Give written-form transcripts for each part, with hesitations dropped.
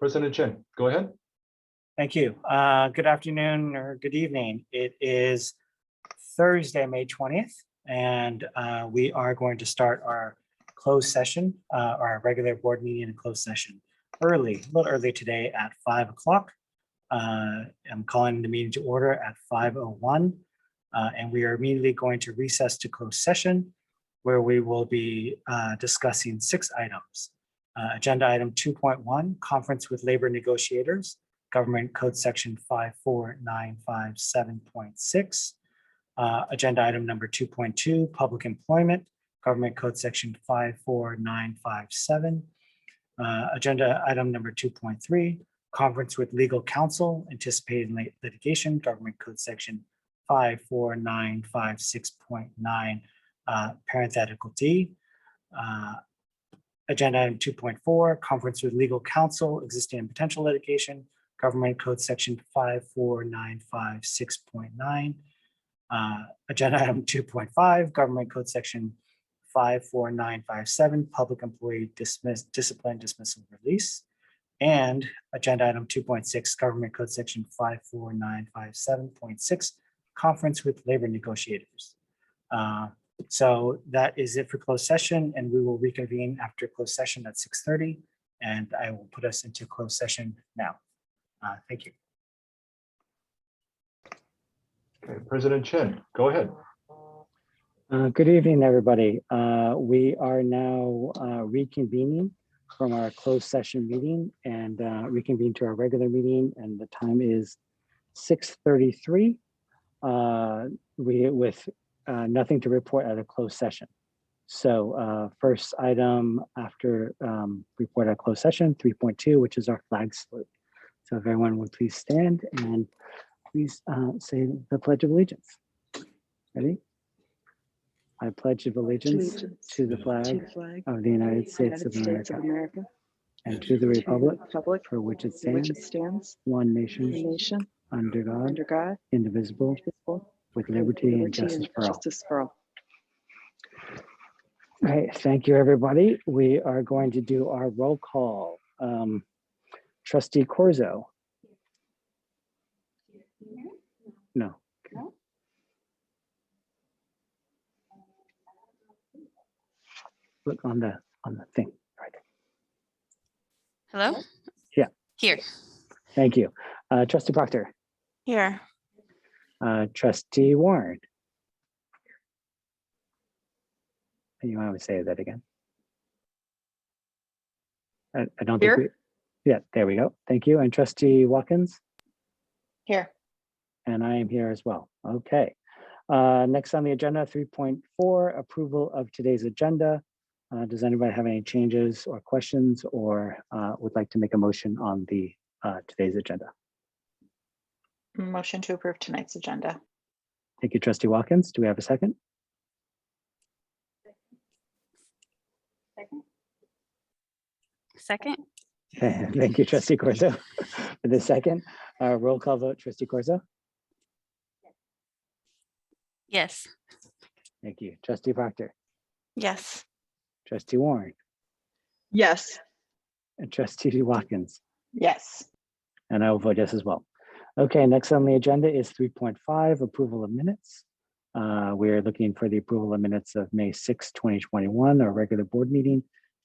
President Chen, go ahead. Thank you. Good afternoon or good evening. It is Thursday, May 20th, and we are going to start our closed session, our regular board meeting in closed session a little early today at 5 o'clock. I'm calling the meeting to order at 5:01, and we are immediately going to recess to closed session, where we will be discussing 6 items. Agenda item 2.1, conference with labor negotiators, Government Code Section 54957.6. Agenda item number 2.2, public employment, Government Code Section 54957. Agenda item number 2.3, conference with legal counsel, anticipated litigation, Government Code Section 54956.9, parenthetical D. Agenda item 2.4, conference with legal counsel, existing and potential litigation, Government Code Section 54956.9. Agenda item 2.5, Government Code Section 54957, public employee discipline, dismissal, release. And agenda item 2.6, Government Code Section 54957.6, conference with labor negotiators. So that is it for closed session, and we will reconvene after closed session at 6:30, and I will put us into closed session now. Thank you. Okay, President Chen, go ahead. Good evening, everybody. We are now reconvening from our closed session meeting and reconvene to our regular meeting, and the time is 6:33 with nothing to report at a closed session. So first item after report at closed session 3.2, which is our flag salute. So if everyone would please stand and please say the Pledge of Allegiance. Ready? I pledge allegiance to the flag of the United States of America and to the republic for which it stands, one nation, under God, indivisible, with liberty and justice for all. Okay, thank you, everybody. We are going to do our roll call. Trustee Corzo. No. Okay. Look on the thing right there. Hello? Yeah. Here. Thank you. Trustee Proctor. Here. Trustee Warren. You want to say that again? I don't think we, yeah, there we go. Thank you. And Trustee Watkins? Here. And I am here as well. Okay. Next on the agenda, 3.4, approval of today's agenda. Does anybody have any changes or questions, or would like to make a motion on the today's agenda? Motion to approve tonight's agenda. Thank you, Trustee Watkins. Do we have a second? Second. Thank you, Trustee Corzo. For the second, roll call vote, Trustee Corzo. Yes. Thank you. Trustee Proctor. Yes. Trustee Warren. Yes. And Trustee Watkins. Yes. And I will vote yes as well. Okay, next on the agenda is 3.5, approval of minutes. We're looking for the approval of minutes of May 6, 2021, our regular board meeting,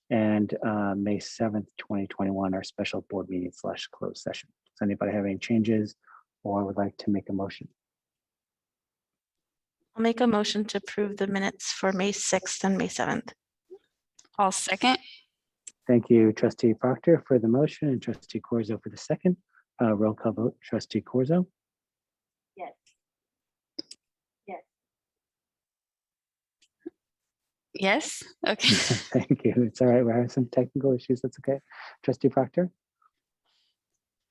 and May 7th, 2021, our special board meeting / closed session. Does anybody have any changes or would like to make a motion? I'll make a motion to approve the minutes for May 6th and May 7th. I'll second. Thank you, Trustee Proctor, for the motion, and Trustee Corzo for the second. Roll call vote, Trustee Corzo. Yes. Yes. Yes. Okay. Thank you. It's all right. We're having some technical issues. That's okay. Trustee Proctor.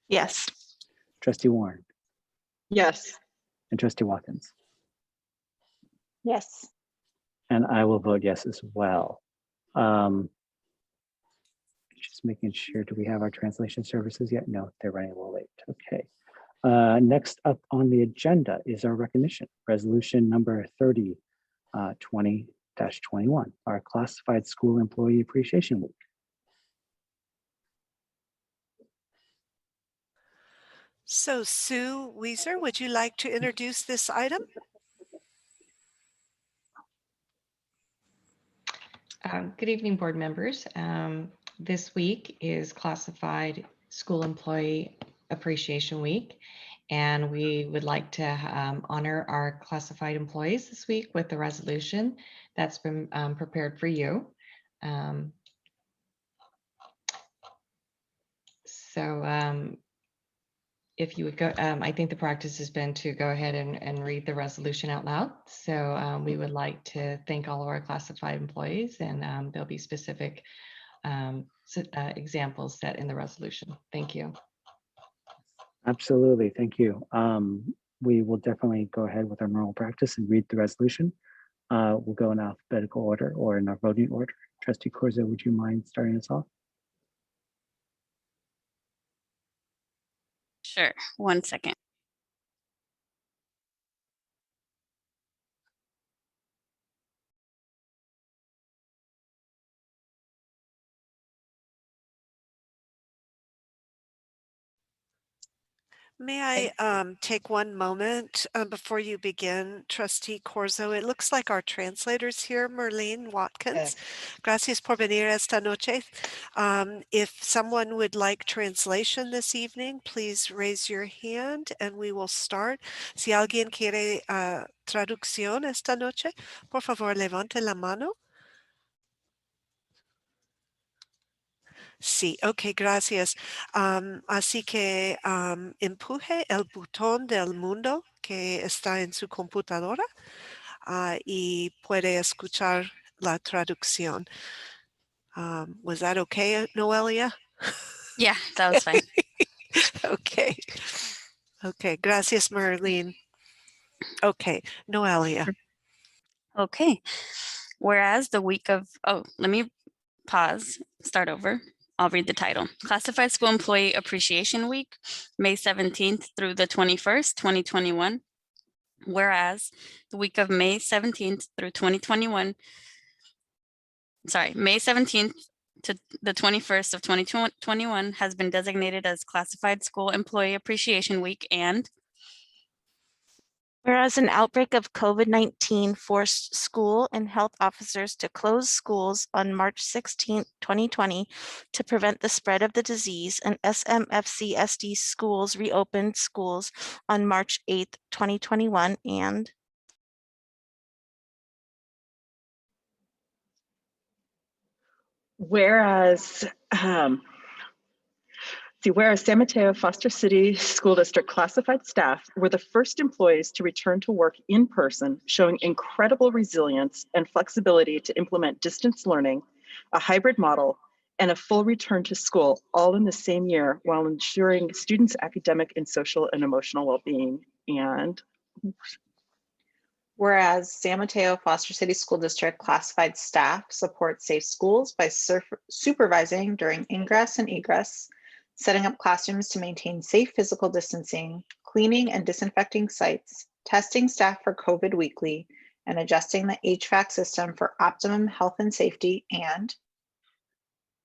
Yes. Trustee Warren. Yes. And Trustee Watkins. Yes. And I will vote yes as well. Just making sure, do we have our translation services yet? No, they're running a little late. Okay. Next up on the agenda is our recognition, resolution number 30, 20-21, our classified school employee appreciation week. So Sue Weiser, would you like to introduce this item? Good evening, board members. This week is Classified School Employee Appreciation Week, and we would like to honor our classified employees this week with a resolution that's been prepared for you. If you would go, I think the practice has been to go ahead and read the resolution out loud. So we would like to thank all of our classified employees, and there'll be specific examples set in the resolution. Thank you. Absolutely, thank you. We will definitely go ahead with our normal practice and read the resolution. We'll go in alphabetical order or in our voting order. Trustee Corzo, would you mind starting us off? Sure, 1 second. May I take one moment before you begin, Trustee Corzo? It looks like our translator's here, Merlene Watkins. Yes. Gracias por venir esta noche. If someone would like translation this evening, please raise your hand and we will start. Si alguien quiere traducción esta noche, por favor, levante la mano. Sí, ok, gracias. Así que empuje el botón del mundo que está en su computadora y puede escuchar la traducción. Was that okay, Noelia? Yeah, that was fine. Okay. Okay, gracias, Marlene. Okay, Noelia. Okay. Whereas the week of, let me pause, start over. I'll read the title. Classified School Employee Appreciation Week, May 17th through the 21st, 2021. Whereas the week of May 17th through 2021, May 17th to the 21st of 2021 has been designated as Classified School Employee Appreciation Week, and Whereas an outbreak of COVID-19 forced school and health officers to close schools on March 16, 2020 to prevent the spread of the disease, and SMFCSD schools reopened schools on March 8, 2021, and Whereas, whereas San Mateo Foster City School District classified staff were the first employees to return to work in person, showing incredible resilience and flexibility to implement distance learning, a hybrid model, and a full return to school all in the same year while ensuring students' academic and social and emotional well-being. And whereas San Mateo Foster City School District classified staff supports safe schools by supervising during ingress and egress, setting up classrooms to maintain safe physical distancing, cleaning and disinfecting sites, testing staff for COVID weekly, and adjusting the HVAC system for optimum health and safety. And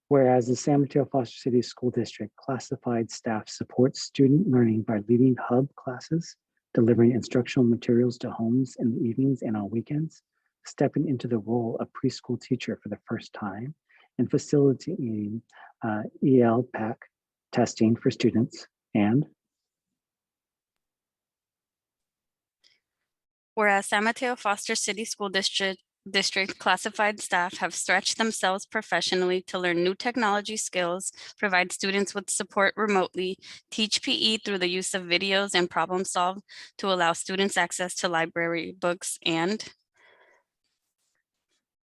whereas the San Mateo Foster City School District classified staff supports student learning by leading hub classes, delivering instructional materials to homes in the evenings and on weekends, stepping into the role of preschool teacher for the first time, and facilitating ELPAC testing for students. And whereas San Mateo Foster City School District classified staff have stretched themselves professionally to learn new technology skills, provide students with support remotely, teach PE through the use of videos and problem solve to allow students access to library books. And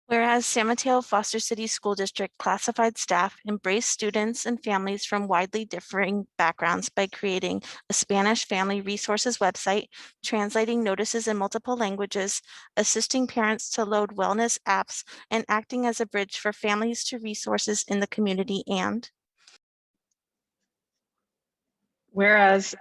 whereas San Mateo Foster City School District classified staff embrace students and families from widely differing backgrounds by creating a Spanish family resources website, translating notices in multiple languages, assisting parents to load wellness apps, and acting as a bridge for families to resources in the community. And whereas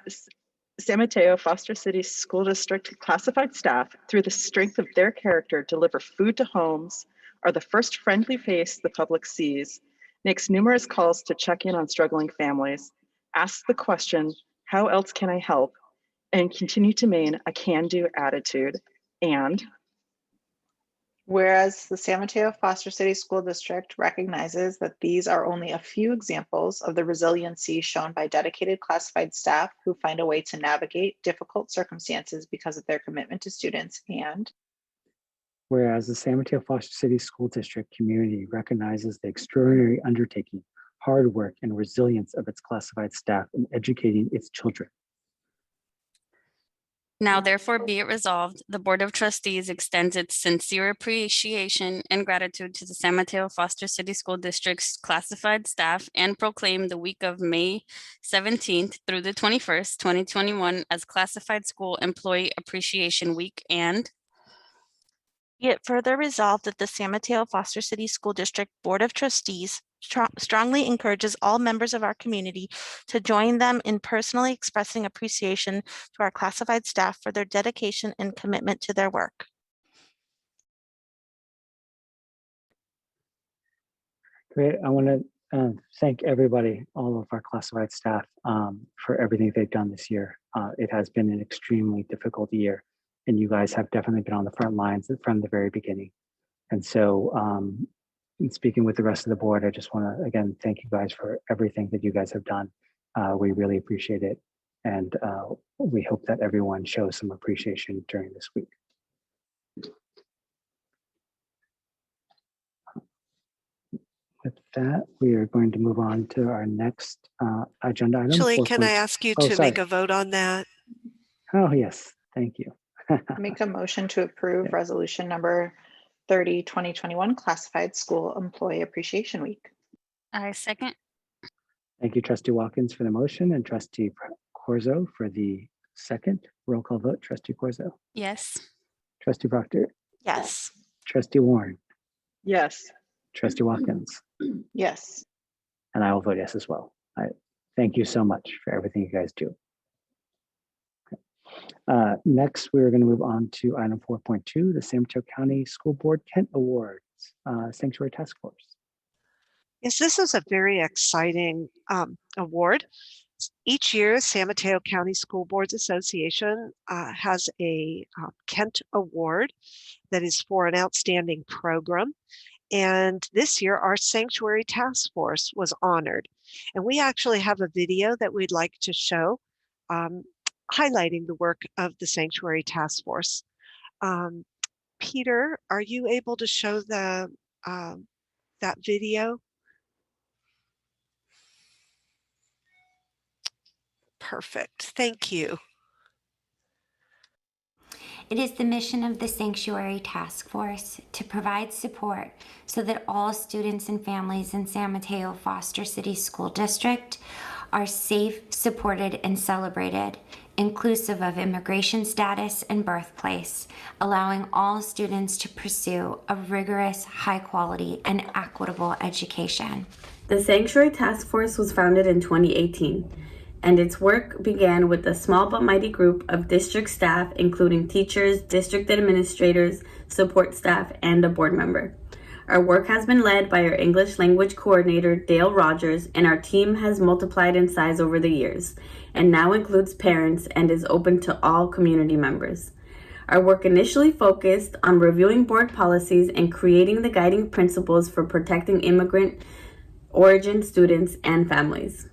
San Mateo Foster City School District classified staff, through the strength of their character, deliver food to homes, are the first friendly face the public sees, makes numerous calls to check in on struggling families, asks the question, how else can I help, and continue to maintain a can-do attitude. And whereas the San Mateo Foster City School District recognizes that these are only a few examples of the resiliency shown by dedicated classified staff who find a way to navigate difficult circumstances because of their commitment to students. And whereas the San Mateo Foster City School District community recognizes the extraordinary undertaking, hard work, and resilience of its classified staff in educating its children. Now therefore be it resolved, the Board of Trustees extends its sincere appreciation and gratitude to the San Mateo Foster City School District's classified staff and proclaim the week of May 17th through the 21st, 2021 as Classified School Employee Appreciation Week. And be it further resolved that the San Mateo Foster City School District Board of Trustees strongly encourages all members of our community to join them in personally expressing appreciation to our classified staff for their dedication and commitment to their work. Great. I want to thank everybody, all of our classified staff, for everything they've done this year. It has been an extremely difficult year, and you guys have definitely been on the front lines from the very beginning. And so, in speaking with the rest of the board, I just want to again thank you guys for everything that you guys have done. We really appreciate it, and we hope that everyone shows some appreciation during this week. With that, we are going to move on to our next agenda item. Actually, can I 4.2. ask you Oh, to sorry. make a vote on that? Oh, yes. Thank you. make a motion to approve resolution number 30, 2021, Classified School Employee Appreciation Week. I second. Thank you, Trustee Watkins, for the motion, and Trustee Corzo for the second. Roll call vote. Trustee Corzo. Yes. Trustee Proctor. Yes. Trustee Warren. yes, Trustee Watkins. Yes. And I will vote yes as well. Thank you so much for everything you guys do. Next, we're going to move on to item 4.2, the San Mateo County School Board Kent Awards, Sanctuary Task Force. Yes, this is a very exciting award. Each year, San Mateo County School Boards Association has a Kent Award that is for an outstanding program. And this year, our Sanctuary Task Force was honored. And we actually have a video that we'd like to show highlighting the work of the Sanctuary Task Force. Peter, are you able to show the that video? Perfect. Thank you. It is the mission of the Sanctuary Task Force to provide support so that all students and families in San Mateo Foster City School District are safe, supported, and celebrated, inclusive of immigration status and birthplace, allowing all students to pursue a rigorous, high-quality, and equitable education. The Sanctuary Task Force was founded in 2018, and its work began with a small but mighty group of district staff, including teachers, district administrators, support staff, and a board member. Our work has been led by our English language coordinator, Dale Rogers, and our team has multiplied in size over the years and now includes parents and is open to all community members. Our work initially focused on reviewing board policies and creating the guiding principles for protecting immigrant origin students and families.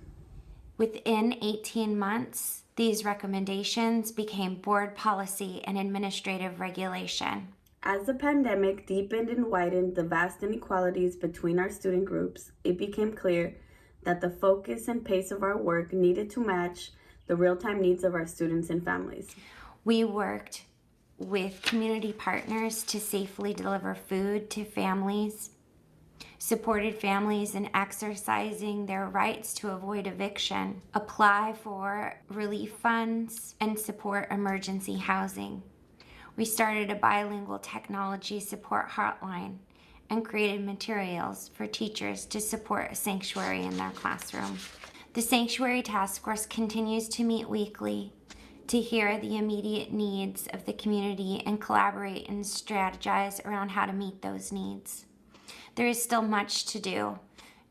Within 18 months, these recommendations became board policy and administrative regulation. As the pandemic deepened and widened the vast inequalities between our student groups, it became clear that the focus and pace of our work needed to match the real-time needs of our students and families. We worked with community partners to safely deliver food to families, supported families in exercising their rights to avoid eviction, apply for relief funds, and support emergency housing. We started a bilingual technology support hotline and created materials for teachers to support a sanctuary in their classroom. The Sanctuary Task Force continues to meet weekly to hear the immediate needs of the community and collaborate and strategize around how to meet those needs. There is still much to do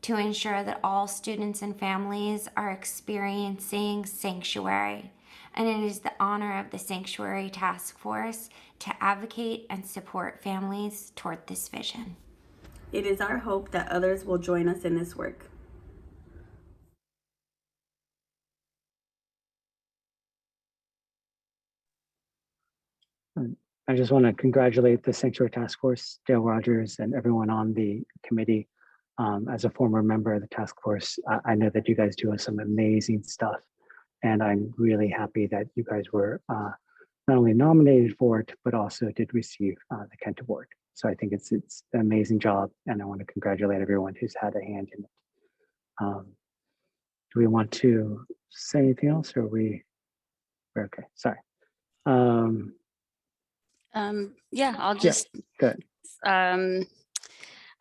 to ensure that all students and families are experiencing sanctuary. And it is the honor of the Sanctuary Task Force to advocate and support families toward this vision. It is our hope that others will join us in this work. I just want to congratulate the Sanctuary Task Force, Dale Rogers, and everyone on the committee. As a former member of the task force, I know that you guys do some amazing stuff, and I'm really happy that you guys were not only nominated for it, but also did receive the Kent Award. So I think it's an amazing job, and I want to congratulate everyone who's had a hand in it. Do we want to say anything else, or we're okay? Sorry. Yeah, I'll just, Good.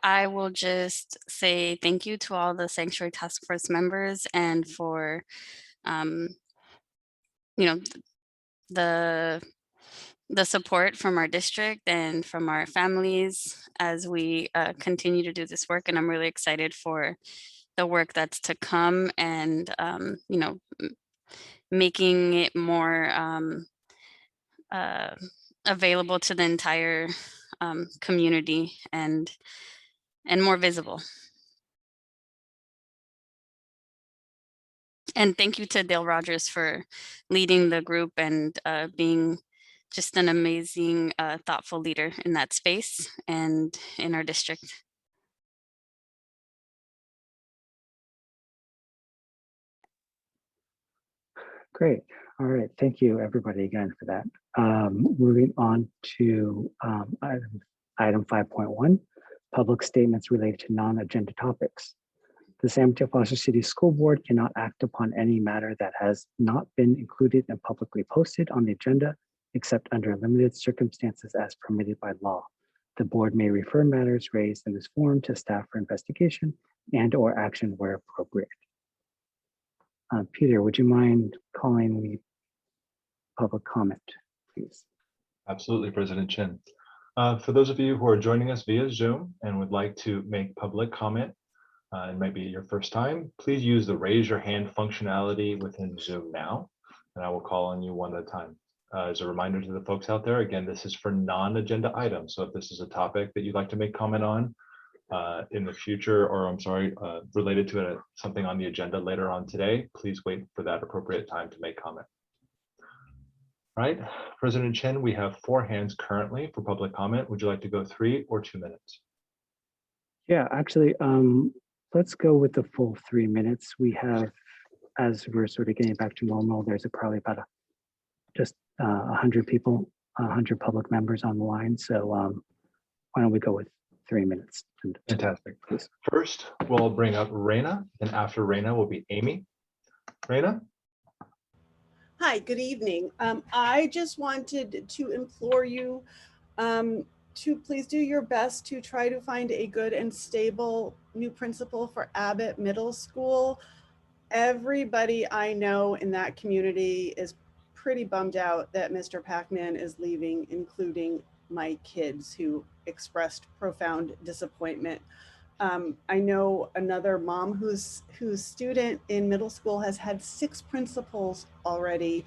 I will just say thank you to all the Sanctuary Task Force members and for, the support from our district and from our families as we continue to do this work. And I'm really excited for the work that's to come and, making it more available to the entire community and more visible. And thank you to Dale Rogers for leading the group and being just an amazing, thoughtful leader in that space and in our district. Great. All right. Thank you, everybody, again for that. Moving on to item 5.1, public statements related to non-agenda topics. The San Mateo Foster City School Board cannot act upon any matter that has not been included and publicly posted on the agenda, except under limited circumstances as permitted by law. The board may refer matters raised in this forum to staff for investigation and/or action where appropriate. Peter, would you mind calling the public comment, please? Absolutely, President Chin. For those of you who are joining us via Zoom and would like to make public comment, it might be your first time, please use the raise your hand functionality within Zoom now, and I will call on you one at a time. As a reminder to the folks out there, again, this is for non-agenda items. So if this is a topic that you'd like to make comment on in the future, or I'm sorry, related to something on the agenda later on today, please wait for that appropriate time to make comment. Right, President Chen, we have 4 hands currently for public comment. Would you like to go 3 or 2 minutes? Yeah, actually, let's go with the full 3 minutes. We have, as we're sort of getting back to normal, there's probably about just 100 people, 100 public members on the line. So why don't we go with 3 minutes? Fantastic. First, we'll bring up Raina, and after Raina will be Amy. Raina? Hi, good evening. I just wanted to implore you to please do your best to try to find a good and stable new principal for Abbott Middle School. Everybody I know in that community is pretty bummed out that Mr. Pacman is leaving, including my kids who expressed profound disappointment. I know another mom whose student in middle school has had 6 principals already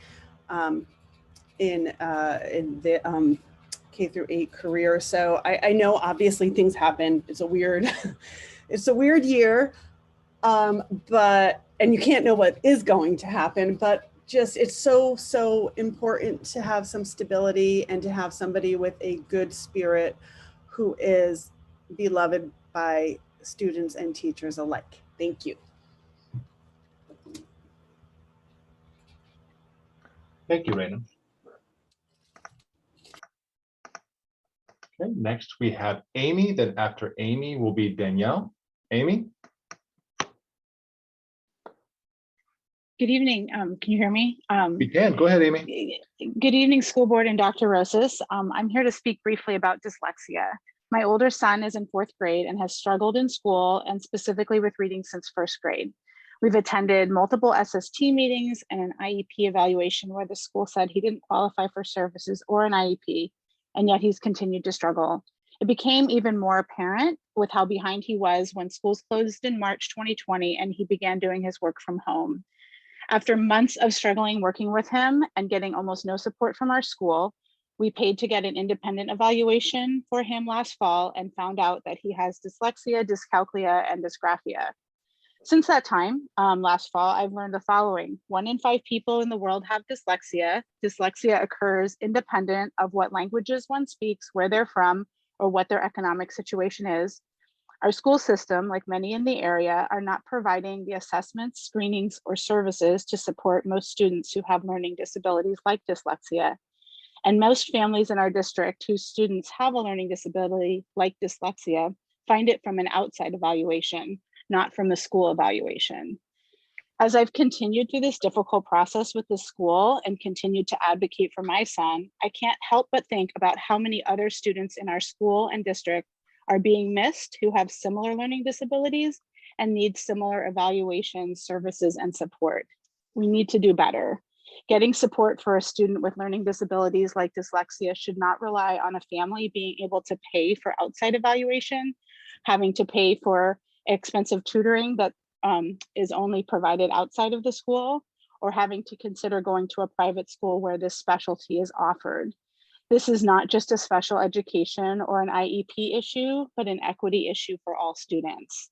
in the K through 8 career. So I know obviously things happen. It's a weird, it's a weird year, and you can't know what is going to happen, but just it's so important to have some stability and to have somebody with a good spirit who is beloved by students and teachers alike. Thank you. Thank you, Raina. Okay, next we have Amy, then after Amy will be Danielle. Amy? Good evening. Can you hear me? We can. Go ahead, Amy. Good evening, school board and Dr. Rosas. I'm here to speak briefly about dyslexia. My older son is in 4th grade and has struggled in school and specifically with reading since 1st grade. We've attended multiple SST meetings and an IEP evaluation where the school said he didn't qualify for services or an IEP, and yet he's continued to struggle. It became even more apparent with how behind he was when schools closed in March 2020 and he began doing his work from home. After months of struggling working with him and getting almost no support from our school, we paid to get an independent evaluation for him last fall and found out that he has dyslexia, dyscalculia, and dysgraphia. Since that time, last fall, I've learned the following. 1 in 5 people in the world have dyslexia. Dyslexia occurs independent of what languages one speaks, where they're from, or what their economic situation is. Our school system, like many in the area, are not providing the assessments, screenings, or services to support most students who have learning disabilities like dyslexia. And most families in our district whose students have a learning disability like dyslexia find it from an outside evaluation, not from the school evaluation. As I've continued through this difficult process with the school and continued to advocate for my son, I can't help but think about how many other students in our school and district are being missed who have similar learning disabilities and need similar evaluations, services, and support. We need to do better. Getting support for a student with learning disabilities like dyslexia should not rely on a family being able to pay for outside evaluation, having to pay for expensive tutoring that is only provided outside of the school, or having to consider going to a private school where this specialty is offered. This is not just a special education or an IEP issue, but an equity issue for all students.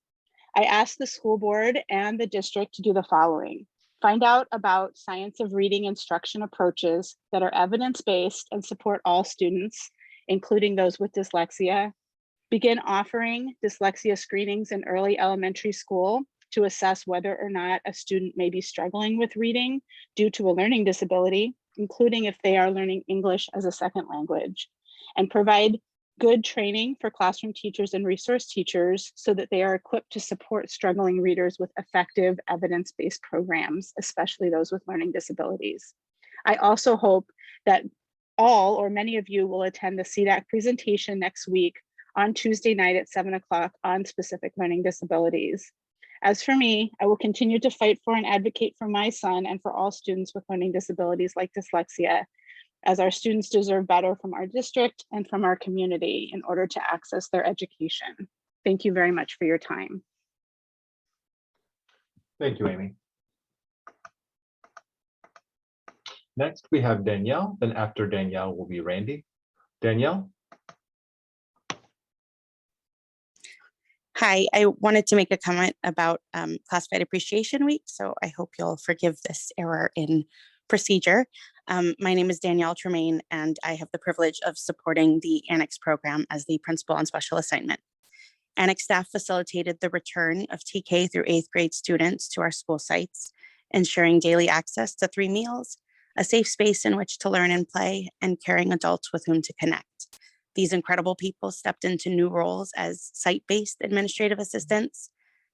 I asked the school board and the district to do the following. Find out about science of reading instruction approaches that are evidence-based and support all students, including those with dyslexia. Begin offering dyslexia screenings in early elementary school to assess whether or not a student may be struggling with reading due to a learning disability, including if they are learning English as a second language, and provide good training for classroom teachers and resource teachers so that they are equipped to support struggling readers with effective evidence-based programs, especially those with learning disabilities. I also hope that all or many of you will attend the CDAC presentation next week on Tuesday night at 7 o'clock on specific learning disabilities. As for me, I will continue to fight for and advocate for my son and for all students with learning disabilities like dyslexia, as our students deserve better from our district and from our community in order to access their education. Thank you very much for your time. Thank you, Amy. Next, we have Danielle. Then after Danielle will be Randy. Danielle? Hi, I wanted to make a comment about Classified Appreciation Week, so I hope you'll forgive this error in procedure. My name is Danielle Tremaine, and I have the privilege of supporting the Annex program as the principal on special assignment. Annex staff facilitated the return of TK through 8th grade students to our school sites, ensuring daily access to 3 meals, a safe space in which to learn and play, and caring adults with whom to connect. These incredible people stepped into new roles as site-based administrative assistants,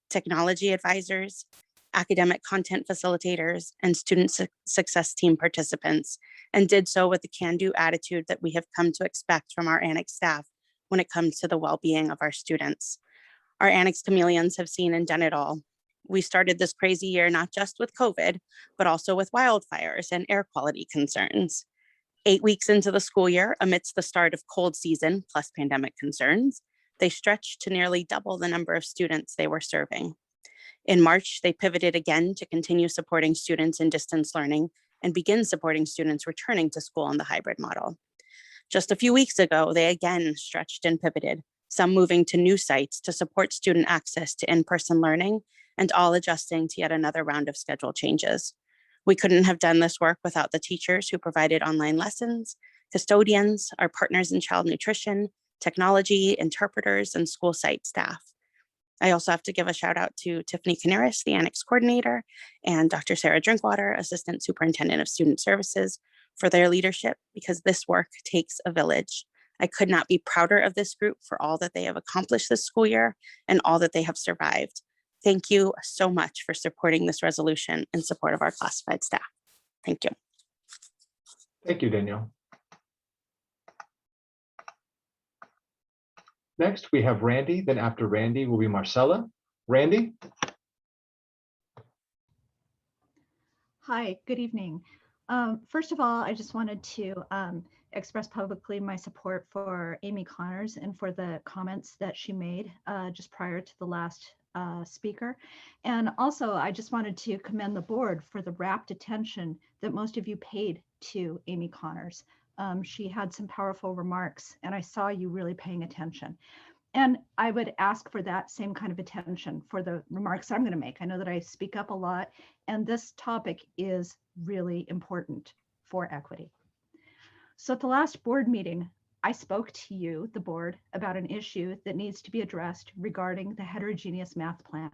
technology advisors, academic content facilitators, and student success team participants, and did so with the can-do attitude that we have come to expect from our Annex staff when it comes to the well-being of our students. Our Annex chameleons have seen and done it all. We started this crazy year not just with COVID, but also with wildfires and air quality concerns. 8 weeks into the school year, amidst the start of cold season plus pandemic concerns, they stretched to nearly double the number of students they were serving. In March, they pivoted again to continue supporting students in distance learning and begin supporting students returning to school on the hybrid model. Just a few weeks ago, they again stretched and pivoted, some moving to new sites to support student access to in-person learning, and all adjusting to yet another round of schedule changes. We couldn't have done this work without the teachers who provided online lessons, custodians, our partners in child nutrition, technology, interpreters, and school site staff. I also have to give a shout out to Tiffany Canaris, the Annex coordinator, and Dr. Sarah Drinkwater, Assistant Superintendent of Student Services, for their leadership, because this work takes a village. I could not be prouder of this group for all that they have accomplished this school year and all that they have survived. Thank you so much for supporting this resolution in support of our classified staff. Thank you. Thank you, Danielle. Next, we have Randy. Then after Randy will be Marcella. Randy? Hi, good evening. First of all, I just wanted to express publicly my support for Amy Connors and for the comments that she made just prior to the last speaker. And also, I just wanted to commend the board for the rapt attention that most of you paid to Amy Connors. She had some powerful remarks, and I saw you really paying attention. And I would ask for that same kind of attention for the remarks I'm going to make. I know that I speak up a lot, and this topic is really important for equity. So at the last board meeting, I spoke to you, the board, about an issue that needs to be addressed regarding the heterogeneous math plan,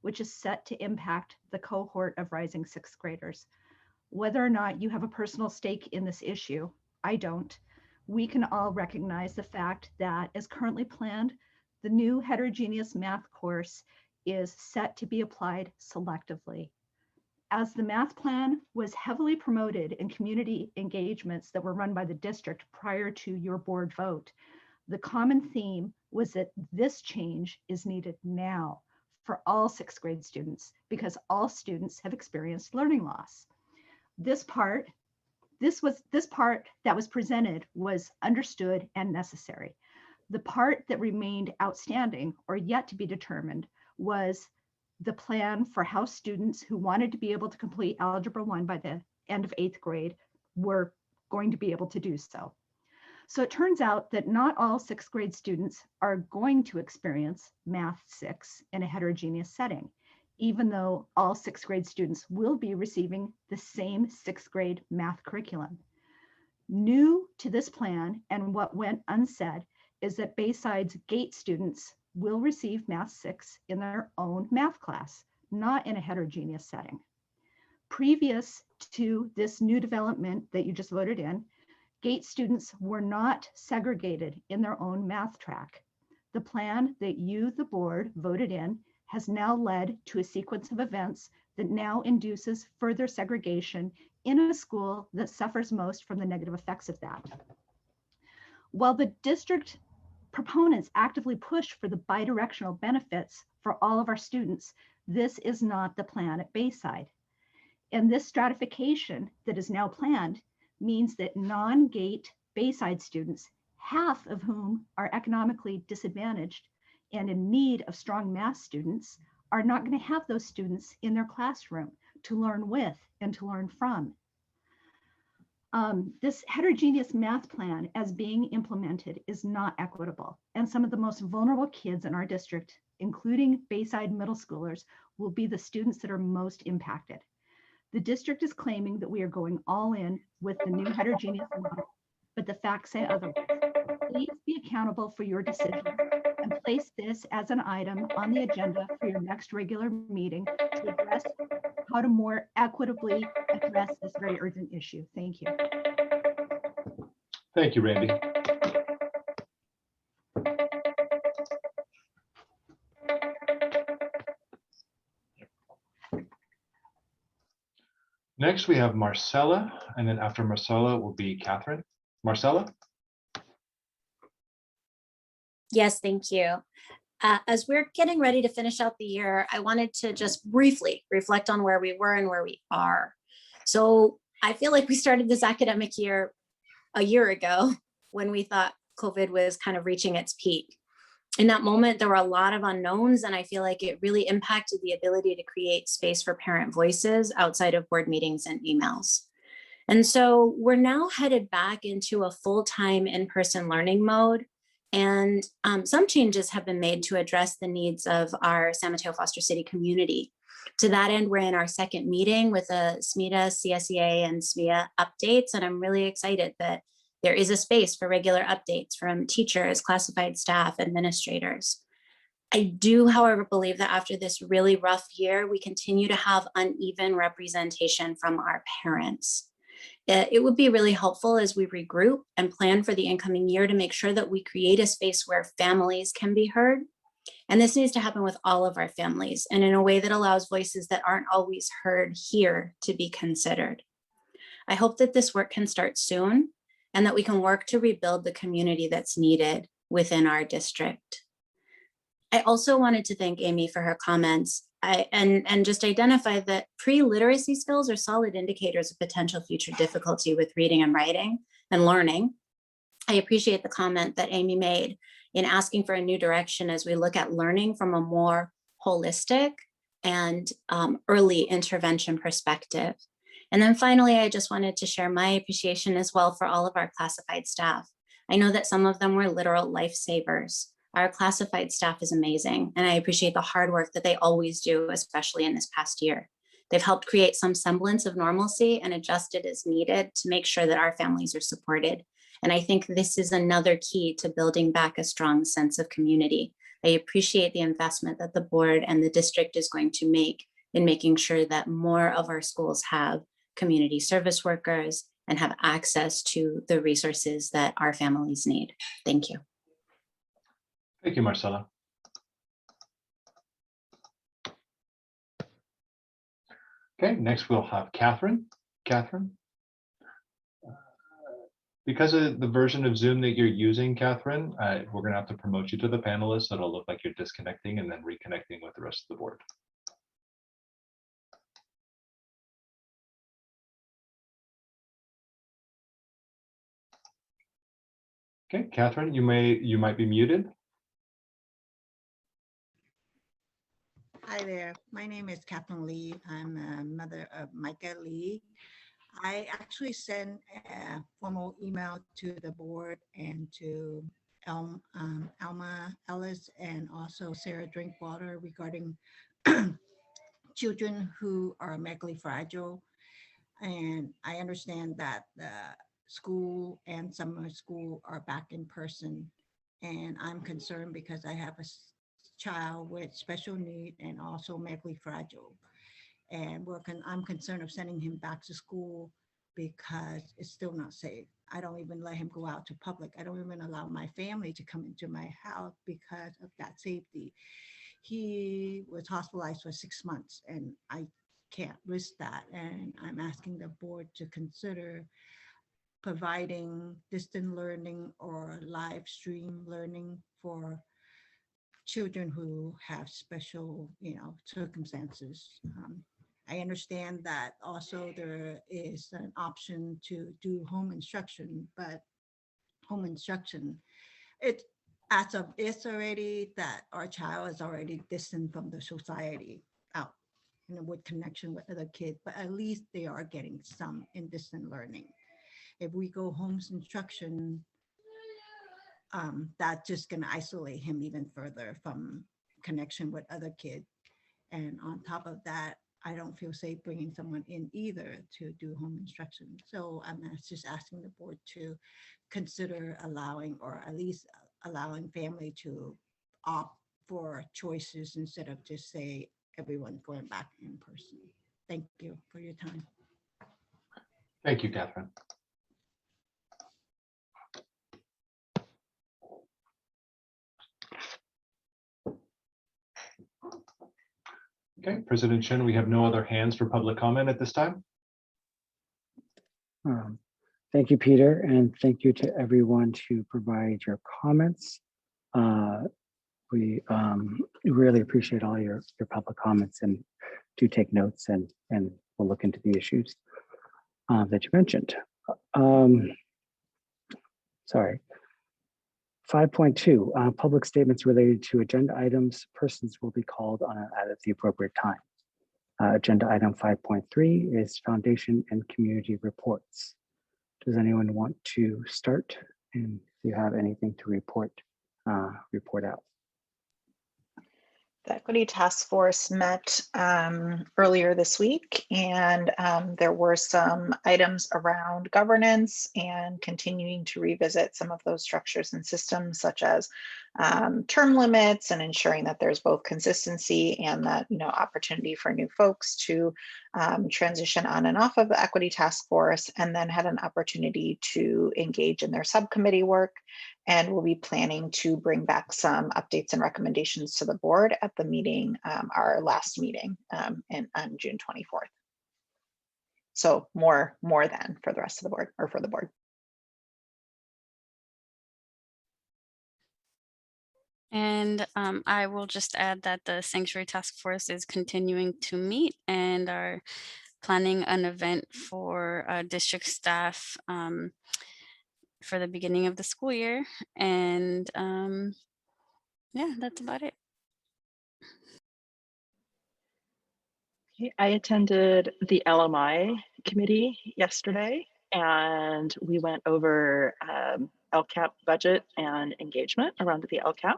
which is set to impact the cohort of rising sixth graders. Whether or not you have a personal stake in this issue, I don't. We can all recognize the fact that, as currently planned, the new heterogeneous math course is set to be applied selectively. As the math plan was heavily promoted in community engagements that were run by the district prior to your board vote, the common theme was that this change is needed now for all sixth grade students because all students have experienced learning loss. This part that was presented was understood and necessary. The part that remained outstanding or yet to be determined was the plan for how students who wanted to be able to complete Algebra 1 by the end of 8th grade were going to be able to do so. So it turns out that not all 6th grade students are going to experience Math 6 in a heterogeneous setting, even though all 6th grade students will be receiving the same 6th grade math curriculum. New to this plan and what went unsaid is that Bayside's GATE students will receive Math 6 in their own math class, not in a heterogeneous setting. Previous to this new development that you just voted in, GATE students were not segregated in their own math track. The plan that you, the board, voted in has now led to a sequence of events that now induces further segregation in a school that suffers most from the negative effects of that. While the district proponents actively push for the bidirectional benefits for all of our students, this is not the plan at Bayside. And this stratification that is now planned means that non-GATE Bayside students, half of whom are economically disadvantaged and in need of strong math students, are not going to have those students in their classroom to learn with and to learn from. This heterogeneous math plan as being implemented is not equitable, and some of the most vulnerable kids in our district, including Bayside middle schoolers, will be the students that are most impacted. The district is claiming that we are going all in with the new heterogeneous model, but the facts say otherwise. Please be accountable for your decision and place this as an item on the agenda for your next regular meeting to address how to more equitably address this very urgent issue. Thank you. Thank you, Randy. Next, we have Marcella, and then after Marcella will be Catherine. Marcella? Yes, thank you. As we're getting ready to finish out the year, I wanted to just briefly reflect on where we were and where we are. So I feel like we started this academic year a year ago when we thought COVID was kind of reaching its peak. In that moment, there were a lot of unknowns, and I feel like it really impacted the ability to create space for parent voices outside of board meetings and emails. And so we're now headed back into a full-time in-person learning mode. And some changes have been made to address the needs of our San Mateo Foster City community. To that end, we're in our second meeting with the SMETA, CSEA, and SMEA updates, and I'm really excited that there is a space for regular updates from teachers, classified staff, administrators. I do, however, believe that after this really rough year, we continue to have uneven representation from our parents. It would be really helpful as we regroup and plan for the incoming year to make sure that we create a space where families can be heard. And this needs to happen with all of our families and in a way that allows voices that aren't always heard here to be considered. I hope that this work can start soon and that we can work to rebuild the community that's needed within our district. I also wanted to thank Amy for her comments and just identify that pre-literacy skills are solid indicators of potential future difficulty with reading and writing and learning I appreciate the comment that Amy made in asking for a new direction as we look at learning from a more holistic and early intervention perspective. And then finally, I just wanted to share my appreciation as well for all of our classified staff. I know that some of them were literal lifesavers. Our classified staff is amazing, and I appreciate the hard work that they always do, especially in this past year. They've helped create some semblance of normalcy and adjusted as needed to make sure that our families are supported. And I think this is another key to building back a strong sense of community. I appreciate the investment that the board and the district is going to make in making sure that more of our schools have community service workers and have access to the resources that our families need. Thank you. Thank you, Marcella. Okay, next we'll have Catherine. Catherine. Because of the version of Zoom that you're using, Catherine, we're going to have to promote you to the panelist, so it'll look like you're disconnecting and then reconnecting with the rest of the board. Okay, Catherine, you might be muted. Hi there, my name is Catherine Lee. I'm a mother of Micah Lee. I actually sent a formal email to the board and to Alma Ellis and also Sarah Drinkwater regarding children who are medically fragile. And I understand that the school and summer school are back in person. And I'm concerned because I have a child with special need and also medically fragile. And I'm concerned of sending him back to school because it's still not safe. I don't even let him go out to public. I don't even allow my family to come into my house because of that safety. He was hospitalized for 6 months and I can't risk that. And I'm asking the board to consider providing distant learning or live stream learning for children who have special, circumstances. I understand that also there is an option to do home instruction, but home instruction, as of it's already that our child is already distant from the society out, with connection with other kids, but at least they are getting some in distant learning. If we go home instruction, that's just going to isolate him even further from connection with other kids. And on top of that, I don't feel safe bringing someone in either to do home instruction. So I'm just asking the board to consider allowing, or at least allowing family to opt for choices instead of just say everyone going back in person. Thank you for your time. Thank you, Catherine. Okay, President Chen, we have no other hands for public comment at this time. Thank you, Peter, and thank you to everyone to provide your comments. We really appreciate all your public comments and do take notes, and we'll look into the issues that you mentioned. Sorry. 5.2, public statements related to agenda items. Persons will be called on at the appropriate time. Agenda item 5.3 is foundation and community reports. Does anyone want to start? And if you have anything to report, report out. The Equity Task Force met earlier this week, and there were some items around governance and continuing to revisit some of those structures and systems, such as term limits and ensuring that there's both consistency and that opportunity for new folks to transition on and off of the Equity Task Force, and then had an opportunity to engage in their subcommittee work. And we'll be planning to bring back some updates and recommendations to the board at the meeting, our last meeting on June 24th. So more than for the rest of the board, or for the board. And I will just add that the Sanctuary Task Force is continuing to meet and are planning an event for district staff for the beginning of the school year. And yeah, that's about it. I attended the LMI committee yesterday, and we went over LCAP budget and engagement around the LCAP.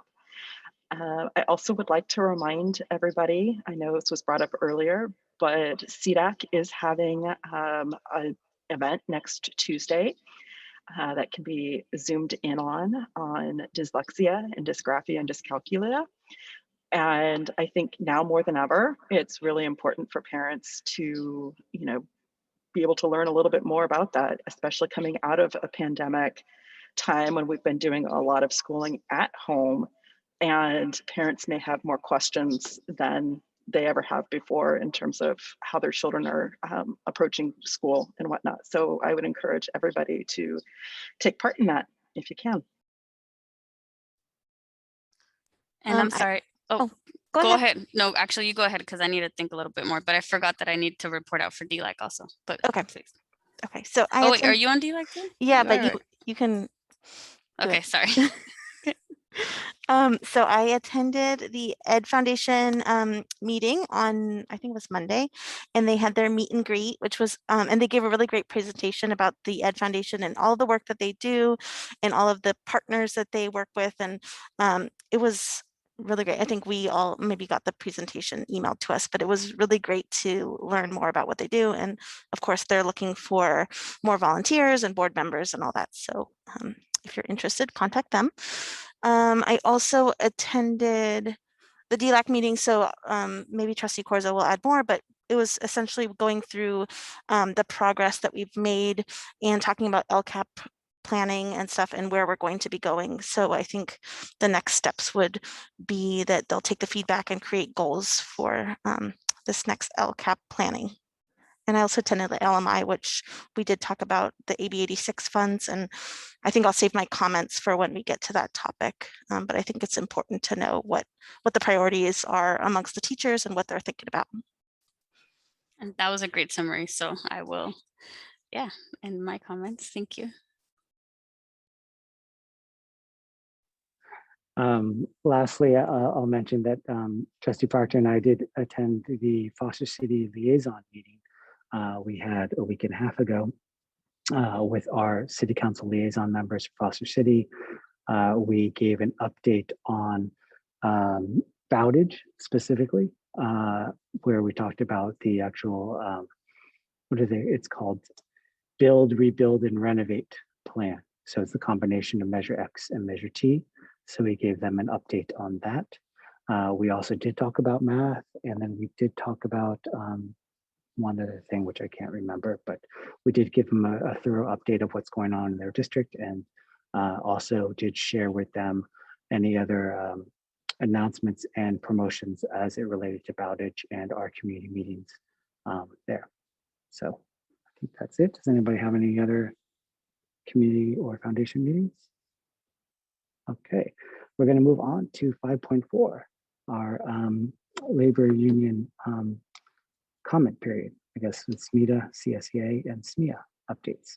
I also would like to remind everybody, I know this was brought up earlier, but CDAC is having an event next Tuesday that can be zoomed in on dyslexia and dysgraphia and dyscalculia. And I think now more than ever, it's really important for parents to, be able to learn a little bit more about that, especially coming out of a pandemic time when we've been doing a lot of schooling at home, and parents may have more questions than they ever have before in terms of how their children are approaching school and whatnot. So I would encourage everybody to take part in that if you can. And I'm sorry. Go Go ahead. ahead. No, actually, you go ahead because I need to think a little bit more. But I forgot that I need to report out for DLAC also. But Okay. please. Okay. So Oh wait, are you on DLAC too? Yeah, You but are, right? you can. Okay, sorry. So I attended the Ed Foundation meeting on, I think it was Monday, and they had their meet and greet, which was, and they gave a really great presentation about the Ed Foundation and all the work that they do and all of the partners that they work with. And it was really great. I think we all maybe got the presentation emailed to us, but it was really great to learn more about what they do. And of course, they're looking for more volunteers and board members and all that. So if you're interested, contact them. I also attended the DLAC meeting, so maybe Trustee Corzo will add more, but it was essentially going through the progress that we've made and talking about LCAP planning and stuff and where we're going to be going. So I think the next steps would be that they'll take the feedback and create goals for this next LCAP planning. And I also attended the LMI, which we did talk about the AB 86 funds. And I think I'll save my comments for when we get to that topic. But I think it's important to know what the priorities are amongst the teachers and what they're thinking about. And that was a great summary. So I will, end my comments. Thank you. Lastly, I'll mention that Trustee Proctor and I did attend the Foster City Liaison meeting we had a week and a half ago with our City Council liaison members for Foster City. We gave an update on Bowditch specifically, where we talked about the actual, it's called Build, Rebuild, and Renovate plan. So it's the combination of Measure X and Measure T. So we gave them an update on that. We also did talk about math, and then we did talk about one other thing, which I can't remember, but we did give them a thorough update of what's going on in their district, and also did share with them any other announcements and promotions as it related to Bowditch and our community meetings there. So I think that's it. Does anybody have any other community or foundation meetings? Okay, we're going to move on to 5.4, our labor union comment period. I guess with SMETA, CSEA, and SMEA updates.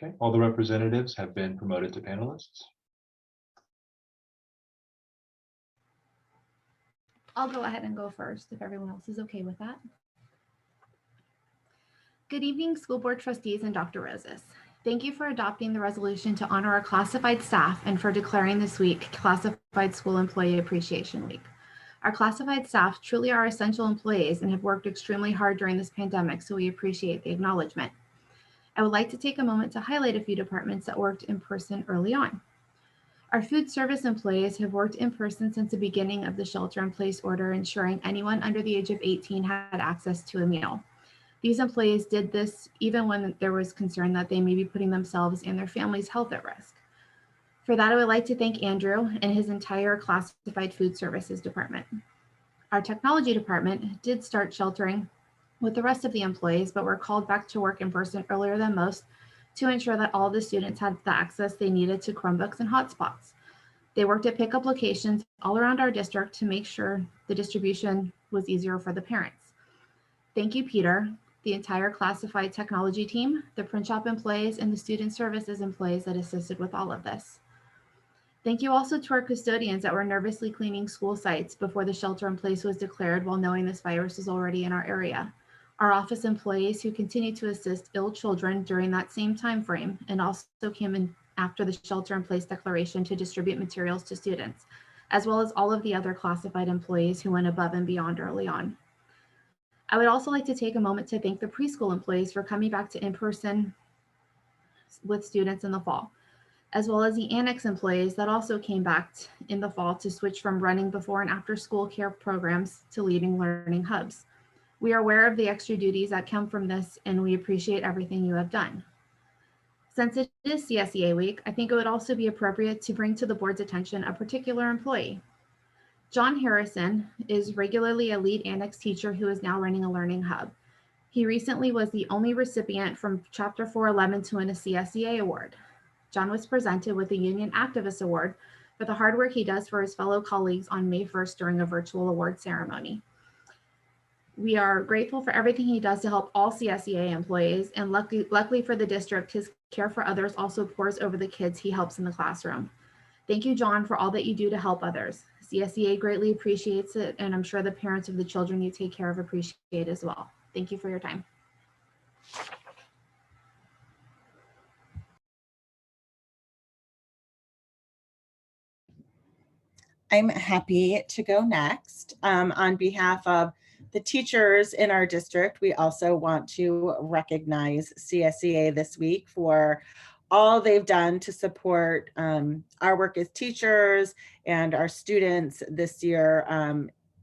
Okay, all the representatives have been promoted to panelists. I'll go ahead and go first if everyone else is okay with that. Good evening, school board trustees and Dr. Rosas. Thank you for adopting the resolution to honor our classified staff and for declaring this week Classified School Employee Appreciation Week. Our classified staff truly are essential employees and have worked extremely hard during this pandemic, so we appreciate the acknowledgement. I would like to take a moment to highlight a few departments that worked in person early on. Our food service employees have worked in person since the beginning of the shelter-in-place order, ensuring anyone under the age of 18 had access to a meal. These employees did this even when there was concern that they may be putting themselves and their family's health at risk. For that, I would like to thank Andrew and his entire classified food services department. Our technology department did start sheltering with the rest of the employees, but were called back to work in person earlier than most to ensure that all the students had the access they needed to Chromebooks and hotspots. They worked at pickup locations all around our district to make sure the distribution was easier for the parents. Thank you, Peter, the entire classified technology team, the print shop employees, and the student services employees that assisted with all of this. Thank you also to our custodians that were nervously cleaning school sites before the shelter in place was declared while knowing this virus was already in our area. Our office employees who continue to assist ill children during that same time frame and also came in after the shelter in place declaration to distribute materials to students, as well as all of the other classified employees who went above and beyond early on. I would also like to take a moment to thank the preschool employees for coming back to in-person with students in the fall, as well as the annex employees that also came back in the fall to switch from running before and after school care programs to leading learning hubs. We are aware of the extra duties that come from this, and we appreciate everything you have done. Since it is CSEA week, I think it would also be appropriate to bring to the board's attention a particular employee. John Harrison is regularly a lead annex teacher who is now running a learning hub. He recently was the only recipient from Chapter 411 to win a CSEA award. John was presented with the Union Activist Award for the hard work he does for his fellow colleagues on May 1st during a virtual award ceremony. We are grateful for everything he does to help all CSEA employees, and luckily for the district, his care for others also pours over the kids he helps in the classroom. Thank you, John, for all that you do to help others. CSEA greatly appreciates it, and I'm sure the parents of the children you take care of appreciate it as well. Thank you for your time. I'm happy to go next. On behalf of the teachers in our district, we also want to recognize CSEA this week for all they've done to support our work as teachers and our students this year.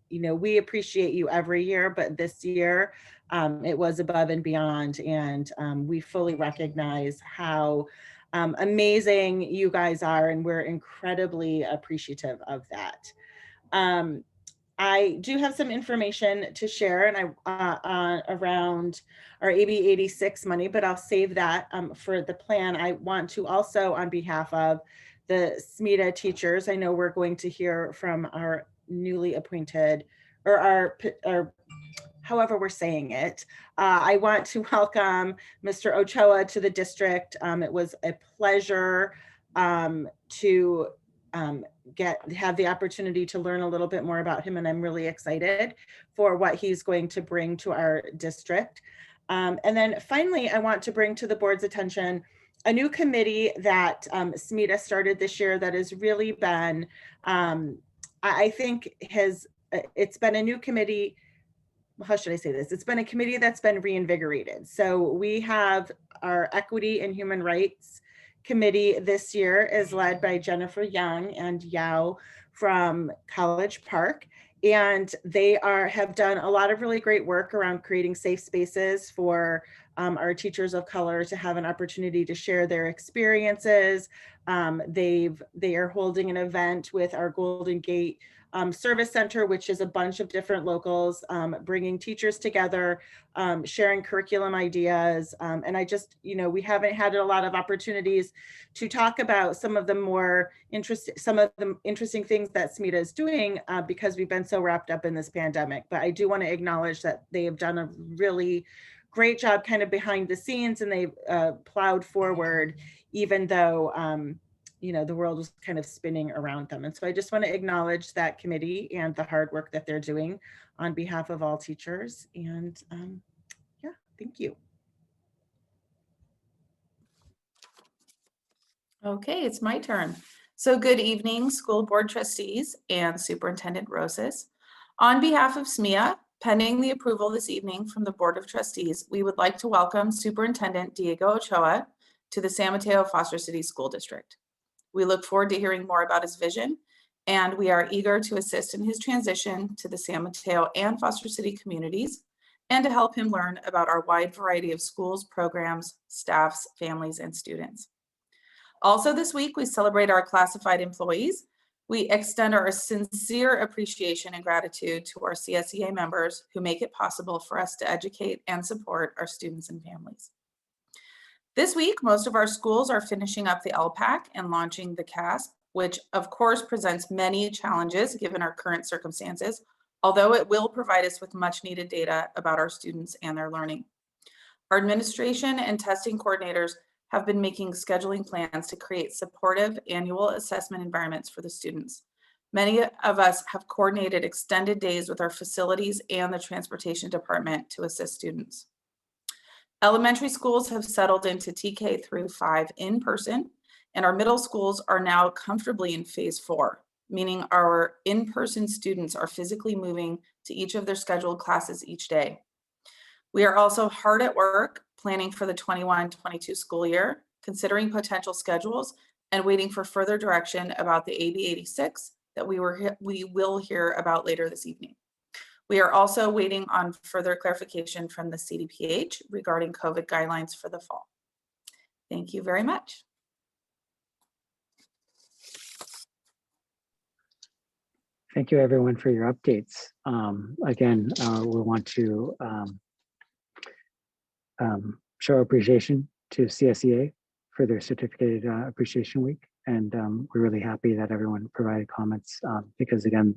You know, we appreciate you every year, but this year it was above and beyond, and we fully recognize how amazing you guys are, and we're incredibly appreciative of that. I do have some information to share and around our AB 86 money, but I'll save that for the plan. I want to also, on behalf of the SMETA teachers, I know we're going to hear from our newly appointed, or our however we're saying it. I want to welcome Mr. Ochoa to the district. It was a pleasure to have the opportunity to learn a little bit more about him, and I'm really excited for what he's going to bring to our district. And then finally, I want to bring to the board's attention a new committee that SMETA started this year that has really been, I think it's been a new committee. How should I say this? It's been a committee that's been reinvigorated. So we have our Equity and Human Rights Committee this year is led by Jennifer Young and Yao from College Park. And they have done a lot of really great work around creating safe spaces for our teachers of color to have an opportunity to share their experiences. They are holding an event with our Golden Gate Service Center, which is a bunch of different locals bringing teachers together, sharing curriculum ideas. And I just, you know, we haven't had a lot of opportunities to talk about some of the interesting things that SMETA is doing because we've been so wrapped up in this pandemic. But I do want to acknowledge that they have done a really great job kind of behind the scenes, and they've plowed forward, even though you know, the world was kind of spinning around them. And so I just want to acknowledge that committee and the hard work that they're doing on behalf of all teachers. And yeah, thank you. Okay, it's my turn. So good evening, school board trustees and Superintendent Rosas. On behalf of SMEA, pending the approval this evening from the Board of Trustees, we would like to welcome Superintendent Diego Ochoa to the San Mateo Foster City School District. We look forward to hearing more about his vision, and we are eager to assist in his transition to the San Mateo and Foster City communities, and to help him learn about our wide variety of schools, programs, staffs, families, and students. Also this week, we celebrate our classified employees. We extend our sincere appreciation and gratitude to our CSEA members who make it possible for us to educate and support our students and families. This week, most of our schools are finishing up the LPAC and launching the CASP, which of course presents many challenges given our current circumstances, although it will provide us with much needed data about our students and their learning. Our administration and testing coordinators have been making scheduling plans to create supportive annual assessment environments for the students. Many of us have coordinated extended days with our facilities and the transportation department to assist students. Elementary schools have settled into TK through 5 in person, and our middle schools are now comfortably in phase 4, meaning our in-person students are physically moving to each of their scheduled classes each day. We are also hard at work planning for the 21-22 school year, considering potential schedules and waiting for further direction about the AB 86 that we will hear about later this evening. We are also waiting on further clarification from the CDPH regarding COVID guidelines for the fall. Thank you very much. Thank you, everyone, for your updates. Again, we want to show appreciation to CSEA for their certificated appreciation week. And we're really happy that everyone provided comments because, again,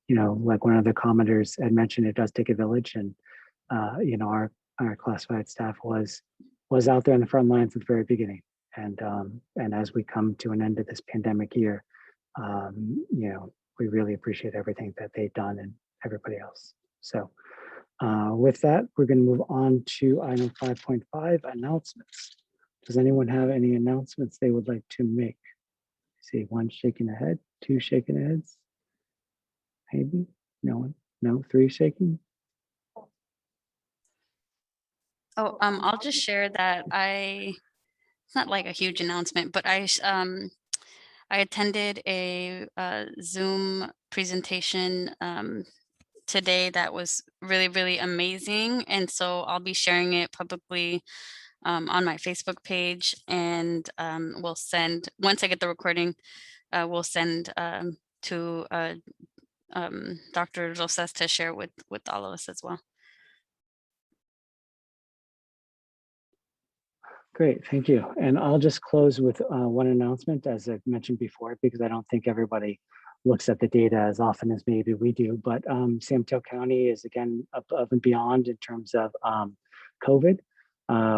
you know, like one of the commenters had mentioned, it does take a village, and you know, our classified staff was out there in the front lines at the very beginning, and as we come to an end of this pandemic year, you know, we really appreciate everything that they've done and everybody else. So with that, we're going to move on to item 5.5, announcements. Does anyone have any announcements they would like to make? I see one shaking a head, two shaking heads. Maybe no one, no, 3 shaking. Oh, I'll just share that it's not like a huge announcement, but I attended a Zoom presentation today that was really, really amazing. And so I'll be sharing it publicly on my Facebook page, and we'll send, once I get the recording, we'll send to Dr. Rosas to share with all of us as well. Great, thank you. And I'll just close with one announcement, as I've mentioned before, because I don't think everybody looks at the data as often as maybe we do. But San Mateo County is, again, above and beyond in terms of COVID.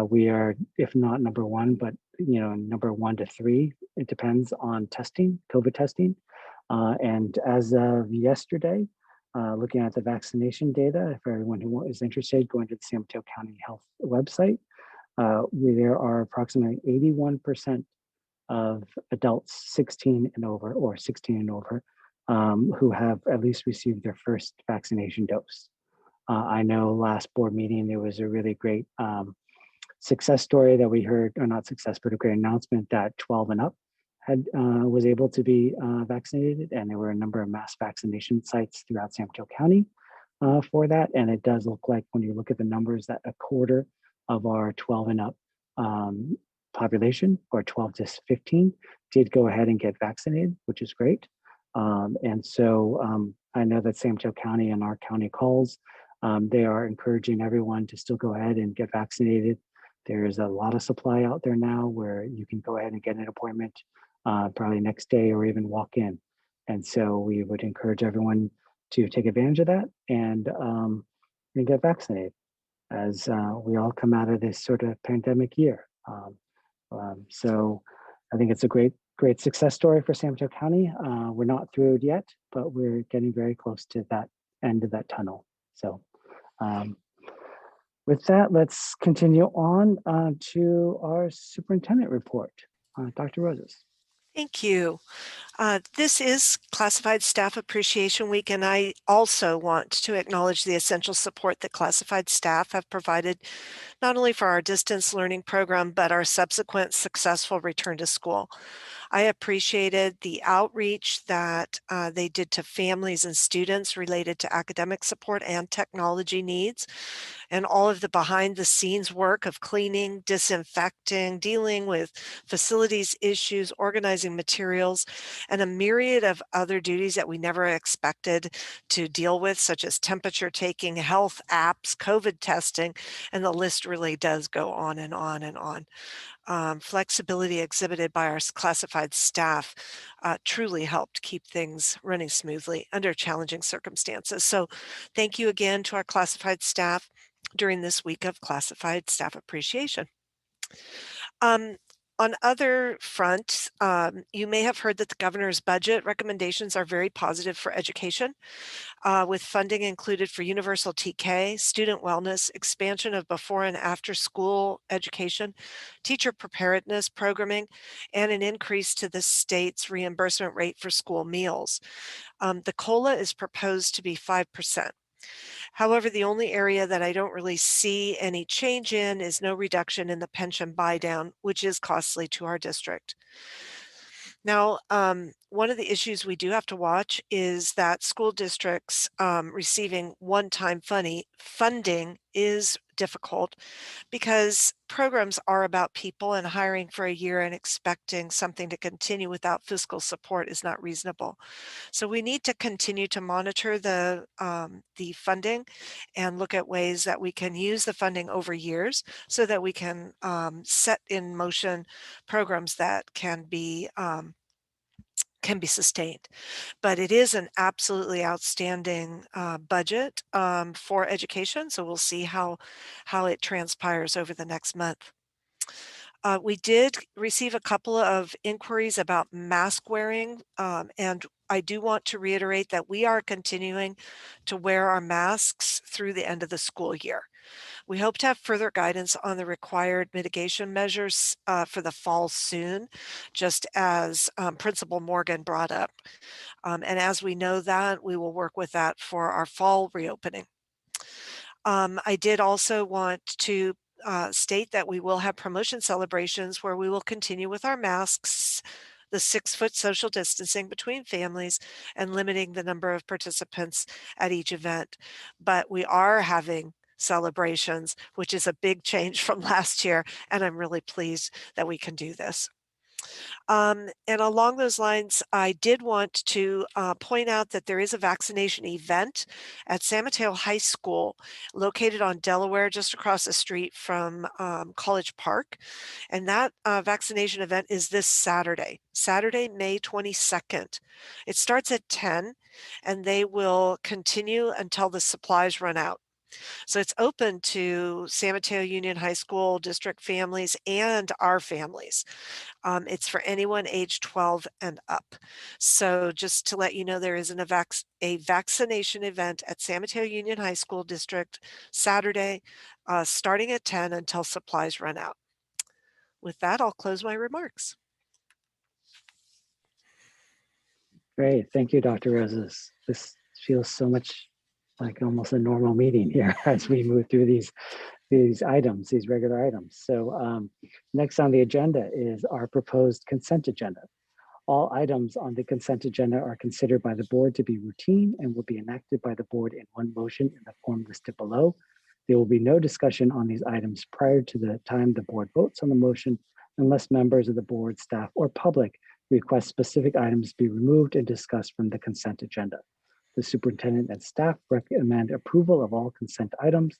We are, if not number 1, but you know, number 1 to 3. It depends on testing, COVID testing. And as of yesterday, looking at the vaccination data, for everyone who is interested, going to the San Mateo County Health website, there are approximately 81% of adults 16 and over, or 16 and over, who have at least received their first vaccination dose. I know last board meeting, there was a really great success story that we heard, or not success, but a great announcement that 12 and up was able to be vaccinated, and there were a number of mass vaccination sites throughout San Mateo County for that. And it does look like, when you look at the numbers, that a quarter of our 12 and up population, or 12 to 15, did go ahead and get vaccinated, which is great. And so I know that San Mateo County and our county calls, they are encouraging everyone to still go ahead and get vaccinated. There's a lot of supply out there now where you can go ahead and get an appointment probably next day, or even walk in. And so we would encourage everyone to take advantage of that and get vaccinated as we all come out of this sort of pandemic year. So I think it's a great success story for San Mateo County. We're not through it yet, but we're getting very close to that end of that tunnel. So with that, let's continue on to our superintendent report. Dr. Rosas. Thank you. This is Classified Staff Appreciation Week, and I also want to acknowledge the essential support that classified staff have provided, not only for our distance learning program, but our subsequent successful return to school. I appreciated the outreach that they did to families and students related to academic support and technology needs, and all of the behind the scenes work of cleaning, disinfecting, dealing with facilities issues, organizing materials, and a myriad of other duties that we never expected to deal with, such as temperature taking, health apps, COVID testing, and the list really does go on and on and on. Flexibility exhibited by our classified staff truly helped keep things running smoothly under challenging circumstances. So thank you again to our classified staff during this week of Classified Staff Appreciation. On other fronts, you may have heard that the governor's budget recommendations are very positive for education, with funding included for universal TK, student wellness, expansion of before and after school education, teacher preparedness programming, and an increase to the state's reimbursement rate for school meals. The COLA is proposed to be 5%. However, the only area that I don't really see any change in is no reduction in the pension buy down, which is costly to our district. Now, one of the issues we do have to watch is that school districts receiving one-time funding is difficult because programs are about people, and hiring for a year and expecting something to continue without fiscal support is not reasonable. So we need to continue to monitor the funding and look at ways that we can use the funding over years so that we can set in motion programs that can be sustained. But it is an absolutely outstanding budget for education. So we'll see how it transpires over the next month. We did receive a couple of inquiries about mask wearing, and I do want to reiterate that we are continuing to wear our masks through the end of the school year. We hope to have further guidance on the required mitigation measures for the fall soon, just as Principal Morgan brought up. And as we know that, we will work with that for our fall reopening. I did also want to state that we will have promotion celebrations where we will continue with our masks, the 6-foot social distancing between families, and limiting the number of participants at each event. But we are having celebrations, which is a big change from last year, and I'm really pleased that we can do this. And along those lines, I did want to point out that there is a vaccination event at San Mateo High School, located on Delaware, just across the street from College Park. And that vaccination event is this Saturday, May 22nd. It starts at 10, and they will continue until the supplies run out. So it's open to San Mateo Union High School district families and our families. It's for anyone age 12 and up. So just to let you know, there is a vaccination event at San Mateo Union High School District Saturday, starting at 10 until supplies run out. With that, I'll close my remarks. Great, thank you, Dr. Roses. This feels so much like almost a normal meeting here as we move through these items, these regular items. So next on the agenda is our proposed consent agenda. All items on the consent agenda are considered by the board to be routine and will be enacted by the board in one motion in the form listed below. There will be no discussion on these items prior to the time the board votes on the motion, unless members of the board, staff, or public request specific items be removed and discussed from the consent agenda. The superintendent and staff recommend approval of all consent items.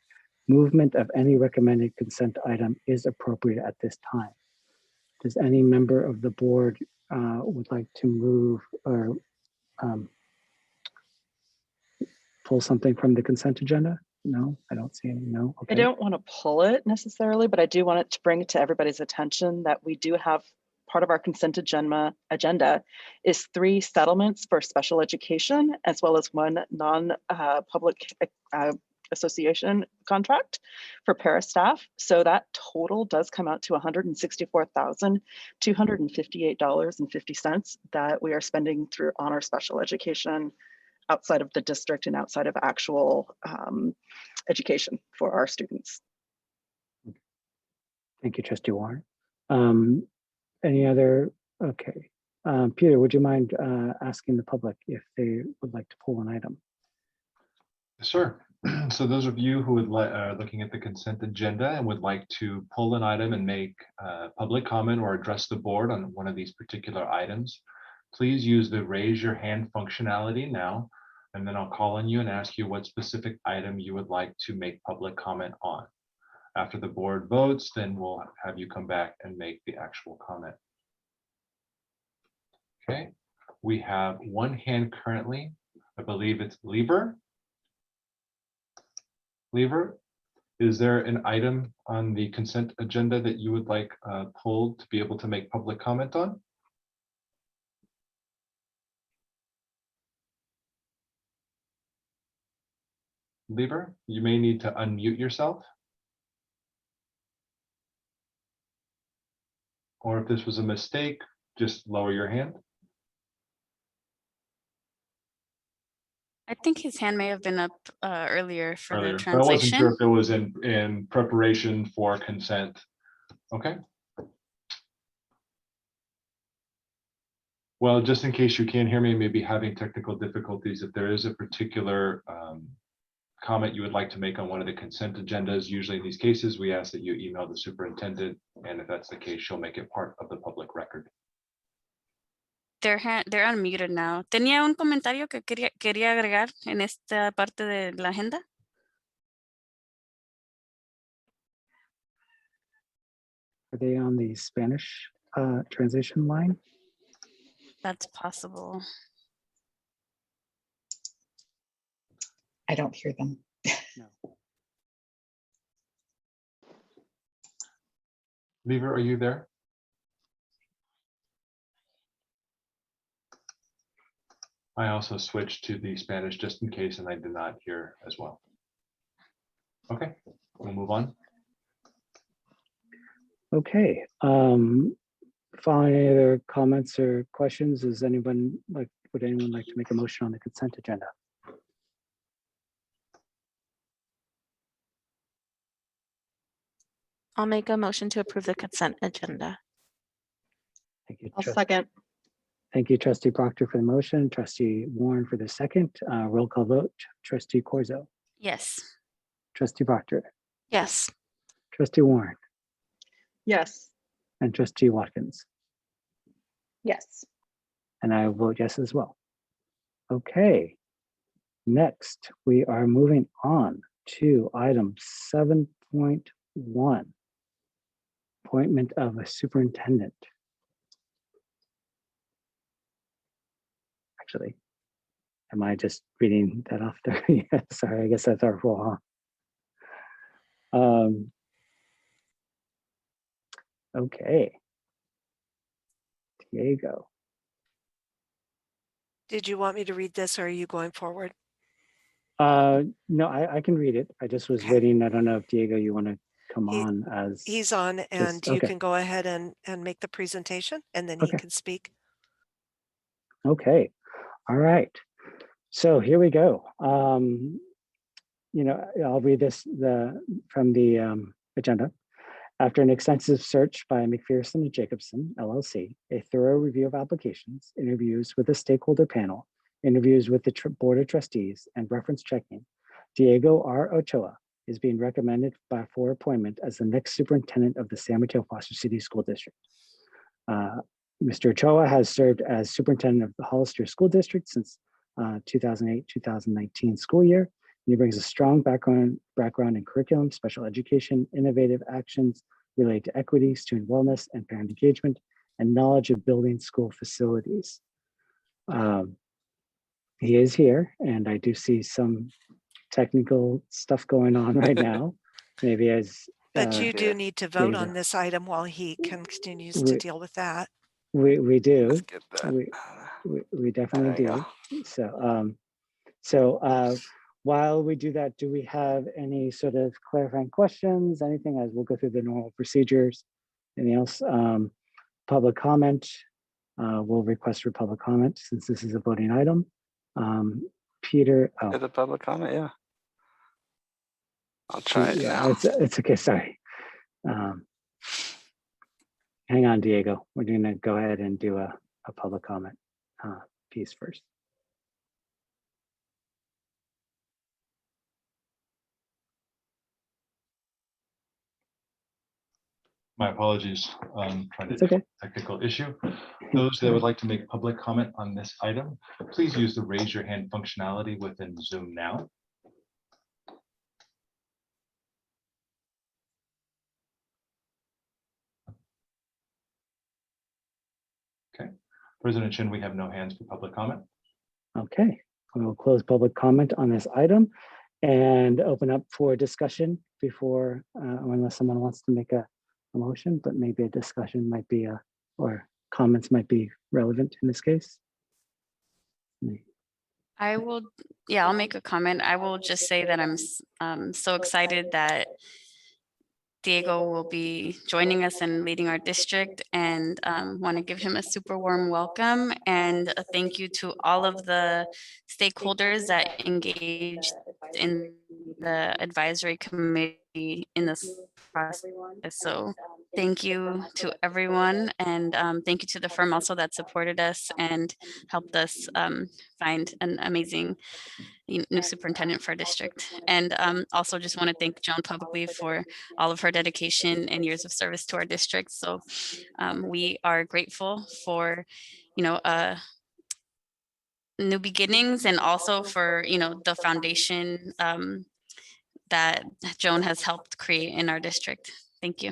Movement of any recommended consent item is appropriate at this time. Does any member of the board would like to move or pull something from the consent agenda? No, I don't see any. No. Okay. I don't want to pull it necessarily, but I do want to bring it to everybody's attention that we do have part of our consent agenda is 3 settlements for special education, as well as 1 non-public association contract for para staff. So that total does come out to $164,258.50 that we are spending on our special education outside of the district and outside of actual education for our students. Thank you, Trustee Warren. Any other? Okay. Peter, would you mind asking the public if they would like to pull an item? Sure. So those of you who are looking at the consent agenda and would like to pull an item and make public comment or address the board on one of these particular items, please use the raise your hand functionality now, and then I'll call on you and ask you what specific item you would like to make public comment on. After the board votes, then we'll have you come back and make the actual comment. Okay, we have one hand currently. I believe it's Lever. Lever, is there an item on the consent agenda that you would like pulled to be able to make public comment on? Lever, you may need to unmute yourself. Or if this was a mistake, just lower your hand. I think his hand may have been up earlier for the But I wasn't sure translation. if it was in preparation for consent. Okay. Well, just in case you can't hear me, maybe having technical difficulties, if there is a particular comment you would like to make on one of the consent agendas, usually in these cases, we ask that you email the superintendent, and if that's the case, she'll make it part of the public record. They're unmuted now. Tenía un comentario que quería agregar en esta parte de la agenda. Are they on the Spanish translation line? That's possible. I don't hear them. No. Lever, are you there? I also switched to the Spanish just in case, and I did not hear as well. Okay, we'll move on. Okay. Following any other comments or questions, would anyone like to make a motion on the consent agenda? I'll make a motion to approve the consent agenda. Thank you. I'll second. Thank you, Trustee Proctor, for the motion. Trustee Warren for the second. Roll call vote. Trustee Corzo. Yes. Trustee Proctor. Yes. Trustee Warren. Yes. And Trustee Watkins. Yes. And I vote yes as well. Okay. Next, we are moving on to item 7.1. Appointment of a superintendent. Actually, am I just reading that off there? Yeah, sorry, I guess that's our fault, huh? Okay. Diego. Did you want me to read this or are you going forward? No, I can read it. I just was waiting. I don't know if Diego, you want to come on as He's on and you can go ahead and make the presentation and then he can speak. Okay. All right. So here we go. I'll read this from the agenda. After an extensive search by McPherson and Jacobson, LLC, a thorough review of applications, interviews with a stakeholder panel, interviews with the Board of Trustees, and reference checking, Diego R. Ochoa is being recommended for appointment as the next superintendent of the San Mateo Foster City School District. Mr. Ochoa has served as superintendent of the Hollister School District since 2008-2019 school year. He brings a strong background in curriculum, special education, innovative actions related to equity, student wellness, and parent engagement, and knowledge of building school facilities. He is here, and I do see some technical stuff going on right now. Maybe as but you do need to vote on this item while he continues to deal with that. We do. We definitely do. So while we do that, do we have any sort of clarifying questions? Anything as we'll go through the normal procedures? Anything else? Public comment. We'll request for public comment since this is a voting item. Peter. Oh. The public comment, yeah. I'll try it now. It's okay. Sorry. Hang on, Diego. We're going to go ahead and do a public comment piece first. My apologies. Trying It's to okay. technical issue. Those that would like to make public comment on this item, please use the raise your hand functionality within Zoom now. Okay. President Chin, we have no hands for public comment. Okay, we will close public comment on this item and open up for discussion before, unless someone wants to make a motion, but maybe a discussion might be, or comments might be relevant in this case. I will, yeah, I'll make a comment. I will just say that I'm so excited that Diego will be joining us and leading our district, and want to give him a super warm welcome and a thank you to all of the stakeholders that engaged in the advisory committee in this process. So thank you to everyone, and thank you to the firm also that supported us and helped us find an amazing new superintendent for our district. And also just want to thank Joan publicly for all of her dedication and years of service to our district. So we are grateful for, new beginnings, and also for, the foundation that Joan has helped create in our district. Thank you.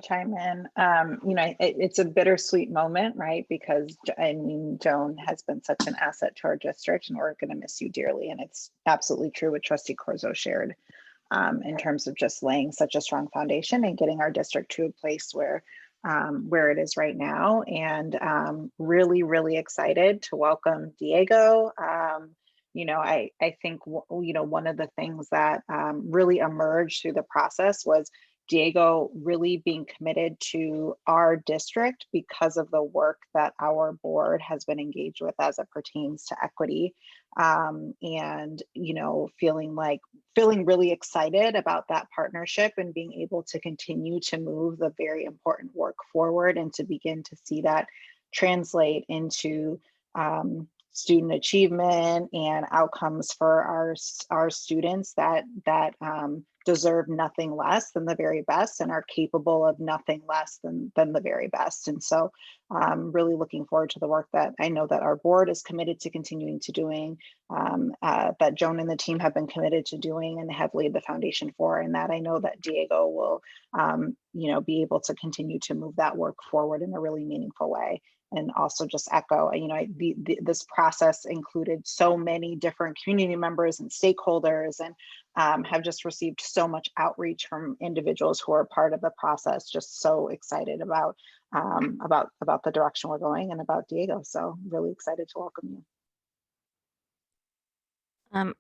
Chime in. It's a bittersweet moment, right? Because Joan has been such an asset to our district, and we're going to miss you dearly. And it's absolutely true what Trustee Corzo shared in terms of just laying such a strong foundation and getting our district to a place where it is right now. And really, really excited to welcome Diego. I think one of the things that really emerged through the process was Diego really being committed to our district because of the work that our board has been engaged with as it pertains to equity, and feeling really excited about that partnership and being able to continue to move the very important work forward and to begin to see that translate into student achievement and outcomes for our students that deserve nothing less than the very best and are capable of nothing less than the very best. And so I'm really looking forward to the work that I know that our board is committed to continuing to doing, that Joan and the team have been committed to doing and have laid the foundation for, and that I know that Diego will be able to continue to move that work forward in a really meaningful way. And also just echo, this process included so many different community members and stakeholders, and have just received so much outreach from individuals who are part of the process. Just so excited about the direction we're going and about Diego. So really excited to welcome you.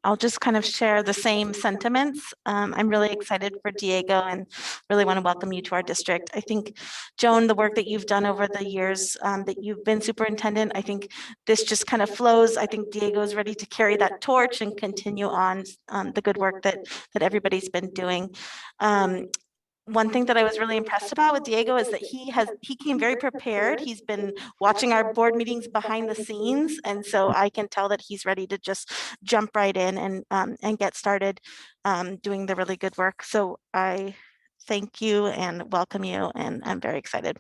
I'll just kind of share the same sentiments. I'm really excited for Diego and really want to welcome you to our district. I think, Joan, the work that you've done over the years that you've been superintendent, I think this just kind of flows. I think Diego is ready to carry that torch and continue on the good work that everybody's been doing. One thing that I was really impressed about with Diego is that he came very prepared. He's been watching our board meetings behind the scenes. And so I can tell that he's ready to just jump right in and get started doing the really good work. So I thank you and welcome you, and I'm very excited.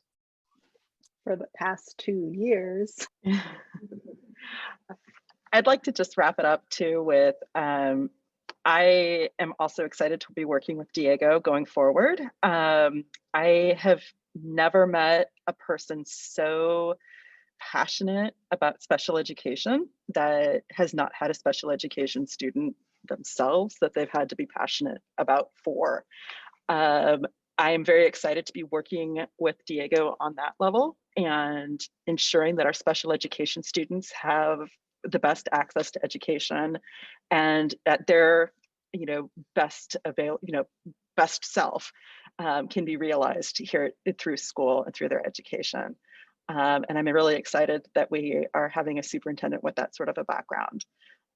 For the past 2 years. I'd like to just wrap it up too with, I am also excited to be working with Diego going forward. I have never met a person so passionate about special education that has not had a special education student themselves that they've had to be passionate about for. I am very excited to be working with Diego on that level and ensuring that our special education students have the best access to education and that their best self can be realized here through school and through their education. And I'm really excited that we are having a superintendent with that sort of a background.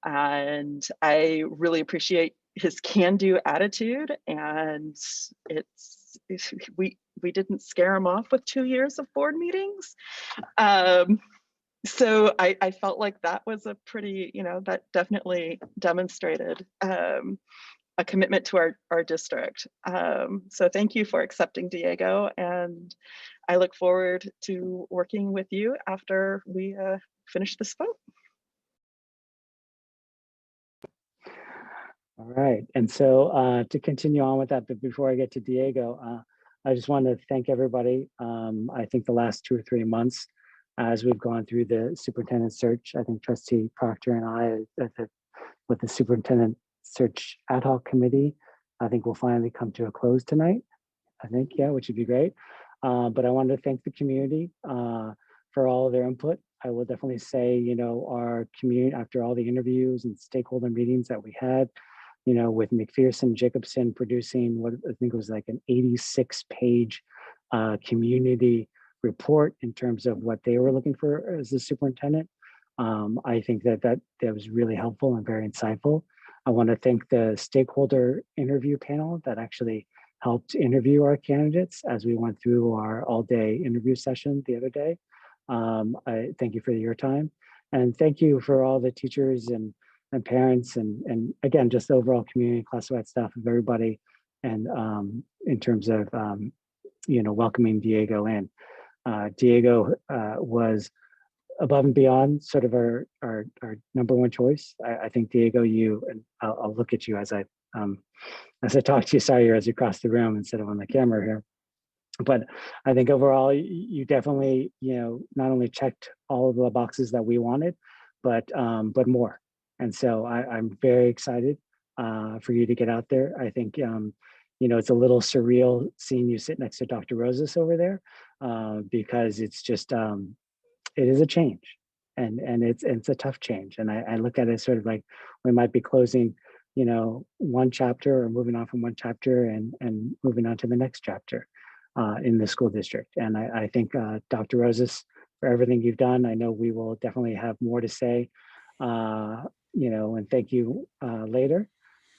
And I really appreciate his can-do attitude, and we didn't scare him off with 2 years of board meetings. So I felt like that was a pretty, that definitely demonstrated a commitment to our district. So thank you for accepting, Diego, and I look forward to working with you after we finish this vote. All right, and so to continue on with that, but before I get to Diego, I just want to thank everybody. I think the last 2 or 3 months, as we've gone through the superintendent search, I think Trustee Proctor and I, with the superintendent search ad hoc committee, I think we'll finally come to a close tonight. I think, yeah, which would be great. But I wanted to thank the community for all of their input. I will definitely say, you know, our community, after all the interviews and stakeholder meetings that we had, you know, with McPherson Jacobson producing what I think was like an 86-page community report in terms of what they were looking for as the superintendent. I think that was really helpful and very insightful. I want to thank the stakeholder interview panel that actually helped interview our candidates as we went through our all-day interview session the other day. I thank you for your time, and thank you for all the teachers and parents and again, just the overall community, classified staff of everybody, and in terms of you know, welcoming Diego in. Diego was above and beyond sort of our number one choice. I think Diego, you, and I'll look at you as I talk to you, sorry, as you cross the room instead of on the camera here. But I think overall, you definitely, you know, not only checked all of the boxes that we wanted, but more. And so I'm very excited for you to get out there. I think, you know, it's a little surreal seeing you sit next to Dr. Rosas over there because it's just, it is a change, and it's a tough change. And I look at it sort of like we might be closing, you know, one chapter or moving on from one chapter and moving on to the next chapter in the school district. And I think Dr. Rosas, for everything you've done, I know we will definitely have more to say, you know, and thank you later.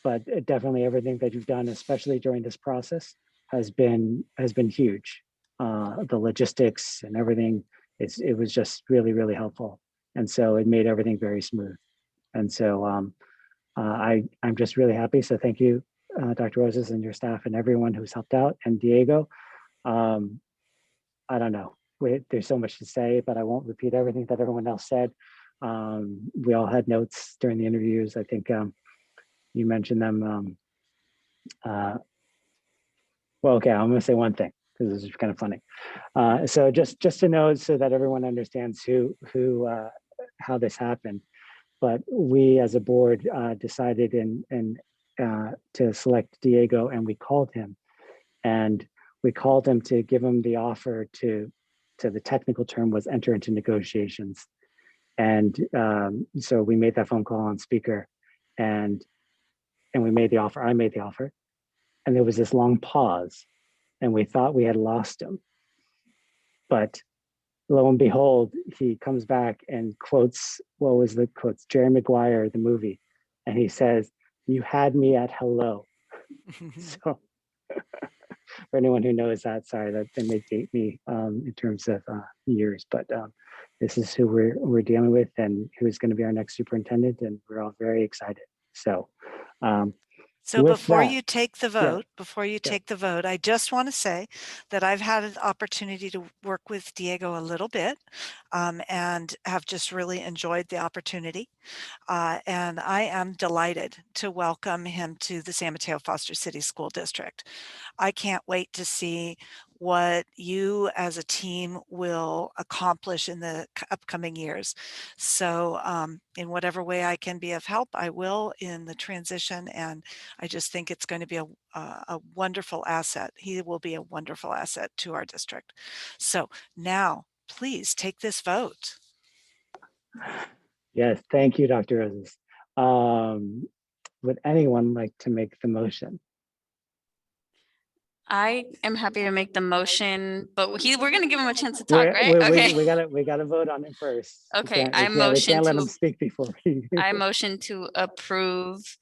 But definitely everything that you've done, especially during this process, has been huge. The logistics and everything, it was just really, really helpful. And so it made everything very smooth. And so I'm just really happy. So thank you, Dr. Rosas and your staff and everyone who's helped out. And Diego, I don't know, there's so much to say, but I won't repeat everything that everyone else said. We all had notes during the interviews. I think you mentioned them. Well, okay, I'm gonna say one thing because this is kind of funny. So just to know, so that everyone understands how this happened. But we as a board decided to select Diego, and we called him. And we called him to give him the offer to the technical term was enter into negotiations. And so we made that phone call on speaker, and we made the offer. I made the offer, and there was this long pause, and we thought we had lost him. But lo and behold, he comes back and quotes, what was the quotes? Jerry Maguire, the movie. And he says, "You had me at hello." So for anyone who knows that, sorry, that may date me in terms of years, but this is who we're dealing with and who's going to be our next superintendent, and we're all very excited. So before you take the vote, I just want to say that I've had an opportunity to work with Diego a little bit and have just really enjoyed the opportunity. And I am delighted to welcome him to the San Mateo Foster City School District. I can't wait to see what you as a team will accomplish in the upcoming years. So in whatever way I can be of help, I will in the transition. And I just think it's going to be a wonderful asset. He will be a wonderful asset to our district. So now please take this vote. Yes, thank you, Dr. Rosas. Would anyone like to make the motion? I am happy to make the motion, but we're going to give him a chance to talk, right? Okay. We gotta vote on it first. Okay, We can't let him speak before we. I motion to approve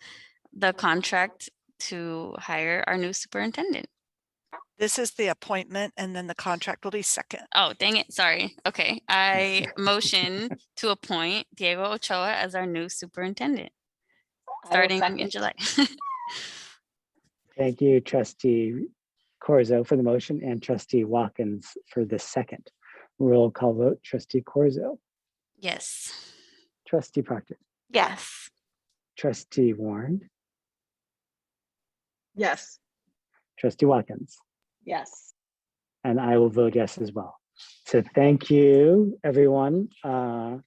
the contract to hire our new superintendent. This is the appointment, and then the contract will be second. Oh, dang it. Sorry. Okay. I motion to appoint Diego Ochoa as our new superintendent starting in July. Thank you, Trustee Corzo for the motion and Trustee Watkins for the second. Roll call vote, Trustee Corzo, Yes. Trustee Proctor, Yes. Trustee Warren, Yes. Trustee Watkins, Yes. and I will vote yes as well. So thank you, everyone. I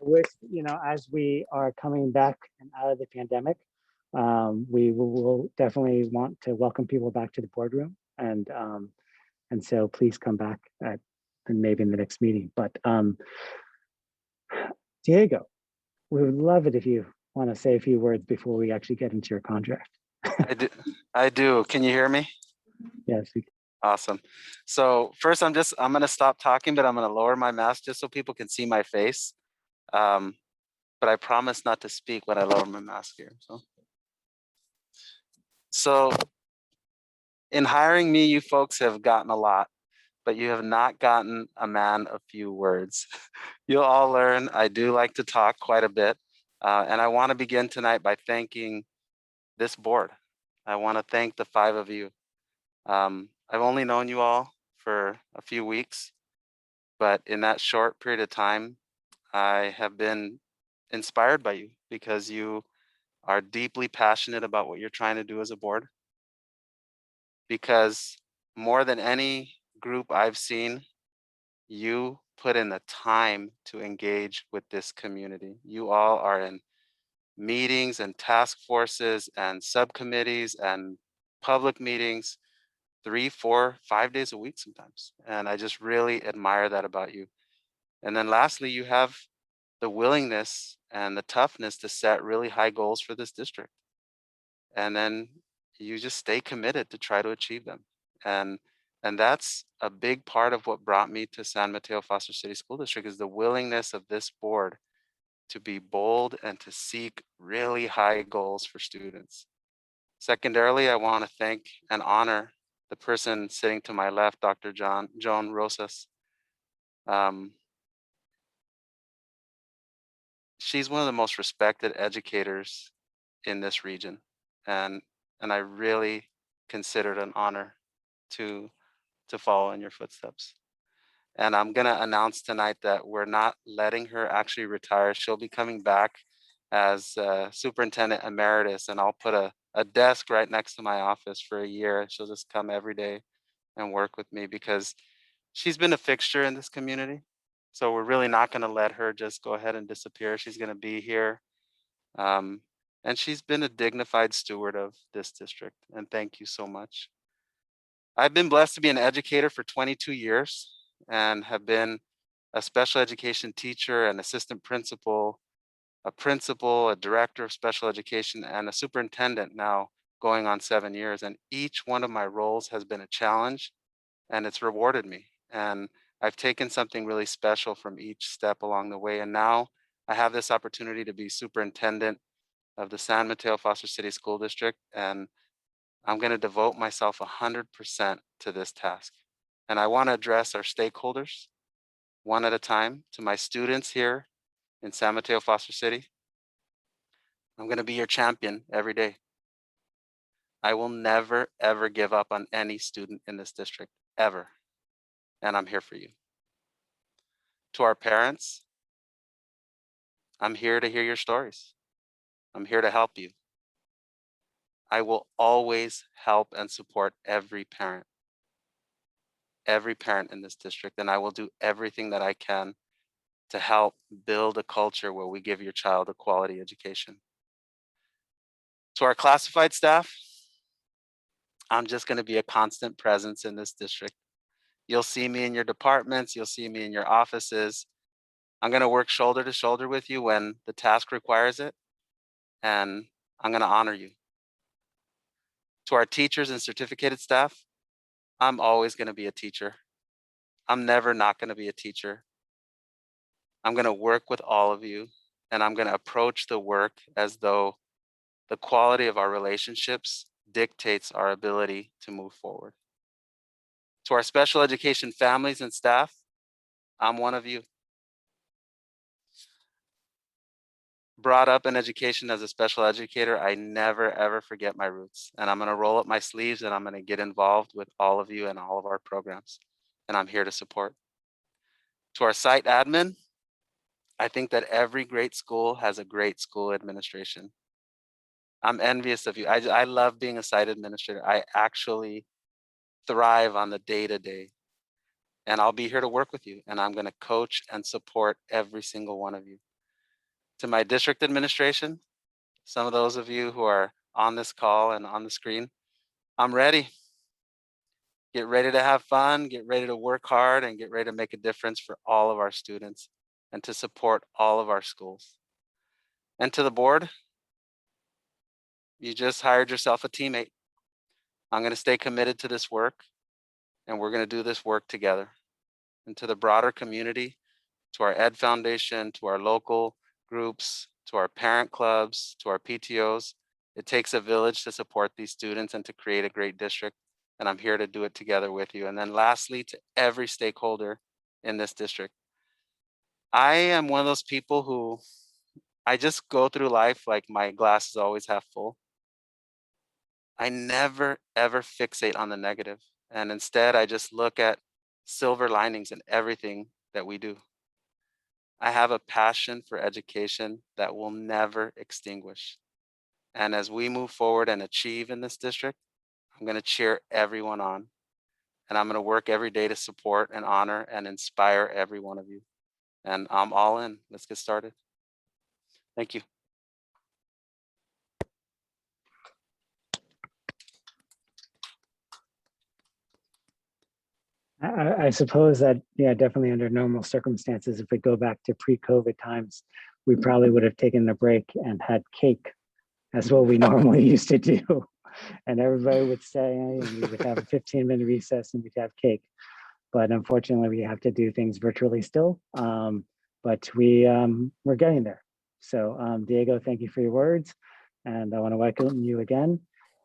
wish, as we are coming back and out of the pandemic, we will definitely want to welcome people back to the boardroom, and so please come back at maybe in the next meeting. But Diego, we would love it if you want to say a few words before we actually get into your contract. I do. Can you hear me? Yes. Awesome. So first, I'm going to stop talking, but I'm going to lower my mask just so people can see my face. But I promise not to speak when I lower my mask here. So in hiring me, you folks have gotten a lot, but you have not gotten a man of few words. You'll all learn I do like to talk quite a bit. And I want to begin tonight by thanking this board. I want to thank the 5 of you. I've only known you all for a few weeks, but in that short period of time, I have been inspired by you because you are deeply passionate about what you're trying to do as a board. Because more than any group I've seen, you put in the time to engage with this community. You all are in meetings and task forces and subcommittees and public meetings 3, 4, 5 days a week sometimes. And I just really admire that about you. And then lastly, you have the willingness and the toughness to set really high goals for this district. And then you just stay committed to try to achieve them. And that's a big part of what brought me to San Mateo Foster City School District is the willingness of this board to be bold and to seek really high goals for students. Secondarily, I want to thank and honor the person sitting to my left, Dr. Joan Rosas. She's one of the most respected educators in this region. And I really consider it an honor to follow in your footsteps. And I'm gonna announce tonight that we're not letting her actually retire. She'll be coming back as superintendent emeritus, and I'll put a desk right next to my office for a year. She'll just come every day and work with me because she's been a fixture in this community. So we're really not gonna let her just go ahead and disappear. She's gonna be here. And she's been a dignified steward of this district. And thank you so much. I've been blessed to be an educator for 22 years and have been a special education teacher, an assistant principal, a director of special education, and a superintendent now going on 7 years. And each one of my roles has been a challenge and it's rewarded me. And I've taken something really special from each step along the way. And now I have this opportunity to be superintendent of the San Mateo Foster City School District. And I'm going to devote myself 100% to this task. And I want to address our stakeholders one at a time. To my students here in San Mateo Foster City, I'm going to be your champion every day. I will never, ever give up on any student in this district, ever. And I'm here for you. To our parents, I'm here to hear your stories. I'm here to help you. I will always help and support every parent in this district, and I will do everything that I can to help build a culture where we give your child a quality education. To our classified staff, I'm just going to be a constant presence in this district. You'll see me in your departments, you'll see me in your offices. I'm going to work shoulder to shoulder with you when the task requires it, and I'm going to honor you. To our teachers and certificated staff, I'm always going to be a teacher. I'm never not going to be a teacher. I'm going to work with all of you, and I'm going to approach the work as though the quality of our relationships dictates our ability to move forward. To our special education families and staff, I'm one of you. brought up in education as a special educator, I never ever forget my roots. And I'm going to roll up my sleeves and I'm going to get involved with all of you and all of our programs. And I'm here to support. To our site admin, I think that every great school has a great school administration. I'm envious of you. I love being a site administrator. I actually thrive on the day-to-day. And I'll be here to work with you. And I'm going to coach and support every single one of you. To my district administration, some of those of you who are on this call and on the screen, I'm ready. Get ready to have fun, get ready to work hard, and get ready to make a difference for all of our students and to support all of our schools. And to the board, you just hired yourself a teammate. I'm going to stay committed to this work, and we're going to do this work together. And to the broader community, to our Ed Foundation, to our local groups, to our parent clubs, to our PTOs, it takes a village to support these students and to create a great district. And I'm here to do it together with you. And then lastly, to every stakeholder in this district. I am one of those people who I just go through life like my glass is always half full. I never, ever fixate on the negative. And instead, I just look at silver linings in everything that we do. I have a passion for education that will never extinguish. And as we move forward and achieve in this district, I'm going to cheer everyone on. And I'm going to work every day to support and honor and inspire every one of you. And I'm all in. Let's get started. Thank you. I suppose that, yeah, definitely under normal circumstances, if we go back to pre-COVID times, we probably would have taken a break and had cake. That's what we normally used to do. And everybody would stay and we would have a 15-minute recess and we'd have cake. But unfortunately, we have to do things virtually still. But we're getting there. So Diego, thank you for your words. And I want to welcome you again.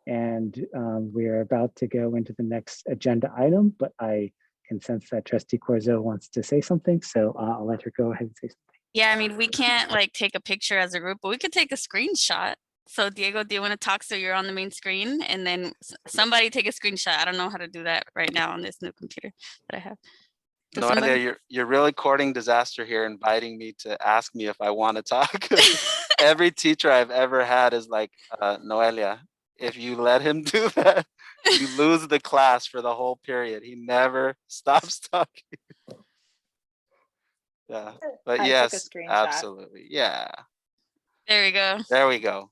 And we are about to go into the next agenda item, but I can sense that Trustee Corzo wants to say something. So I'll let her go ahead and say something. Yeah, I mean, we can't like take a picture as a group, but we could take a screenshot. So Diego, do you want to talk so you're on the main screen and then somebody take a screenshot? I don't know how to do that right now on this new computer that I have. Noelia, you're really courting disaster here, inviting me to ask me if I want to talk. Every teacher I've ever had is like, Noelia, if you let him do that, you lose the class for the whole period. He never stops talking. Yeah, but I yes, took a screenshot. absolutely. Yeah. There we go. There we go.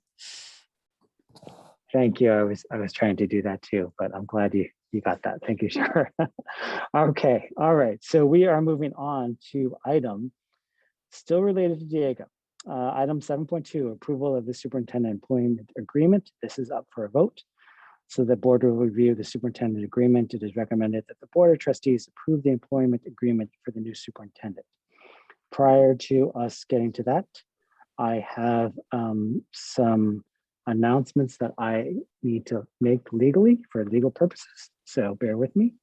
Thank you. I was trying to do that too, but I'm glad you got that. Thank you, sure. Okay. All right. So we are moving on to item still related to Diego. Item 7.2, approval of the superintendent employment agreement. This is up for a vote. So the board will review the superintendent agreement. It is recommended that the board of trustees approve the employment agreement for the new superintendent. Prior to us getting to that, I have some announcements that I need to make legally for legal purposes. So bear with me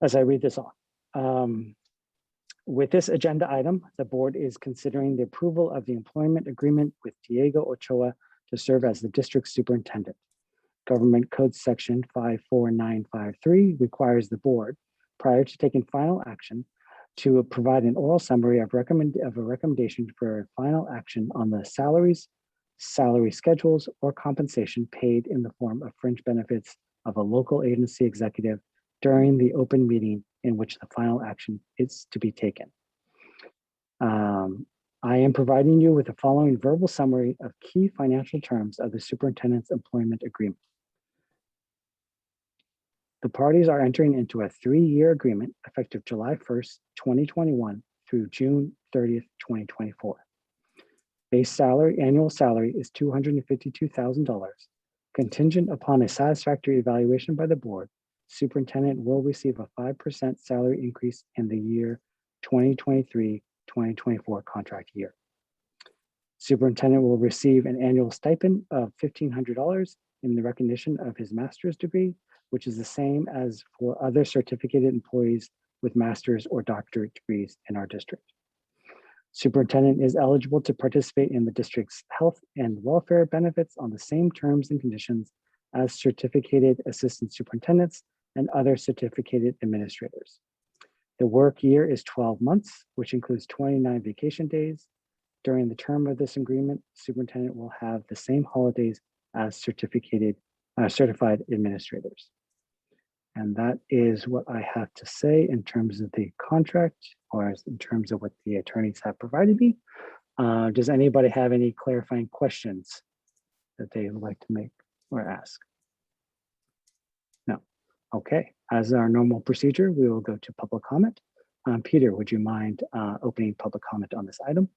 as I read this off. With this agenda item, the board is considering the approval of the employment agreement with Diego Ochoa to serve as the district superintendent. Government Code Section 54953 requires the board, prior to taking final action, to provide an oral summary of a recommendation for final action on the salaries, salary schedules, or compensation paid in the form of fringe benefits of a local agency executive during the open meeting in which the final action is to be taken. I am providing you with the following verbal summary of key financial terms of the superintendent's employment agreement. The parties are entering into a 3-year agreement effective July 1st, 2021 through June 30th, 2024. Base salary, annual salary is $252,000. Contingent upon a satisfactory evaluation by the board, superintendent will receive a 5% salary increase in the year 2023-2024 contract year. Superintendent will receive an annual stipend of $1,500 in the recognition of his master's degree, which is the same as for other certificated employees with master's or doctorate degrees in our district. Superintendent is eligible to participate in the district's health and welfare benefits on the same terms and conditions as certificated assistant superintendents and other certificated administrators. The work year is 12 months, which includes 29 vacation days. During the term of this agreement, superintendent will have the same holidays as certified administrators. And that is what I have to say in terms of the contract, or in terms of what the attorneys have provided me. Does anybody have any clarifying questions that they would like to make or ask? No. Okay, as our normal procedure, we will go to public comment. Peter, would you mind opening public comment on this item?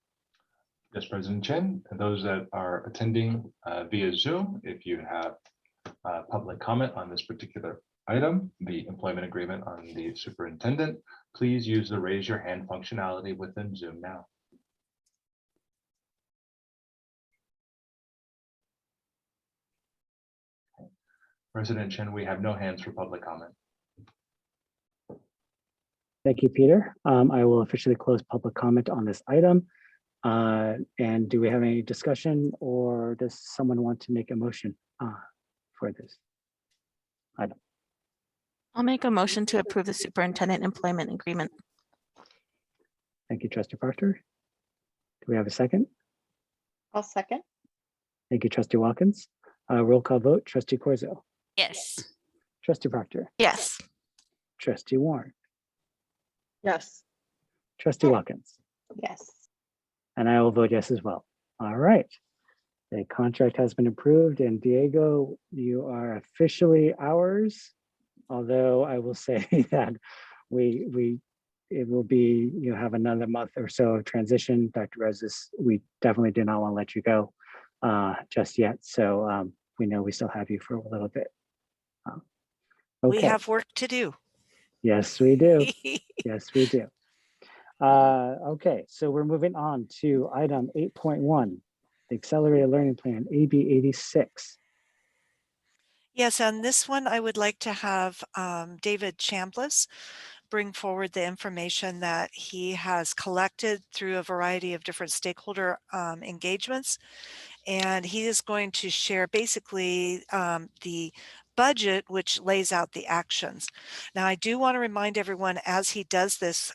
Yes, President Chen, and those that are attending via Zoom, if you have public comment on this particular item, the employment agreement on the superintendent, please use the raise your hand functionality within Zoom now. President Chen, we have no hands for public comment. Thank you, Peter. I will officially close public comment on this item. And do we have any discussion, or does someone want to make a motion for this item? I'll make a motion to approve the superintendent employment agreement. Thank you, Trustee Proctor. Do we have a second? I'll second. Thank you, Trustee Watkins. Roll call vote, Trustee Corzo. Yes. Trustee Proctor. Yes. Trustee Warren. Yes. Trustee Watkins. Yes. And I will vote yes as well. All right. The contract has been approved, and Diego, you are officially ours. Although I will say that it will be, you have another month or so of transition. Dr. Roses, we definitely did not want to let you go just yet. So we know we still have you for a little bit. We Okay. have work to do. Yes, we do. Yes, we do. Okay, so we're moving on to item 8.1, the Accelerated Learning Plan, AB 86. Yes, on this one, I would like to have David Chambliss bring forward the information that he has collected through a variety of different stakeholder engagements. And he is going to share basically the budget, which lays out the actions. Now, I do want to remind everyone as he does this,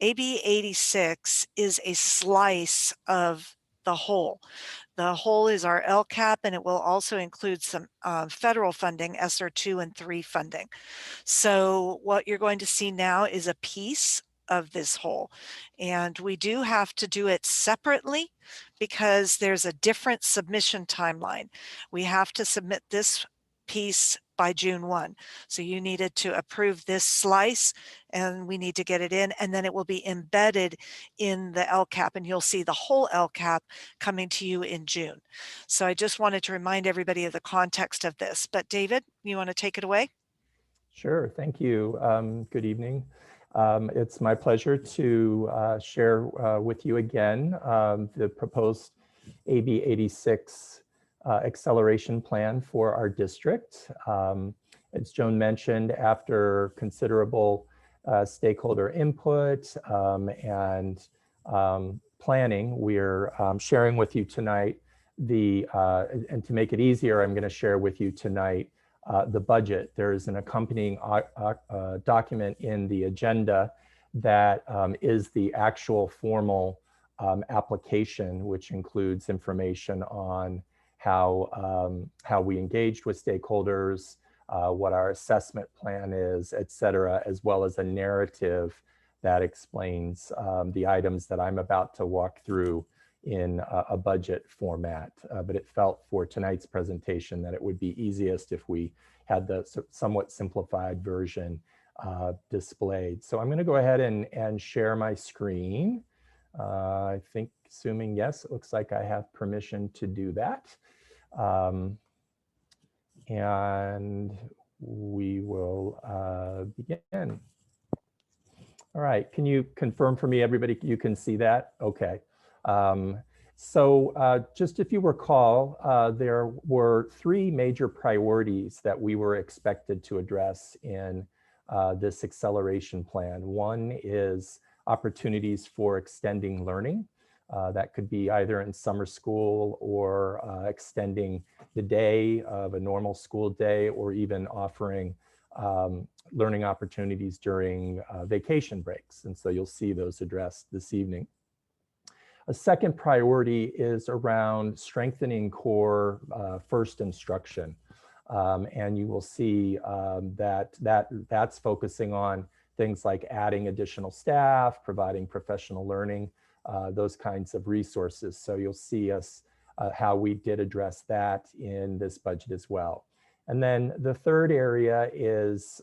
AB 86 is a slice of the whole. The whole is our LCAP, and it will also include some federal funding, ESSER 2 and 3 funding. So what you're going to see now is a piece of this whole, and we do have to do it separately because there's a different submission timeline. We have to submit this piece by June 1. So you needed to approve this slice, and we need to get it in, and then it will be embedded in the LCAP, and you'll see the whole LCAP coming to you in June. So I just wanted to remind everybody of the context of this. But David, you want to take it away? Sure, thank you. Good evening. It's my pleasure to share with you again the proposed AB 86 acceleration plan for our district. As Joan mentioned, after considerable stakeholder input and planning, we're sharing with you tonight and to make it easier, I'm going to share with you tonight the budget. There is an accompanying document in the agenda that is the actual formal application, which includes information on how we engaged with stakeholders, what our assessment plan is, et cetera, as well as a narrative that explains the items that I'm about to walk through in a budget format. But it felt for tonight's presentation that it would be easiest if we had the somewhat simplified version displayed. So I'm going to go ahead and share my screen. I think, assuming yes, it looks like I have permission to do that. And we will begin. All right, can you confirm for me, everybody, you can see that? Okay. So just if you recall, there were three major priorities that we were expected to address in this acceleration plan. One is opportunities for extending learning. That could be either in summer school or extending the day of a normal school day, or even offering learning opportunities during vacation breaks. And so you'll see those addressed this evening. A second priority is around strengthening core first instruction. And you will see that's focusing on things like adding additional staff, providing professional learning, those kinds of resources. So you'll see us how we did address that in this budget as well. And then the third area is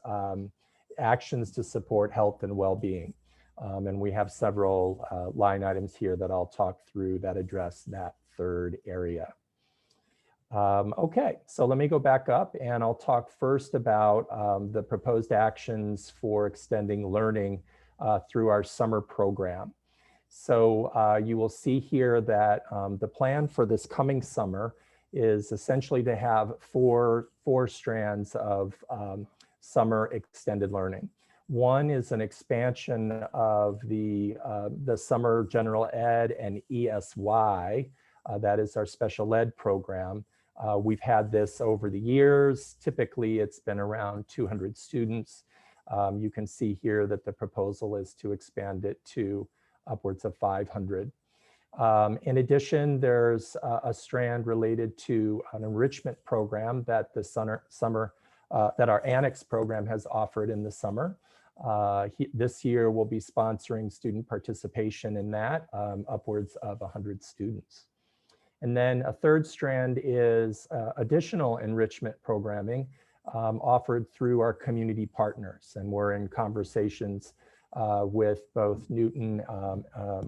actions to support health and well-being. And we have several line items here that I'll talk through that address that third area. Okay, so let me go back up and I'll talk first about the proposed actions for extending learning through our summer program. So you will see here that the plan for this coming summer is essentially to have four strands of summer extended learning. One is an expansion of the summer general ed and ESY, that is our special ed program. We've had this over the years. Typically, it's been around 200 students. You can see here that the proposal is to expand it to upwards of 500. In addition, there's a strand related to an enrichment program that that our annex program has offered in the summer. This year, we'll be sponsoring student participation in that, upwards of 100 students. And then a third strand is additional enrichment programming offered through our community partners. And we're in conversations with both Newton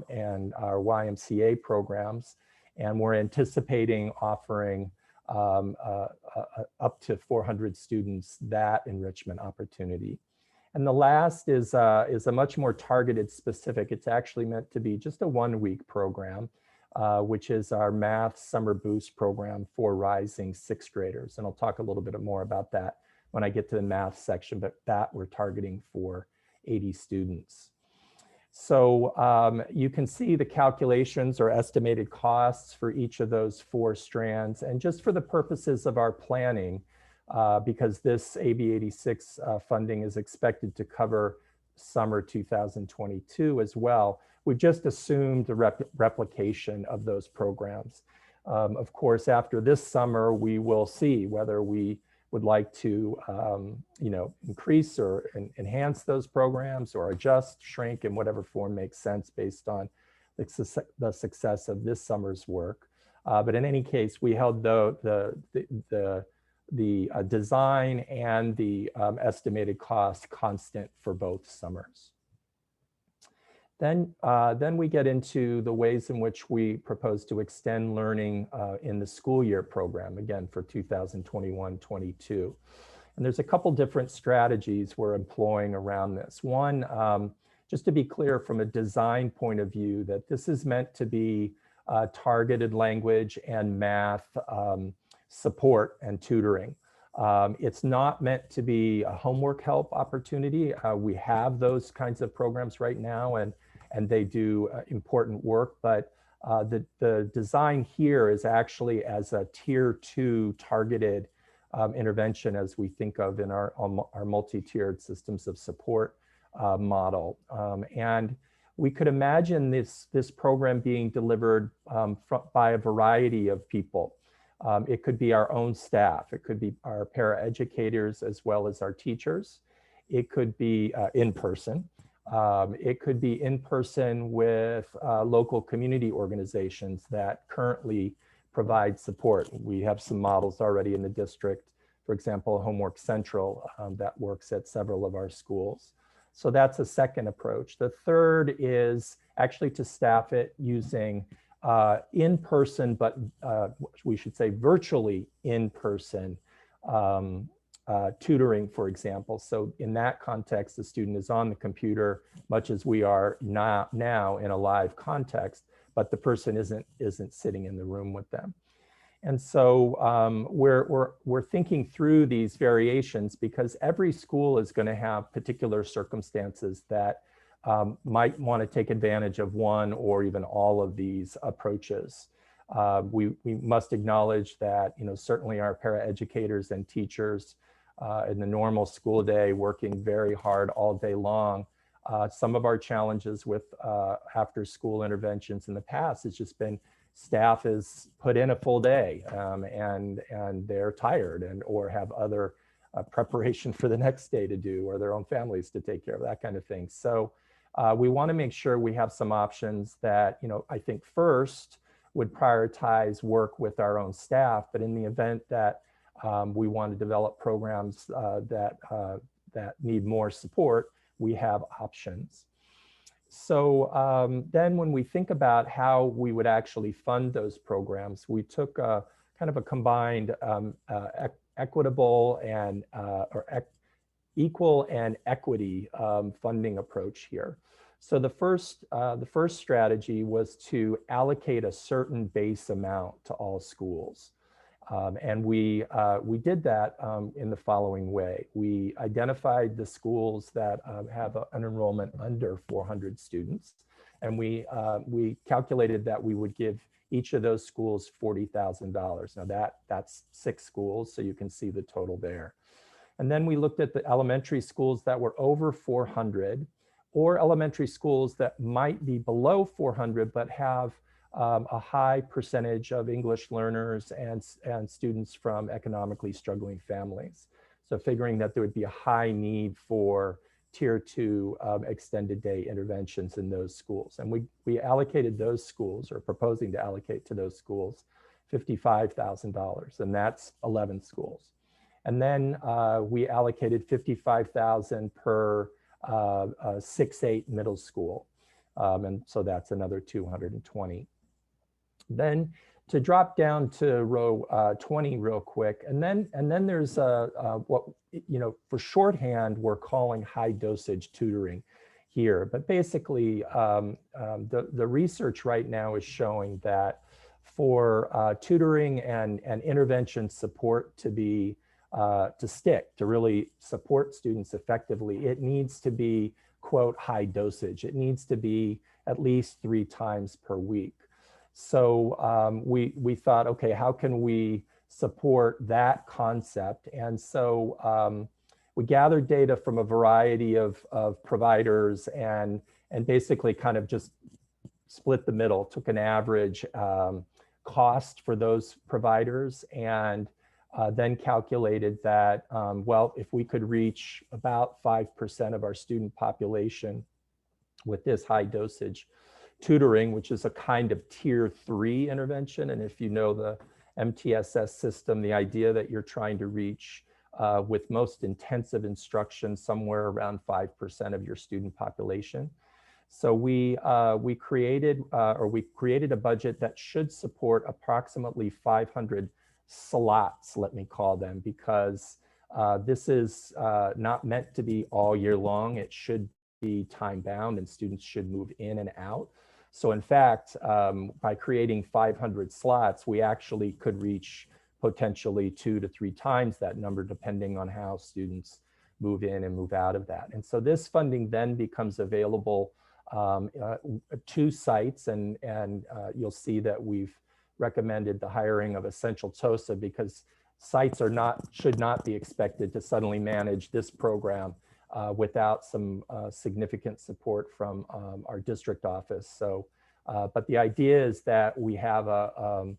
and our YMCA programs. And we're anticipating offering up to 400 students that enrichment opportunity. And the last is a much more targeted specific. It's actually meant to be just a 1-week program, which is our Math Summer Boost program for rising 6th graders. And I'll talk a little bit more about that when I get to the math section, but that we're targeting for 80 students. So you can see the calculations or estimated costs for each of those 4 strands. And just for the purposes of our planning, because this AB 86 funding is expected to cover summer 2022 as well, we've just assumed the replication of those programs. Of course, after this summer, we will see whether we would like to increase or enhance those programs or adjust, shrink in whatever form makes sense based on the success of this summer's work. But in any case, we held the design and the estimated cost constant for both summers. Then we get into the ways in which we propose to extend learning in the school year program, again, for 2021-22. And there's a couple different strategies we're employing around this. One, just to be clear from a design point of view, that this is meant to be targeted language and math support and tutoring. It's not meant to be a homework help opportunity. We have those kinds of programs right now, and they do important work, but the design here is actually as a tier 2 targeted intervention, as we think of in our multi-tiered systems of support model. And we could imagine this program being delivered by a variety of people. It could be our own staff. It could be our paraeducators as well as our teachers. It could be in person. It could be in person with local community organizations that currently provide support. We have some models already in the district, for example, Homework Central that works at several of our schools. So that's a second approach. The third is actually to staff it using in person, but we should say virtually in person tutoring, for example. So in that context, the student is on the computer, much as we are now in a live context, but the person isn't sitting in the room with them. And so we're thinking through these variations because every school is going to have particular circumstances that might want to take advantage of one or even all of these approaches. We must acknowledge that, certainly our paraeducators and teachers in the normal school day working very hard all day long. Some of our challenges with after school interventions in the past has just been staff is put in a full day and they're tired or have other preparation for the next day to do, or their own families to take care of, that kind of thing. So we want to make sure we have some options that, I think first would prioritize work with our own staff, but in the event that we want to develop programs that need more support, we have options. So then when we think about how we would actually fund those programs, we took a kind of a combined equitable and equal and equity funding approach here. So the first strategy was to allocate a certain base amount to all schools. And we did that in the following way. We identified the schools that have an enrollment under 400 students, and we calculated that we would give each of those schools $40,000. Now that's 6 schools, so you can see the total there. And then we looked at the elementary schools that were over 400, or elementary schools that might be below 400 but have a high percentage of English learners and students from economically struggling families. So figuring that there would be a high need for tier 2 extended day interventions in those schools. And we allocated those schools, or proposing to allocate to those schools, $55,000, and that's 11 schools. And then we allocated $55,000 per 6-8 middle school. And so that's another 220. Then to drop down to row 20 real quick, and then there's what for shorthand we're calling high dosage tutoring here. But basically, the research right now is showing that for tutoring and intervention support to stick, to really support students effectively, it needs to be, quote, high dosage. It needs to be at least 3 times per week. So we thought, okay, how can we support that concept? And so we gathered data from a variety of providers and basically kind of just split the middle, took an average cost for those providers, and then calculated that, well, if we could reach about 5% of our student population with this high dosage tutoring, which is a kind of tier 3 intervention. And if you know the MTSS system, the idea that you're trying to reach with most intensive instruction somewhere around 5% of your student population. So we created a budget that should support approximately 500 slots, let me call them, because this is not meant to be all year long. It should be time bound and students should move in and out. So in fact, by creating 500 slots, we actually could reach potentially 2 to 3 times that number, depending on how students move in and move out of that. And so this funding then becomes available to sites, and you'll see that we've recommended the hiring of Essential TOSA, because sites should not be expected to suddenly manage this program without some significant support from our district office. So, but the idea is that we have a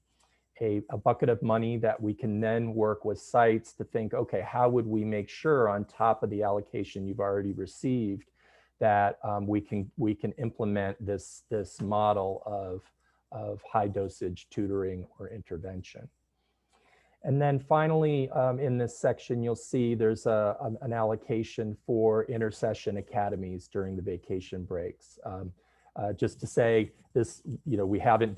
bucket of money that we can then work with sites to think, okay, how would we make sure on top of the allocation you've already received that we can implement this model of high dosage tutoring or intervention. And then finally, in this section, you'll see there's an allocation for intercession academies during the vacation breaks. Just to say this, we haven't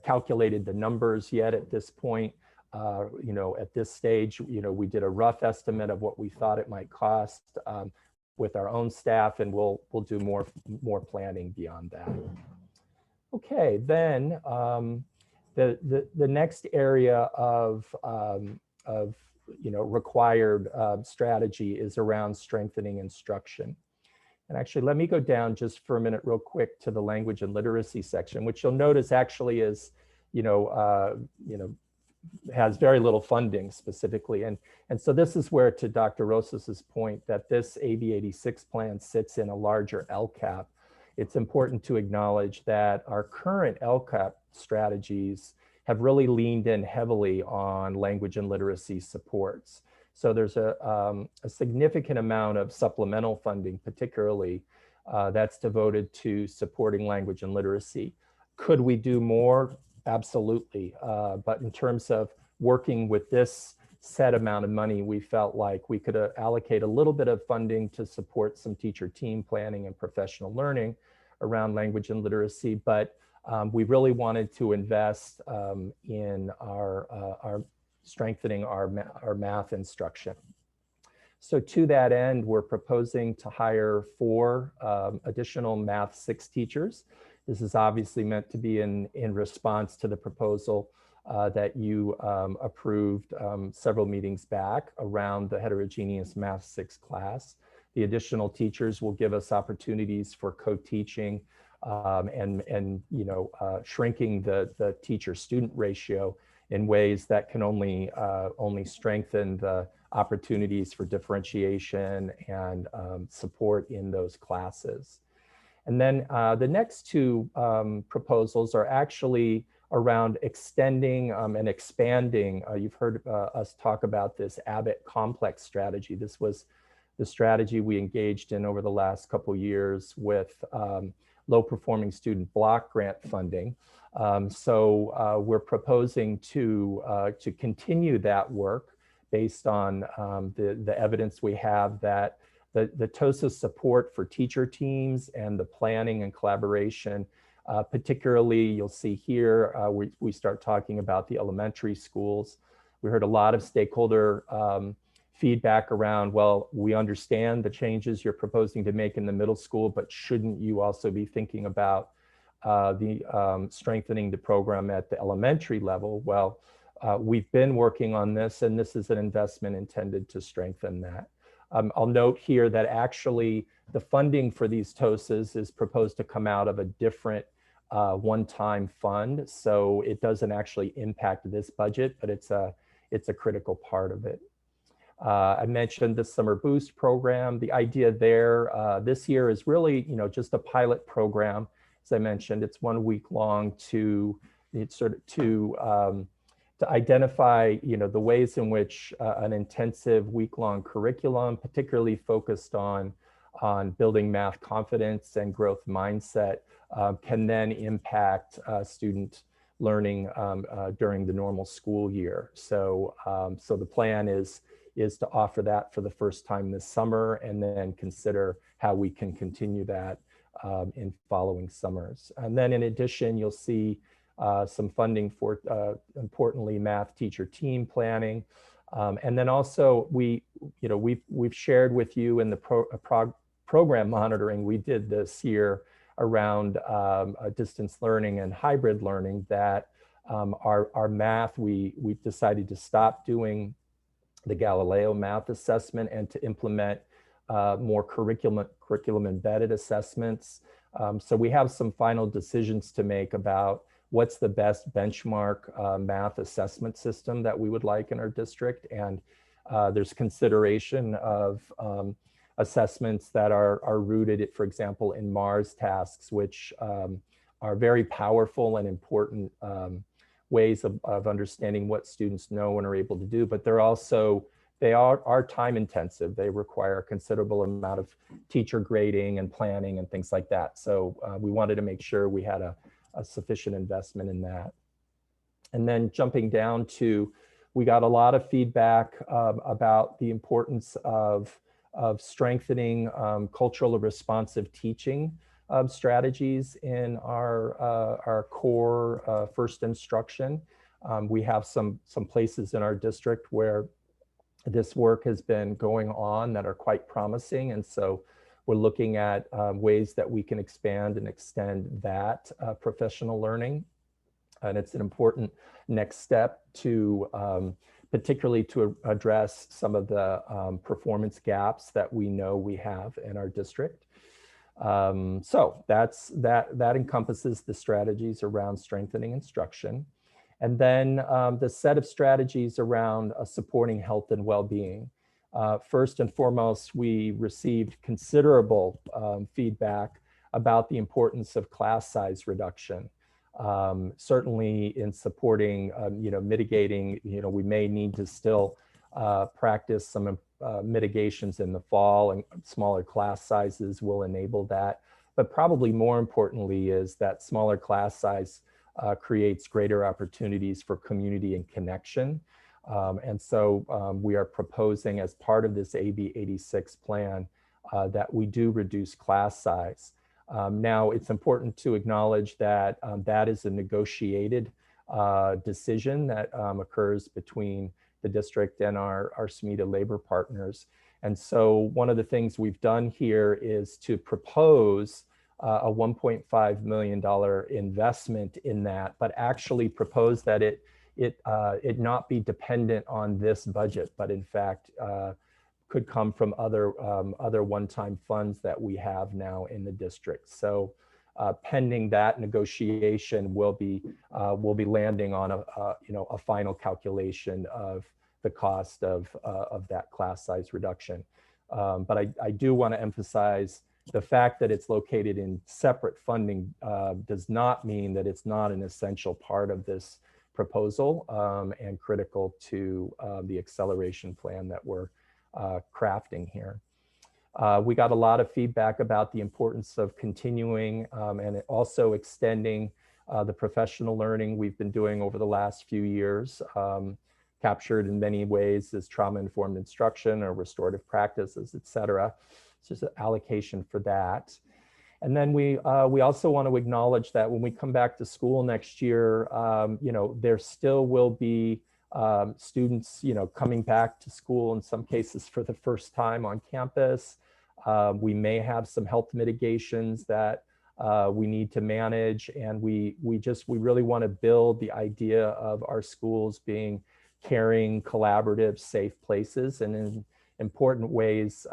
calculated the numbers yet at this point. At this stage, we did a rough estimate of what we thought it might cost with our own staff, and we'll do more planning beyond that. Okay, then the next area of required strategy is around strengthening instruction. And actually, let me go down just for a minute real quick to the language and literacy section, which you'll notice actually is, has very little funding specifically. And so this is where, to Dr. Rosas's point, that this AB 86 plan sits in a larger LCAP. It's important to acknowledge that our current LCAP strategies have really leaned in heavily on language and literacy supports. So there's a significant amount of supplemental funding, particularly that's devoted to supporting language and literacy. Could we do more? Absolutely. But in terms of working with this set amount of money, we felt like we could allocate a little bit of funding to support some teacher team planning and professional learning around language and literacy. But we really wanted to invest in our strengthening our math instruction. So to that end, we're proposing to hire 4 additional Math 6 teachers. This is obviously meant to be in response to the proposal that you approved several meetings back around the heterogeneous Math 6 class. The additional teachers will give us opportunities for co-teaching and shrinking the teacher-student ratio in ways that can only strengthen the opportunities for differentiation and support in those classes. And then the next 2 proposals are actually around extending and expanding. You've heard us talk about this Abbott complex strategy. This was the strategy we engaged in over the last couple years with low-performing student block grant funding. So we're proposing to continue that work based on the evidence we have that the TOSA support for teacher teams and the planning and collaboration, particularly you'll see here, we start talking about the elementary schools. We heard a lot of stakeholder feedback around, well, we understand the changes you're proposing to make in the middle school, but shouldn't you also be thinking about strengthening the program at the elementary level? Well, we've been working on this, and this is an investment intended to strengthen that. I'll note here that actually the funding for these TOSAs is proposed to come out of a different one-time fund. So it doesn't actually impact this budget, but it's a critical part of it. I mentioned the Summer Boost program. The idea there this year is really, just a pilot program. As I mentioned, it's 1 week long to identify, the ways in which an intensive week-long curriculum, particularly focused on building math confidence and growth mindset, can then impact student learning during the normal school year. So, so the plan is to offer that for the first time this summer, and then consider how we can continue that in following summers. And then in addition, you'll see some funding for, importantly, math teacher team planning. And then also we've shared with you in the program monitoring we did this year around distance learning and hybrid learning that our math, we've decided to stop doing the Galileo math assessment and to implement more curriculum embedded assessments. So we have some final decisions to make about what's the best benchmark math assessment system that we would like in our district. And there's consideration of assessments that are rooted, for example, in Mars tasks, which are very powerful and important ways of understanding what students know and are able to do, but they are time intensive. They require a considerable amount of teacher grading and planning and things like that. So we wanted to make sure we had a sufficient investment in that. And then jumping down to, we got a lot of feedback about the importance of strengthening cultural responsive teaching strategies in our core first instruction. We have some places in our district where this work has been going on that are quite promising. And so we're looking at ways that we can expand and extend that professional learning. And it's an important next step to particularly to address some of the performance gaps that we know we have in our district. So that encompasses the strategies around strengthening instruction. And then the set of strategies around supporting health and well-being. First and foremost, we received considerable feedback about the importance of class size reduction. Certainly in supporting, mitigating, we may need to still practice some mitigations in the fall, and smaller class sizes will enable that. But probably more importantly is that smaller class size creates greater opportunities for community and connection. And so we are proposing as part of this AB 86 plan that we do reduce class size. Now, it's important to acknowledge that that is a negotiated decision that occurs between the district and our SMETA labor partners. And so one of the things we've done here is to propose a $1.5 million investment in that, but actually propose that it not be dependent on this budget, but in fact could come from other one-time funds that we have now in the district. So pending that negotiation, we'll be landing on a final calculation of the cost of that class size reduction. But I do want to emphasize the fact that it's located in separate funding does not mean that it's not an essential part of this proposal and critical to the acceleration plan that we're crafting here. We got a lot of feedback about the importance of continuing and also extending the professional learning we've been doing over the last few years, captured in many ways as trauma-informed instruction or restorative practices, et cetera. So there's an allocation for that. And then we also want to acknowledge that when we come back to school next year, there still will be students, coming back to school in some cases for the first time on campus. We may have some health mitigations that we need to manage, and we really want to build the idea of our schools being caring, collaborative, safe places, and in important ways,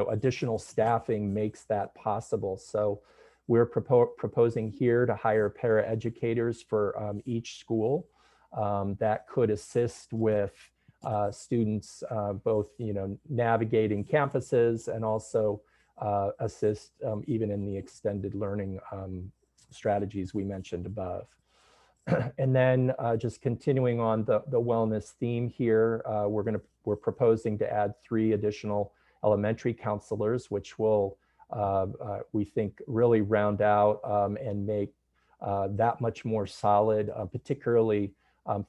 additional staffing makes that possible. So we're proposing here to hire paraeducators for each school that could assist with students both navigating campuses and also assist even in the extended learning strategies we mentioned above. And then just continuing on the wellness theme here, we're proposing to add 3 additional elementary counselors, which will, we think, really round out and make that much more solid, particularly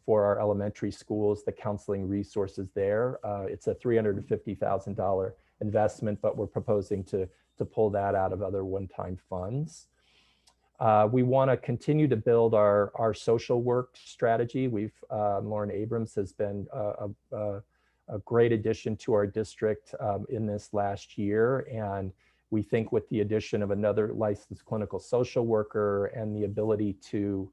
for our elementary schools, the counseling resources there. It's a $350,000 investment, but we're proposing to pull that out of other one-time funds. We want to continue to build our social work strategy. Lauren Abrams has been a great addition to our district in this last year. And we think with the addition of another licensed clinical social worker and the ability to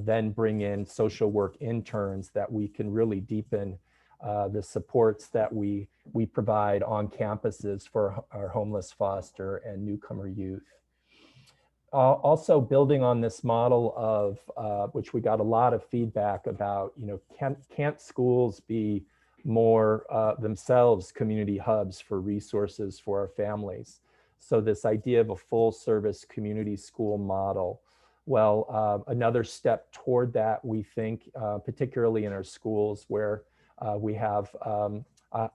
then bring in social work interns, that we can really deepen the supports that we provide on campuses for our homeless foster and newcomer youth. Also building on this model of, which we got a lot of feedback about, can't schools be more themselves community hubs for resources for our families? So this idea of a full service community school model. Well, another step toward that, we think, particularly in our schools where we have a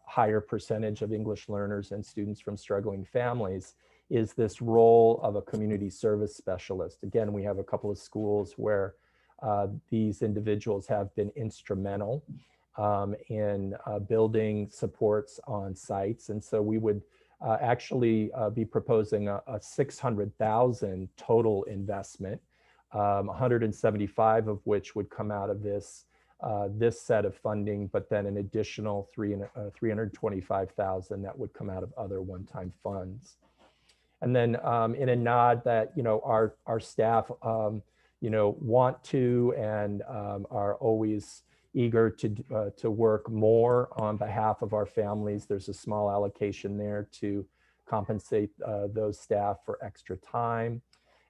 higher percentage of English learners and students from struggling families, is this role of a community service specialist. Again, we have a couple of schools where these individuals have been instrumental in building supports on sites. And so we would actually be proposing a $600,000 total investment, 175 of which would come out of this set of funding, but then an additional $325,000 that would come out of other one-time funds. And then in a nod that, our staff, want to and are always eager to work more on behalf of our families. There's a small allocation there to compensate those staff for extra time.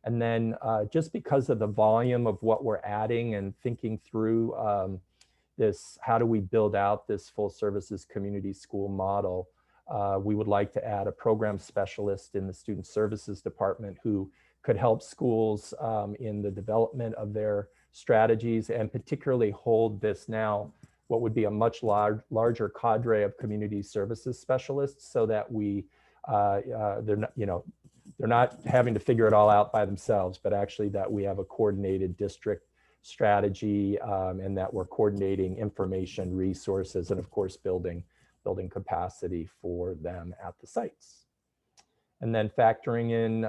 And then just because of the volume of what we're adding and thinking through this, how do we build out this full services community school model, we would like to add a program specialist in the student services department who could help schools in the development of their strategies, and particularly hold this now, what would be a much larger cadre of community services specialists, so that we, they're not, you know, they're not having to figure it all out by themselves, but actually that we have a coordinated district strategy, and that we're coordinating information, resources, and of course, building capacity for them at the sites. And then factoring in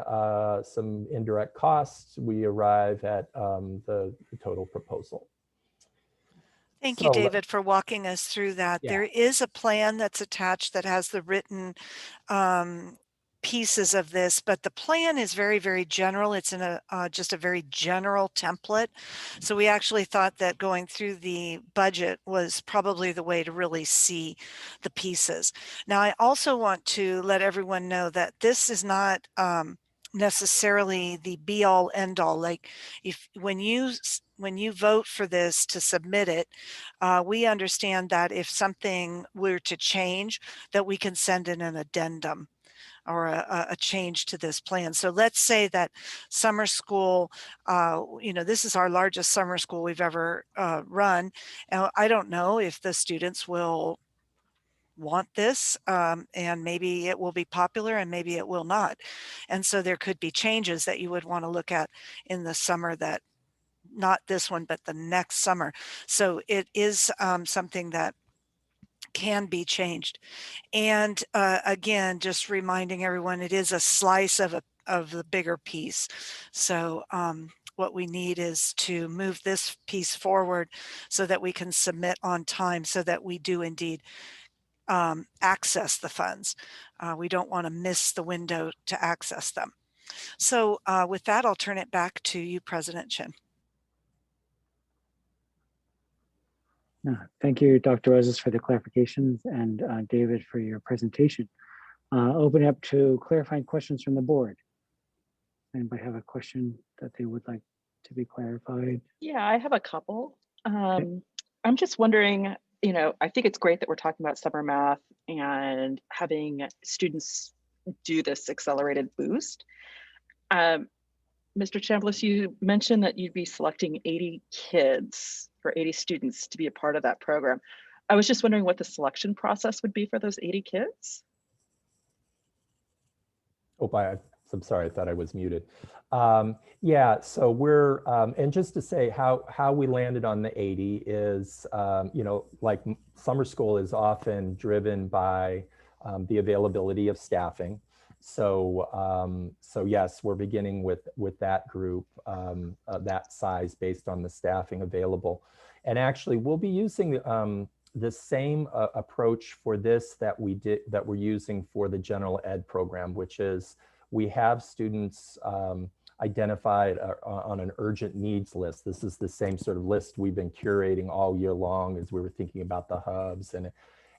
some indirect costs, we arrive at the total proposal. Thank you, David, for walking us through that. Yeah. There is a plan that's attached that has the written pieces of this, but the plan is very, very general. It's in a just a very general template. So we actually thought that going through the budget was probably the way to really see the pieces. Now, I also want to let everyone know that this is not necessarily the be all end all. Like if when you vote for this to submit it, we understand that if something were to change, that we can send in an addendum or a change to this plan. So let's say that summer school, you know, this is our largest summer school we've ever run. And I don't know if the students will want this, and maybe it will be popular and maybe it will not. And so there could be changes that you would want to look at in the summer, that not this one, but the next summer. So it is something that can be changed. And again, just reminding everyone, it is a slice of the bigger piece. So what we need is to move this piece forward so that we can submit on time, so that we do indeed access the funds. We don't want to miss the window to access them. So with that, I'll turn it back to you, President Chin. Thank you, Dr. Roses, for the clarifications, and David for your presentation. Open up to clarifying questions from the board. Anybody have a question that they would like to be clarified? Yeah, I have a couple. I'm just wondering, you know, I think it's great that we're talking about summer math and having students do this accelerated boost. Mr. Chambliss, you mentioned that you'd be selecting 80 kids or 80 students to be a part of that program. I was just wondering what the selection process would be for those 80 kids. Oh, I'm sorry, I thought I was muted. Yeah, so we're, and just to say how we landed on the 80 is, you know, like summer school is often driven by the availability of staffing. So, so yes, we're beginning with that group, that size based on the staffing available. And actually, we'll be using the same approach for this that we're using for the general ed program, which is we have students identified on an urgent needs list. This is the same sort of list we've been curating all year long as we were thinking about the hubs.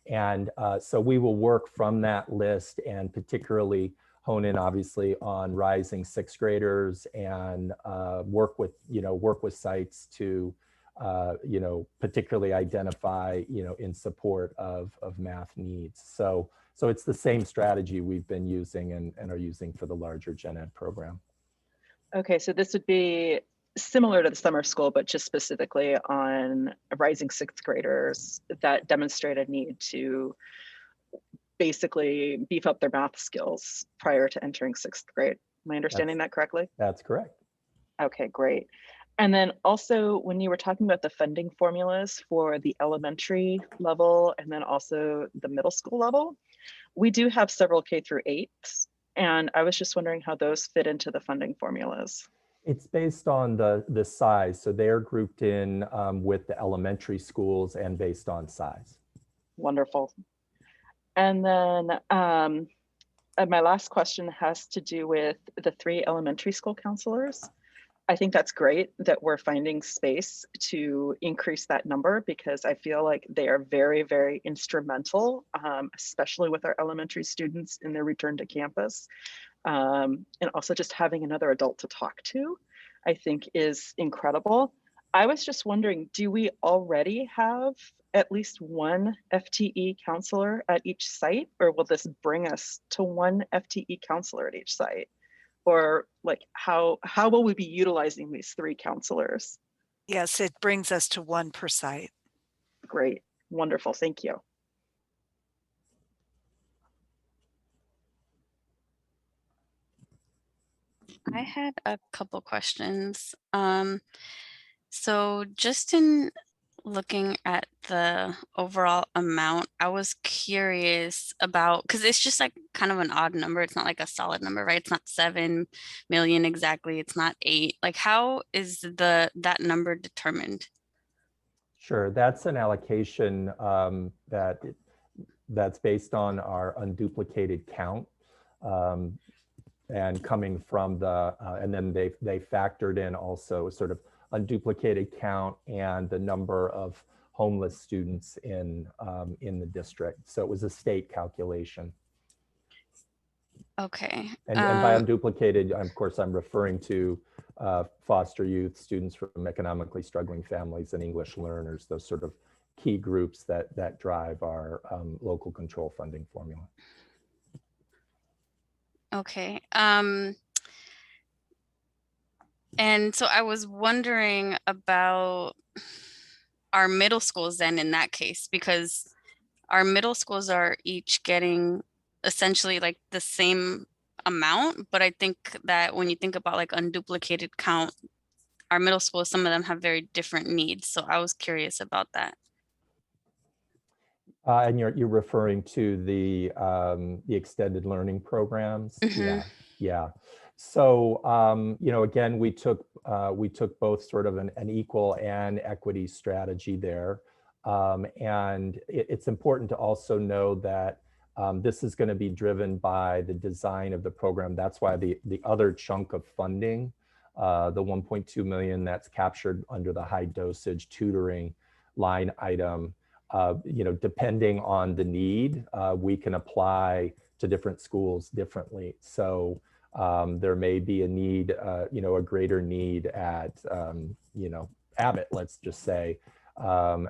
And so we will work from that list and particularly hone in obviously on rising sixth graders and work with sites to, you know, particularly identify, you know, in support of math needs. So it's the same strategy we've been using and are using for the larger gen ed program. Okay, so this would be similar to the summer school, but just specifically on rising sixth graders that demonstrate a need to basically beef up their math skills prior to entering sixth grade. Am I understanding that correctly? That's correct. Okay, great. And then also when you were talking about the funding formulas for the elementary level and then also the middle school level, we do have several K through 8s. And I was just wondering how those fit into the funding formulas. It's based on the size. So they're grouped in with the elementary schools and based on size. Wonderful. And then my last question has to do with the 3 elementary school counselors. I think that's great that we're finding space to increase that number, because I feel like they are very, very instrumental, especially with our elementary students in their return to campus. And also just having another adult to talk to, I think is incredible. I was just wondering, do we already have at least one FTE counselor at each site, or will this bring us to one FTE counselor at each site? Or like how will we be utilizing these 3 counselors? Yes, it brings us to 1 per site. Great, wonderful, thank you. I had a couple questions. So just in looking at the overall amount, I was curious about, because it's just like kind of an odd number. It's not like a solid number, right? It's not 7 million exactly. It's not 8. Like, how is that number determined? Sure, that's an allocation that's based on our unduplicated count. And coming from and then they factored in also sort of unduplicated count and the number of homeless students in the district. So it was a state calculation. Okay. And by unduplicated, of course, I'm referring to foster youth, students from economically struggling families, and English learners, those sort of key groups that drive our local control funding formula. Okay. And so I was wondering about our middle schools then in that case, because our middle schools are each getting essentially like the same amount, but I think that when you think about like unduplicated count, our middle schools, some of them have very different needs. So I was curious about that. And you're referring to the extended learning programs. Mm-hmm. Yeah. So again, we took both sort of an equal and equity strategy there, and it's important to also know that this is going to be driven by the design of the program. That's why the other chunk of funding, the 1.2 million that's captured under the high dosage tutoring line item. Depending on the need, we can apply to different schools differently. So there may be a need, a greater need at, Abbott, let's just say,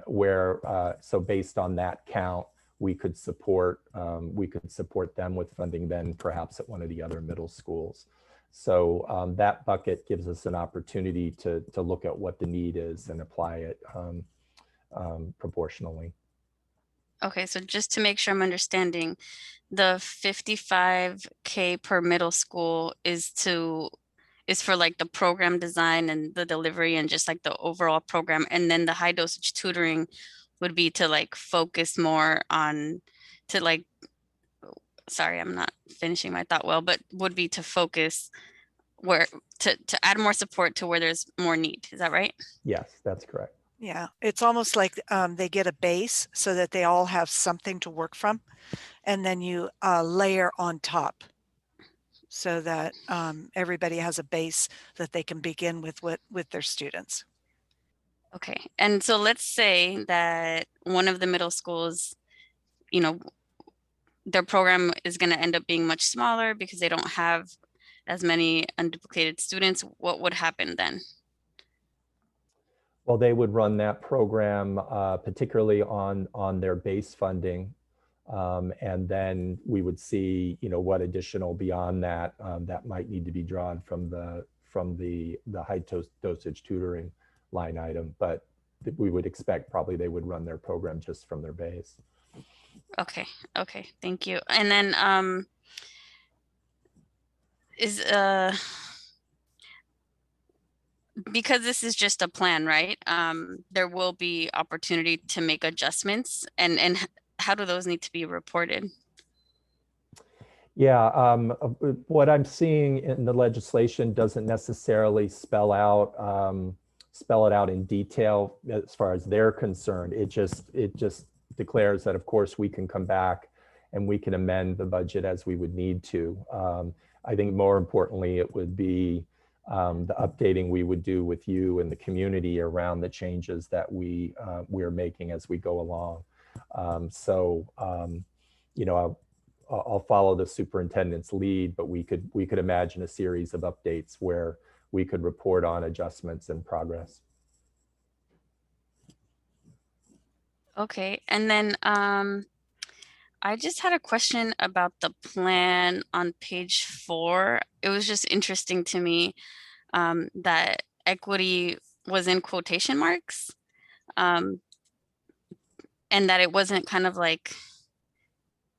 where, so based on that count, we could support them with funding then perhaps at one of the other middle schools. So that bucket gives us an opportunity to look at what the need is and apply it proportionally. Okay, so just to make sure I'm understanding, the 55K per middle school is for like the program design and the delivery and just like the overall program, and then the high dosage tutoring would be to like focus more on sorry, I'm not finishing my thought well, but would be to focus where to add more support to where there's more need. Is that right? Yes, that's correct. Yeah, it's almost like they get a base so that they all have something to work from, and then you layer on top so that everybody has a base that they can begin with their students. Okay, and so let's say that one of the middle schools, their program is going to end up being much smaller because they don't have as many unduplicated students. What would happen then? Well, they would run that program particularly on their base funding, and then we would see, what additional beyond that that might need to be drawn from the high dosage tutoring line item. But we would expect probably they would run their program just from their base. Okay, thank you. And then because this is just a plan, right? There will be opportunity to make adjustments, and how do those need to be reported? Yeah, what I'm seeing in the legislation doesn't necessarily spell it out in detail as far as they're concerned. It just declares that, of course, we can come back and we can amend the budget as we would need to. I think more importantly, it would be the updating we would do with you and the community around the changes that we're making as we go along. You know, I'll follow the superintendent's lead, but we could imagine a series of updates where we could report on adjustments and progress. Okay, and then I just had a question about the plan on page 4. It was just interesting to me that equity was in quotation marks, and that it wasn't kind of like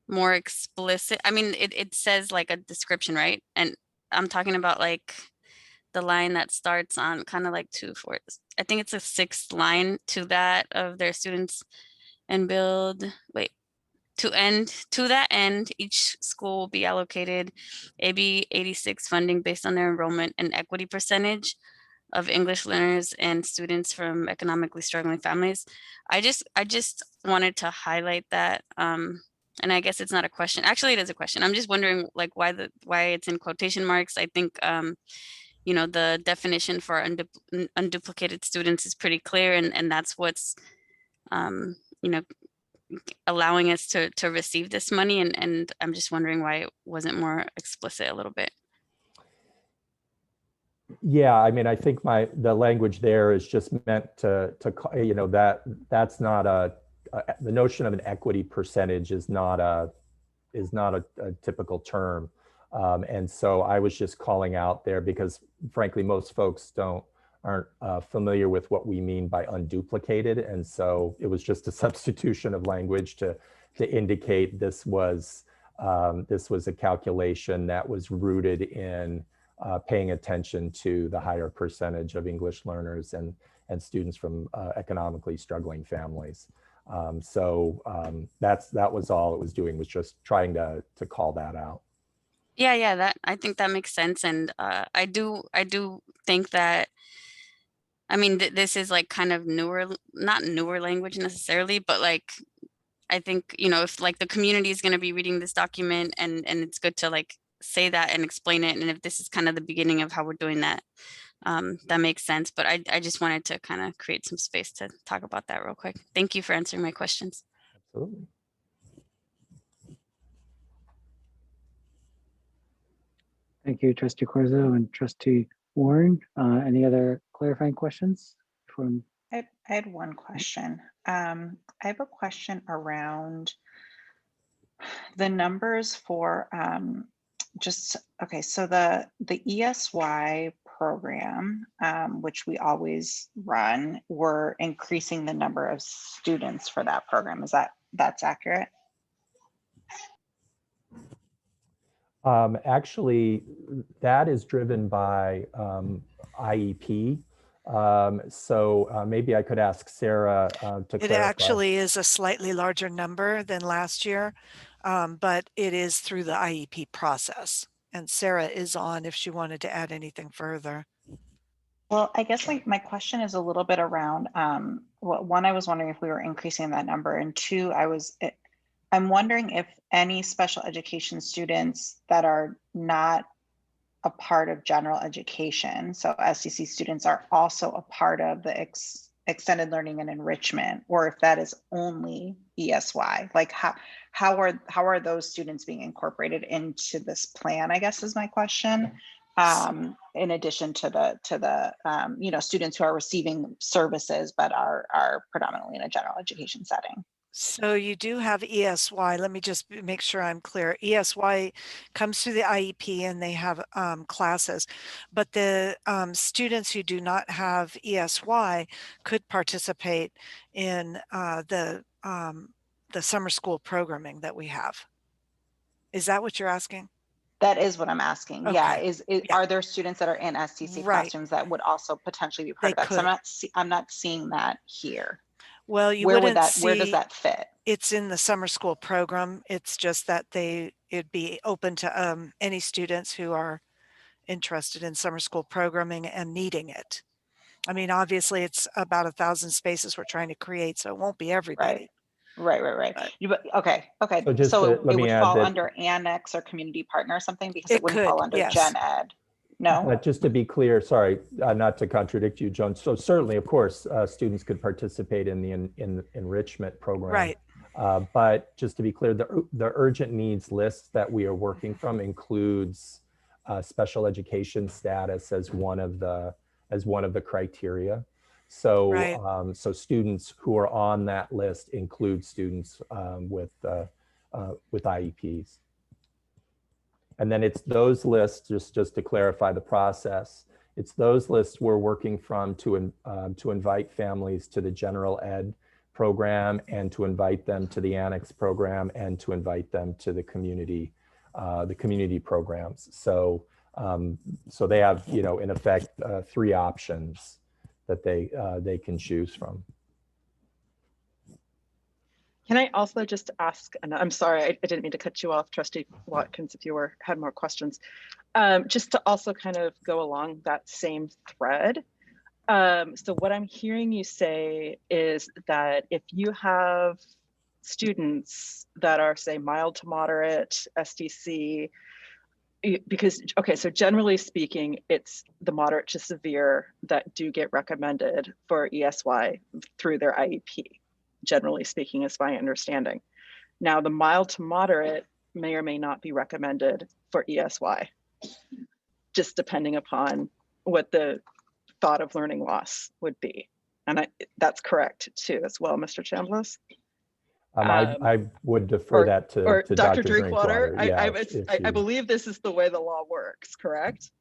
more explicit. I mean, it says like a description, right? And I'm talking about like the line that starts on kind of like 2-4. I think it's a 6th line to that of their students and build. Wait. To that end, each school will be allocated AB 86 funding based on their enrollment and equity percentage of English learners and students from economically struggling families. I just wanted to highlight that. And I guess it's not a question. Actually, it is a question. I'm just wondering like why it's in quotation marks. I think you know, the definition for unduplicated students is pretty clear, and that's what's you know, allowing us to receive this money, and I'm just wondering why it wasn't more explicit a little bit. Yeah, I mean, I think the language there is just meant to you know, that's not the notion of an equity percentage is not a typical term. And so I was just calling out there because frankly, most folks aren't familiar with what we mean by unduplicated. And so it was just a substitution of language to indicate this was a calculation that was rooted in paying attention to the higher percentage of English learners and students from economically struggling families. That was all it was doing, was just trying to call that out. Yeah, that I think that makes sense. And I do think that, I mean, this is like kind of not newer language necessarily, but like, I think, you know, if like the community is going to be reading this document and it's good to like say that and explain it. And if this is kind of the beginning of how we're doing that, that makes sense. But I just wanted to kind of create some space to talk about that real quick. Thank you for answering my questions. Absolutely. Thank you, Trustee Corzo and Trustee Warren. Any other clarifying questions? I had one question. I have a question around the numbers for okay, so the ESY program, which we always run, we're increasing the number of students for that program. That's accurate? Actually, that is driven by IEP. Maybe I could ask Sarah to clarify. It actually is a slightly larger number than last year, but it is through the IEP process. And Sarah is on if she wanted to add anything further. Well, I guess my question is a little bit around, one, I was wondering if we were increasing that number, and two, I'm wondering if any special education students that are not a part of general education, so SCC students, are also a part of the extended learning and enrichment, or if that is only ESY. Like how are those students being incorporated into this plan, I guess is my question. In addition to the you know, students who are receiving services but are predominantly in a general education setting. So you do have ESY. Let me just make sure I'm clear. ESY comes through the IEP and they have classes, but the students who do not have ESY could participate in the summer school programming that we have. Is that what you're asking? That is what I'm asking. Okay. Yeah. Are there students that are in STC classrooms that would also potentially be part of that? So I'm not seeing that here. Well, where does that fit? It's in the summer school program. It's just that it'd be open to any students who are interested in summer school programming and needing it. I mean, obviously it's about 1,000 spaces we're trying to create, so it won't be everybody. Right. Okay. So it would fall under annex or community partner or something, because it wouldn't fall under gen ed. No. But just to be clear, sorry, not to contradict you, Joan. So certainly, of course, students could participate in the enrichment program. Right. But just to be clear, the urgent needs list that we are working from includes special education status as one of the criteria. So Right. so students who are on that list include students with IEPs. And then it's those lists, just to clarify the process, it's those lists we're working from to invite families to the general ed program and to invite them to the annex program and to invite them to the community programs. So so they have, you know, in effect, 3 options that they can choose from. Can I also just ask, and I'm sorry, I didn't mean to cut you off, Trustee Watkins, if you had more questions, just to also kind of go along that same thread. So what I'm hearing you say is that if you have students that are, say, mild to moderate SDC, because, okay, so generally speaking, it's the moderate to severe that do get recommended for ESY through their IEP. Generally speaking, is my understanding. Now, the mild to moderate may or may not be recommended for ESY, just depending upon what the thought of learning loss would be. And that's correct too, as well, Mr. Chambliss. I would defer that to Dr. Drinkwater. Yeah, I believe this is the way the law works, correct?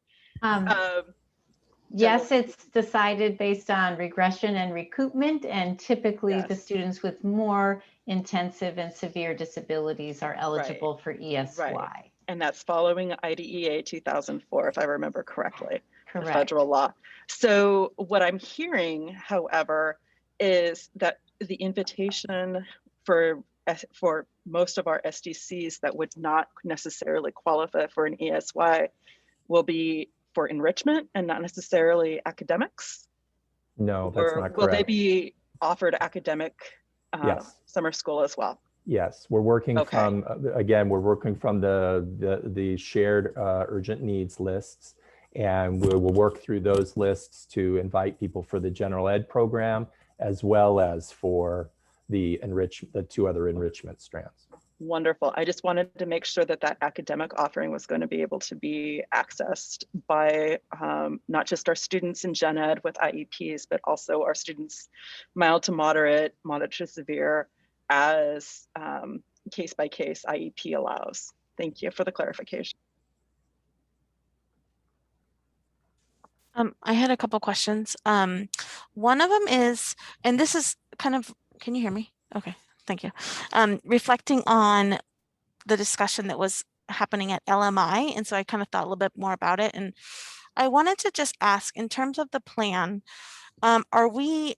Yes, it's decided based on regression and recoupment, and typically the students with more intensive and severe disabilities are eligible for ESY. Right. And that's following IDEA 2004, if I remember correctly, Correct. The federal law. So what I'm hearing, however, is that the invitation for most of our SDCs that would not necessarily qualify for an ESY will be for enrichment and not necessarily academics? No, that's not correct. Will they be offered academic Yes. summer school as well? Yes, we're working from, again, we're working from the shared urgent needs lists, and we will work through those lists to invite people for the general ed program, as well as for the 2 other enrichment strands. Wonderful. I just wanted to make sure that that academic offering was going to be able to be accessed by not just our students in gen ed with IEPs, but also our students mild to moderate, moderate to severe, as case by case IEP allows. Thank you for the clarification. I had a couple questions. One of them is, and this is kind of, can you hear me? Okay, thank you. Reflecting on the discussion that was happening at LMI, and so I kind of thought a little bit more about it, and I wanted to just ask, in terms of the plan, are we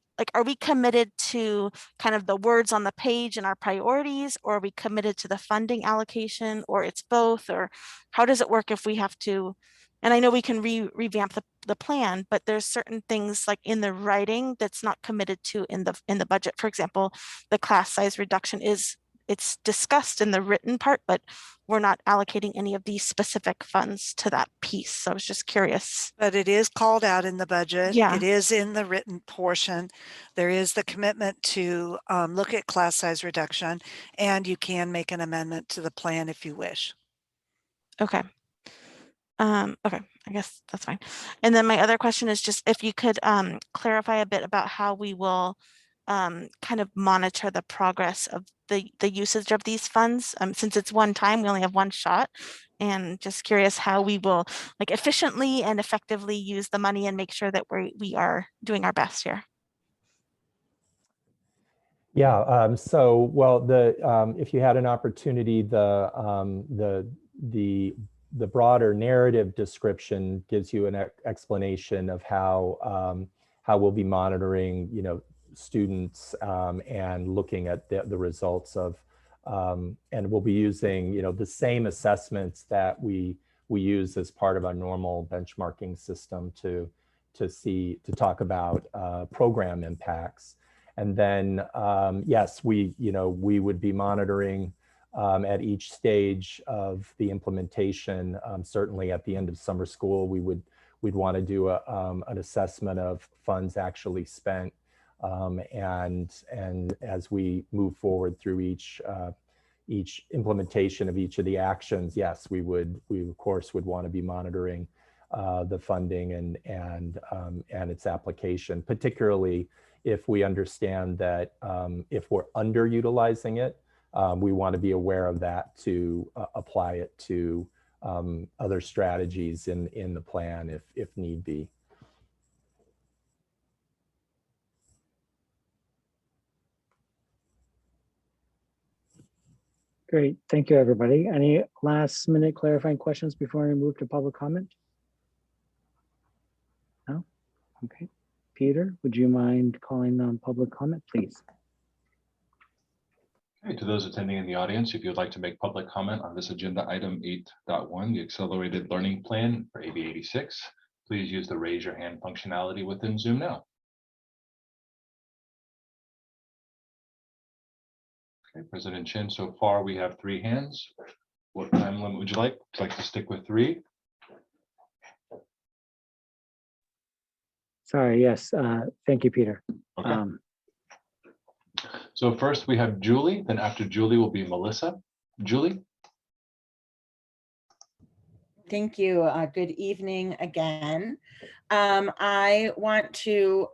committed to kind of the words on the page and our priorities, or are we committed to the funding allocation, or it's both, or how does it work if we have to? And I know we can revamp the plan, but there's certain things like in the writing that's not committed to in the budget. For example, the class size reduction it's discussed in the written part, but we're not allocating any of these specific funds to that piece. So I was just curious. But it is called out in the budget. Yeah. It is in the written portion. There is the commitment to look at class size reduction, and you can make an amendment to the plan if you wish. Okay. Okay, I guess that's fine. And then my other question is just if you could clarify a bit about how we will kind of monitor the progress of the usage of these funds. Since it's one time, we only have one shot, and just curious how we will like efficiently and effectively use the money and make sure that we are doing our best here. Yeah, so, well, if you had an opportunity, the broader narrative description gives you an explanation of how we'll be monitoring, you know, students and looking at the results of, and we'll be using, you know, the same assessments that we use as part of our normal benchmarking system to talk about program impacts. And then, yes, we would be monitoring at each stage of the implementation. Certainly at the end of summer school, we'd want to do an assessment of funds actually spent. And as we move forward through each implementation of each of the actions, yes, we of course would want to be monitoring the funding and its application, particularly if we understand that if we're underutilizing it, we want to be aware of that to apply it to other strategies in the plan if need be. Great, thank you, everybody. Any last minute clarifying questions before we move to public comment? No? Okay. Peter, would you mind calling on public comment, please? Okay, to those attending in the audience, if you'd like to make public comment on this agenda item 8.1, the Accelerated Learning Plan for AB 86, please use the raise your hand functionality within Zoom now. Okay, President Chin, so far we have 3 hands. What time limit would you like? Would you like to stick with 3? Sorry, yes, thank you, Peter. Okay. So first we have Julie, then after Julie will be Melissa. Julie? Thank you. Good evening again. I want to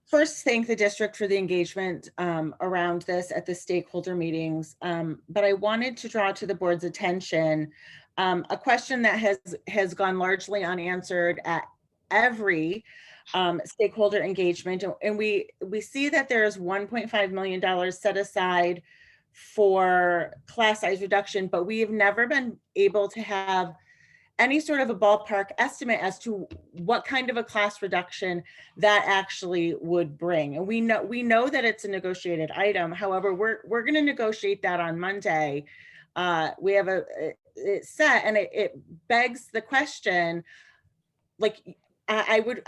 first thank the district for the engagement around this at the stakeholder meetings, but I wanted to draw to the board's attention a question that has gone largely unanswered at every stakeholder engagement, and we see that there is $1.5 million set aside for class size reduction, but we have never been able to have any sort of a ballpark estimate as to what kind of a class reduction that actually would bring. And we know that it's a negotiated item. However, we're going to negotiate that on Monday. We have it set, and it begs the question, like, I would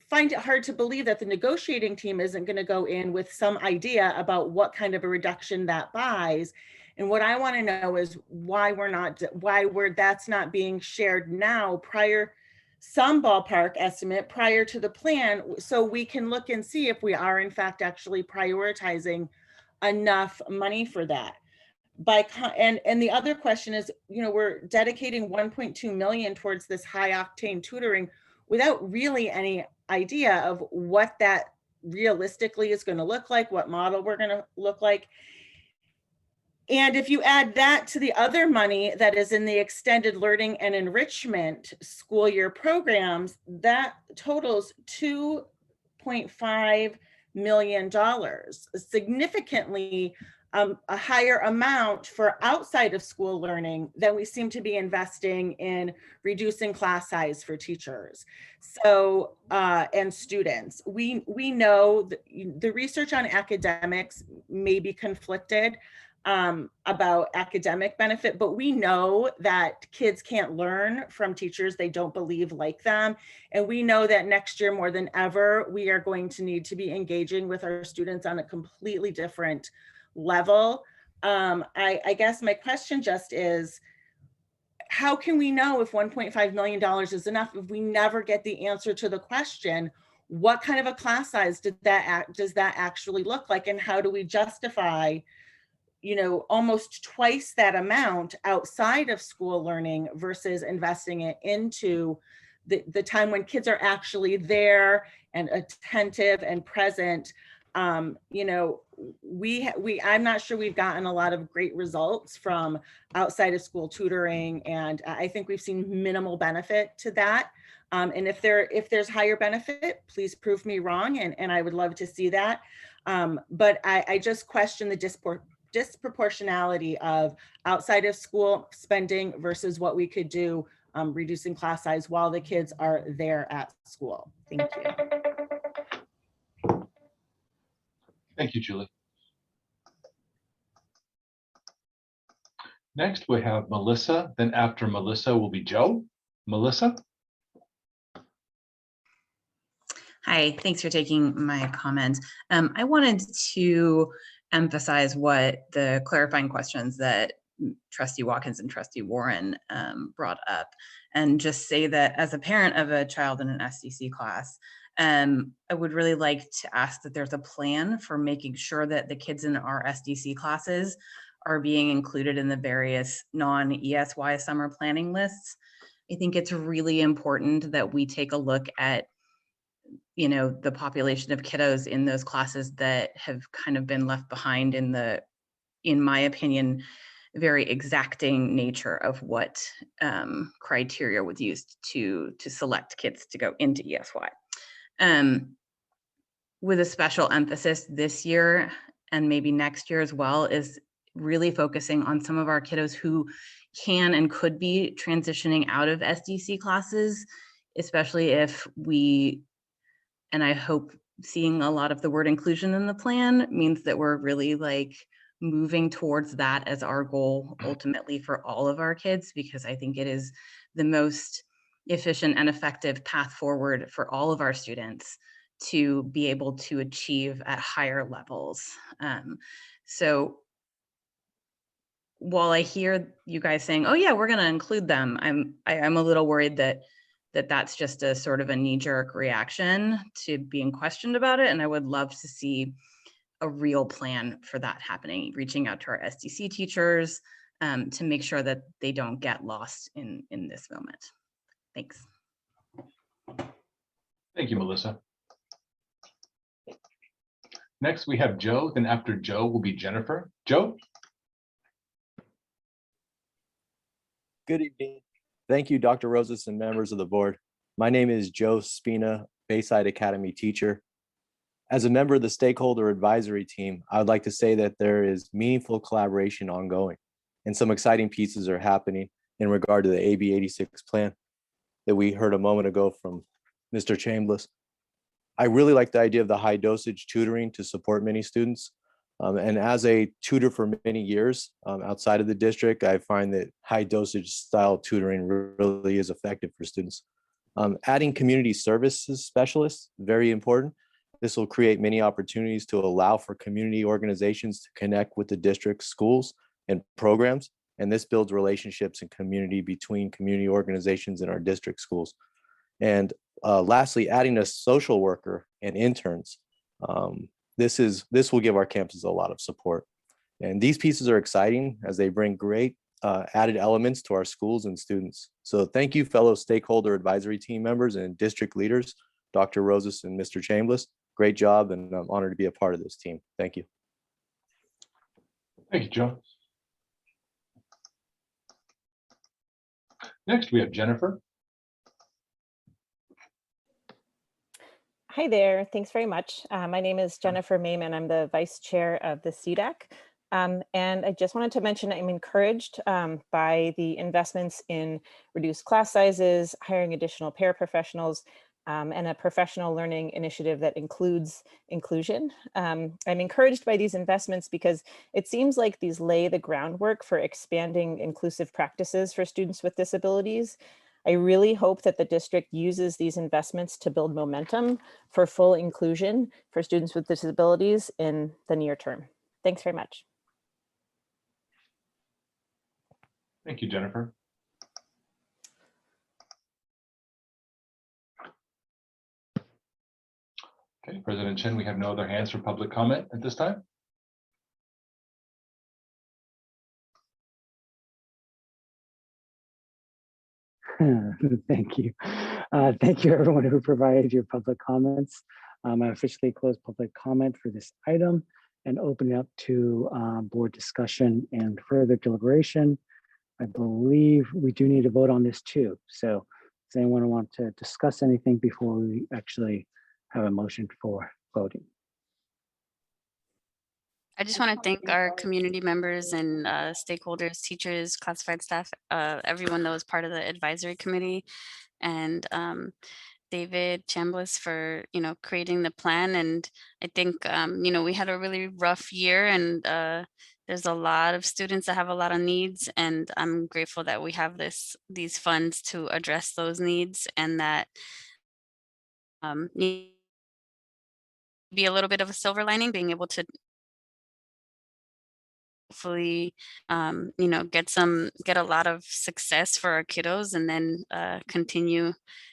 find it hard to believe that the negotiating team isn't going to go in with some idea about what kind of a reduction that buys. And what I want to know is why that's not being shared now, some ballpark estimate prior to the plan, so we can look and see if we are in fact actually prioritizing enough money for that. And the other question is, we're dedicating 1.2 million towards this high octane tutoring without really any idea of what that realistically is going to look like, what model we're going to look like. And if you add that to the other money that is in the extended learning and enrichment school year programs, that totals $2.5 million, significantly a higher amount for outside of school learning than we seem to be investing in reducing class size for teachers and students. We know the research on academics may be conflicted about academic benefit, but we know that kids can't learn from teachers they don't believe like them. And we know that next year more than ever, we are going to need to be engaging with our students on a completely different level. I guess my question just is, how can we know if $1.5 million is enough if we never get the answer to the question, what kind of a class size does that actually look like? And how do we justify almost twice that amount outside of school learning versus investing it into the time when kids are actually there and attentive and present? I'm not sure we've gotten a lot of great results from outside of school tutoring, and I think we've seen minimal benefit to that. And if there's higher benefit, please prove me wrong, and I would love to see that. But I just question the disproportionality of outside of school spending versus what we could do reducing class size while the kids are there at school. Thank you. Thank you, Julie. Next, we have Melissa. Then after Melissa will be Joe. Melissa? Hi, thanks for taking my comment. I wanted to emphasize what the clarifying questions that Trustee Watkins and Trustee Warren brought up, and just say that as a parent of a child in an SDC class, I would really like to ask that there's a plan for making sure that the kids in our SDC classes are being included in the various non-ESY summer planning lists. I think it's really important that we take a look at, you know, the population of kiddos in those classes that have kind of been left behind in the, in my opinion, very exacting nature of what criteria was used to select kids to go into ESY. With a special emphasis this year and maybe next year as well, is really focusing on some of our kiddos who can and could be transitioning out of SDC classes, especially if we, and I hope seeing a lot of the word inclusion in the plan means that we're really like moving towards that as our goal ultimately for all of our kids, because I think it is the most efficient and effective path forward for all of our students to be able to achieve at higher levels. So while I hear you guys saying, oh yeah, we're going to include them, I'm a little worried that that's just a sort of a knee-jerk reaction to being questioned about it. And I would love to see a real plan for that happening, reaching out to our SDC teachers to make sure that they don't get lost in this moment. Thanks. Thank you, Melissa. Next, we have Joe. Then after Joe will be Jennifer. Joe? Good evening. Thank you, Dr. Rosas and members of the board. My name is Joe Spina, Bayside Academy teacher. As a member of the stakeholder advisory team, I would like to say that there is meaningful collaboration ongoing, and some exciting pieces are happening in regard to the AB 86 plan that we heard a moment ago from Mr. Chambliss. I really like the idea of the high dosage tutoring to support many students. And as a tutor for many years outside of the district, I find that high dosage style tutoring really is effective for students. Adding community services specialists, very important. This will create many opportunities to allow for community organizations to connect with the district schools and programs. And this builds relationships and community between community organizations in our district schools. And lastly, adding a social worker and interns. This will give our campuses a lot of support. And these pieces are exciting as they bring great added elements to our schools and students. So thank you, fellow stakeholder advisory team members and district leaders, Dr. Rosas and Mr. Chambliss. Great job, and I'm honored to be a part of this team. Thank you. Thank you, Joe. Next, we have Jennifer. Hi there, thanks very much. My name is Jennifer Mayman. I'm the vice chair of the CDAC. And I just wanted to mention I'm encouraged by the investments in reduced class sizes, hiring additional paraprofessionals, and a professional learning initiative that includes inclusion. I'm encouraged by these investments because it seems like these lay the groundwork for expanding inclusive practices for students with disabilities. I really hope that the district uses these investments to build momentum for full inclusion for students with disabilities in the near term. Thanks very much. Thank you, Jennifer. Okay, President Chen, we have no other hands for public comment at this time. Thank you. Thank you, everyone who provided your public comments. I officially close public comment for this item and open it up to board discussion and further deliberation. I believe we do need to vote on this too. So does anyone want to discuss anything before we actually have a motion for voting? I just want to thank our community members and stakeholders, teachers, classified staff, everyone that was part of the advisory committee, and David Chambliss for, creating the plan. And I think, we had a really rough year, and there's a lot of students that have a lot of needs, and I'm grateful that we have these funds to address those needs, and that be a little bit of a silver lining, being able to hopefully, you know, get a lot of success for our kiddos, and then continue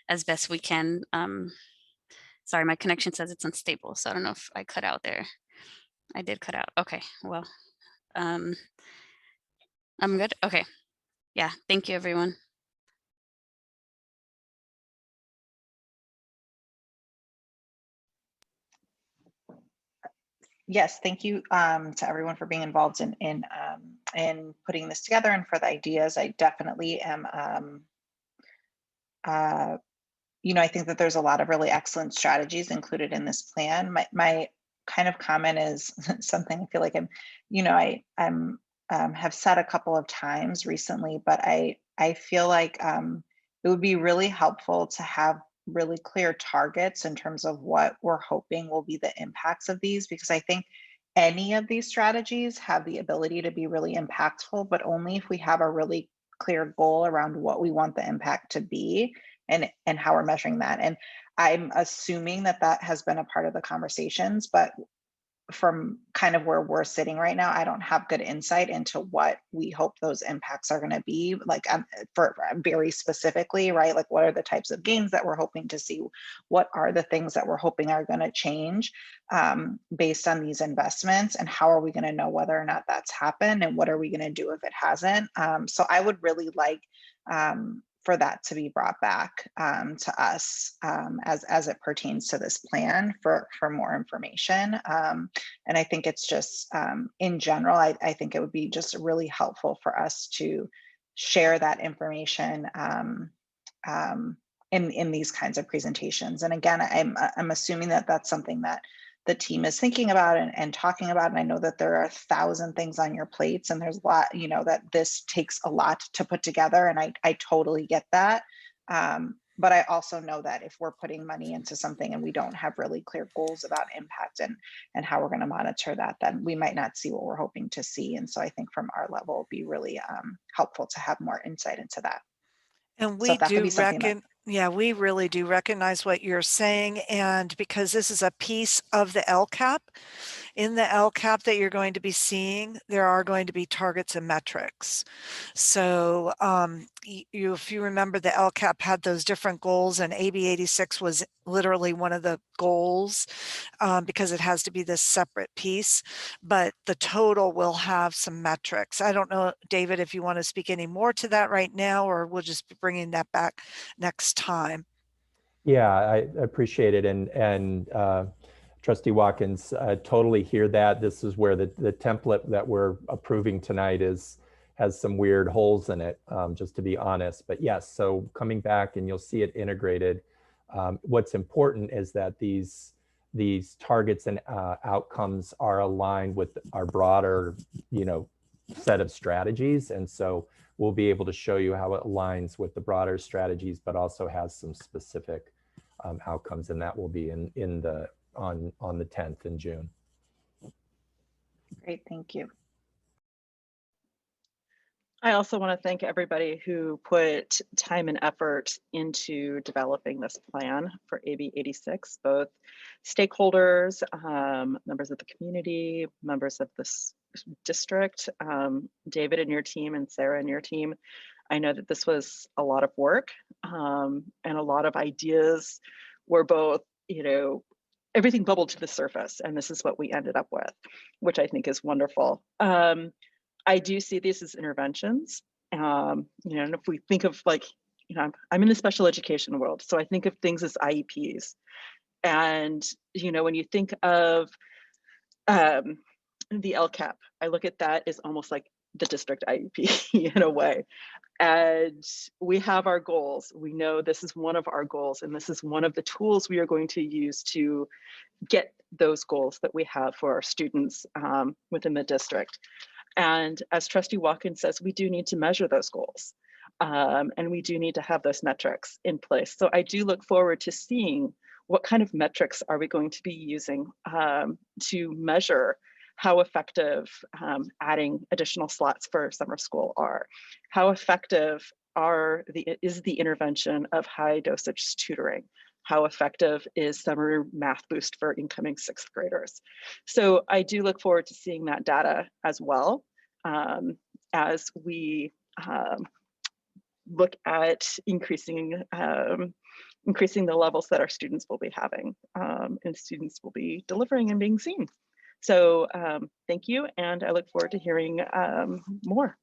as best we can. Sorry, my connection says it's unstable, so I don't know if I cut out there. I did cut out. Okay, well, I'm good. Okay, yeah, thank you, everyone. Yes, thank you to everyone for being involved in putting this together and for the ideas. I definitely am, you know, I think that there's a lot of really excellent strategies included in this plan. My kind of comment is something I feel like I'm, you know, I'm have said a couple of times recently, but I feel like it would be really helpful to have really clear targets in terms of what we're hoping will be the impacts of these, because I think any of these strategies have the ability to be really impactful, but only if we have a really clear goal around what we want the impact to be and how we're measuring that. And I'm assuming that that has been a part of the conversations, but from kind of where we're sitting right now, I don't have good insight into what we hope those impacts are going to be, like for very specifically, right? Like what are the types of gains that we're hoping to see? What are the things that we're hoping are going to change based on these investments? And how are we going to know whether or not that's happened? And what are we going to do if it hasn't? So I would really like for that to be brought back to us as it pertains to this plan for more information. And I think it's just, in general, I think it would be just really helpful for us to share that information in these kinds of presentations. And again, I'm assuming that that's something that the team is thinking about and talking about. And I know that there are 1,000 things on your plates, and there's a lot, you know, that this takes a lot to put together. And I totally get that. But I also know that if we're putting money into something and we don't have really clear goals about impact and how we're going to monitor that, then we might not see what we're hoping to see. And so I think from our level, it'd be really helpful to have more insight into that. And So we that could be do something that, yeah, we really do recognize what you're saying. And because this is a piece of the LCAP, in the LCAP that you're going to be seeing, there are going to be targets and metrics. So if you remember, the LCAP had those different goals, and AB 86 was literally one of the goals because it has to be this separate piece, but the total will have some metrics. I don't know, David, if you want to speak any more to that right now, or we'll just be bringing that back next time. Yeah, I appreciate it. And Trustee Watkins, totally hear that. This is where the template that we're approving tonight has some weird holes in it, just to be honest. But yes, so coming back and you'll see it integrated. What's important is that these targets and outcomes are aligned with our broader, you know, set of strategies. And so we'll be able to show you how it aligns with the broader strategies, but also has some specific outcomes, and that will be on the 10th in June. great, thank you. I also want to thank everybody who put time and effort into developing this plan for AB 86, both stakeholders, members of the community, members of this district, David and your team, and Sarah and your team. I know that this was a lot of work, and a lot of ideas were both, you know, everything bubbled to the surface, and this is what we ended up with, which I think is wonderful. I do see these as interventions, you know, and if we think of, like, you know, I'm in the special education world, so I think of things as IEPs. And, you know, when you think of the LCAP, I look at that as almost like the district IEP in a way. And we have our goals. We know this is one of our goals, and this is one of the tools we are going to use to get those goals that we have for our students within the district. And as Trustee Watkins says, we do need to measure those goals, and we do need to have those metrics in place. So I do look forward to seeing what kind of metrics are we going to be using to measure how effective adding additional slots for summer school are. How effective is the intervention of high dosage tutoring? How effective is summer math boost for incoming 6th graders? So I do look forward to seeing that data as well. as we look at increasing the levels that our students will be having, and students will be delivering and being seen. So thank you, and I look forward to hearing more.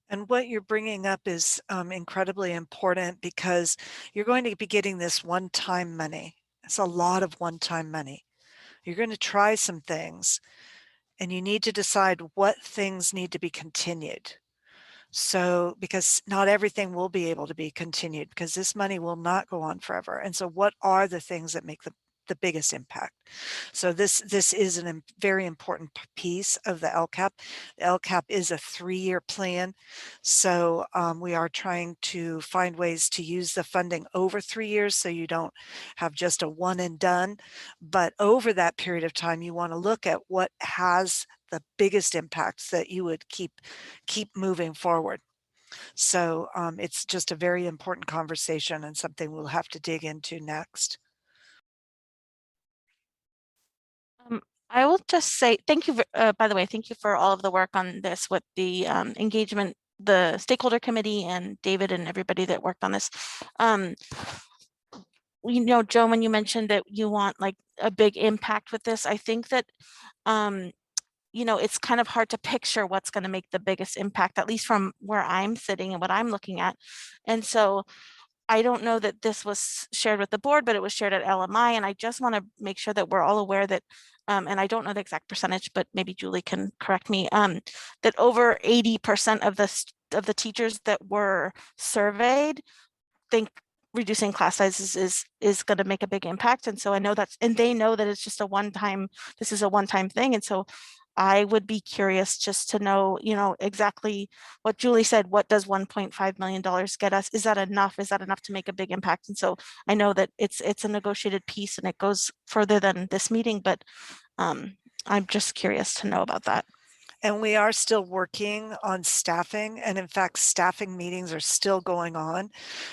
And what you're bringing up is incredibly important, because you're going to be getting this one-time money. It's a lot of one-time money. You're going to try some things, and you need to decide what things need to be continued. So, because not everything will be able to be continued, because this money will not go on forever. And so what are the things that make the biggest impact? So this is a very important piece of the LCAP. The LCAP is a 3-year plan. So we are trying to find ways to use the funding over 3 years, so you don't have just a one and done. But over that period of time, you want to look at what has the biggest impacts that you would keep moving forward. So it's just a very important conversation, and something we'll have to dig into next. I will just say thank you, by the way, thank you for all of the work on this with the engagement, the stakeholder committee, and David and everybody that worked on this. You know, Joan, when you mentioned that you want like a big impact with this, I think that you know, it's kind of hard to picture what's going to make the biggest impact, at least from where I'm sitting and what I'm looking at. And so I don't know that this was shared with the board, but it was shared at LMI. And I just want to make sure that we're all aware that, and I don't know the exact percentage, but maybe Julie can correct me, that over 80% of the teachers that were surveyed think reducing class sizes is going to make a big impact. And so I know that's, and they know that it's just a one-time, this is a one-time thing. And so I would be curious just to know, you know, exactly what Julie said. What does $1.5 million get us? Is that enough? Is that enough to make a big impact? And so I know that it's a negotiated piece and it goes further than this meeting, but I'm just curious to know about that. And we are still working on staffing. And in fact, staffing meetings are still going on,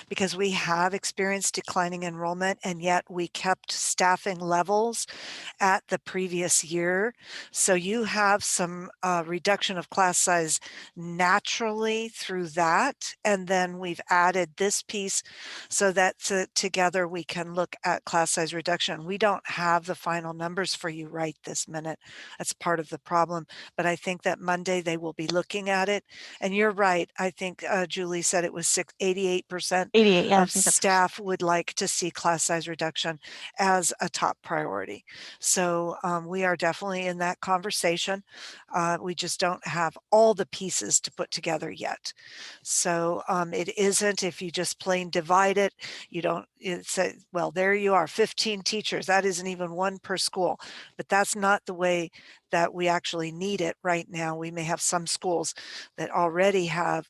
because we have experienced declining enrollment, and yet we kept staffing levels at the previous year. So you have some reduction of class size naturally through that. And then we've added this piece so that together we can look at class size reduction. We don't have the final numbers for you right this minute. That's part of the problem. But I think that Monday they will be looking at it. And you're right. I think Julie said it was 88% 88, yeah, of staff would like to see class size reduction as a top priority. So we are definitely in that conversation. We just don't have all the pieces to put together yet. So it isn't, if you just plain divide it, you don't, it's a, well, there you are, 15 teachers. That isn't even one per school, but that's not the way that we actually need it right now. We may have some schools that already have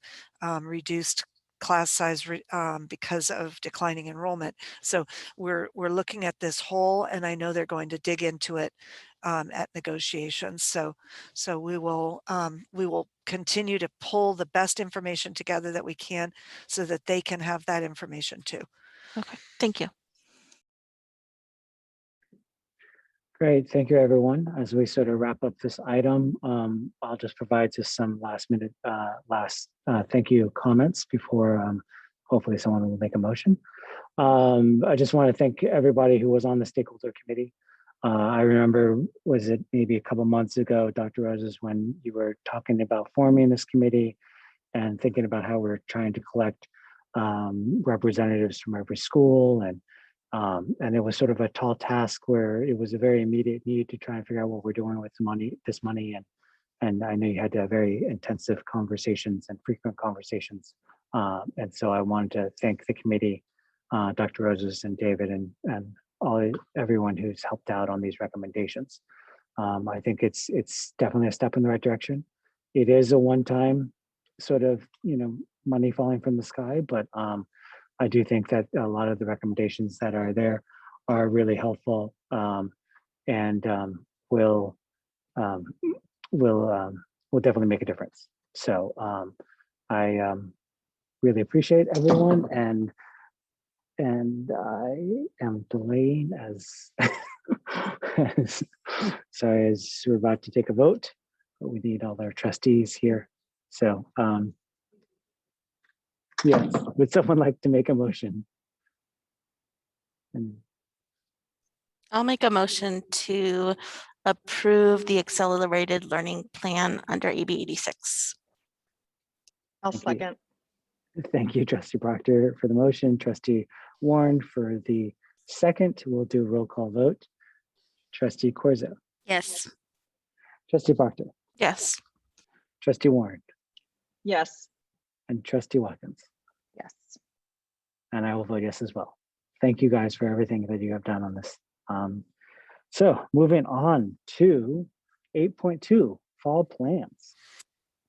reduced class size because of declining enrollment. So we're looking at this whole, and I know they're going to dig into it at negotiations. So we will continue to pull the best information together that we can, so that they can have that information too. Okay, thank you. Great, thank you, everyone. As we sort of wrap up this item, I'll just provide just some last minute, thank you comments before hopefully someone will make a motion. I just want to thank everybody who was on the stakeholder committee. I remember, was it maybe a couple months ago, Dr. Roses, when you were talking about forming this committee and thinking about how we're trying to collect representatives from every school, and it was sort of a tall task where it was a very immediate need to try and figure out what we're doing with this money. And I know you had to have very intensive conversations and frequent conversations. And so I wanted to thank the committee, Dr. Roses and David, and everyone who's helped out on these recommendations. I think it's definitely a step in the right direction. It is a one-time sort of, money falling from the sky, but I do think that a lot of the recommendations that are there are really helpful, and will definitely make a difference. So I really appreciate everyone, and I am delaying as sorry, as we're about to take a vote. but we need all our trustees here. So yes, would someone like to make a motion? And I'll make a motion to approve the accelerated learning plan under AB 86. I'll Thank you. second. Thank you, Trustee Proctor, for the motion. Trustee Warren for the second. We'll do a roll call vote. Trustee Corzo. Yes. Trustee Proctor. Yes. Trustee Warren. Yes. And Trustee Watkins. Yes. And I will vote yes as well. Thank you guys for everything that you have done on this. So moving on to 8.2, fall plans.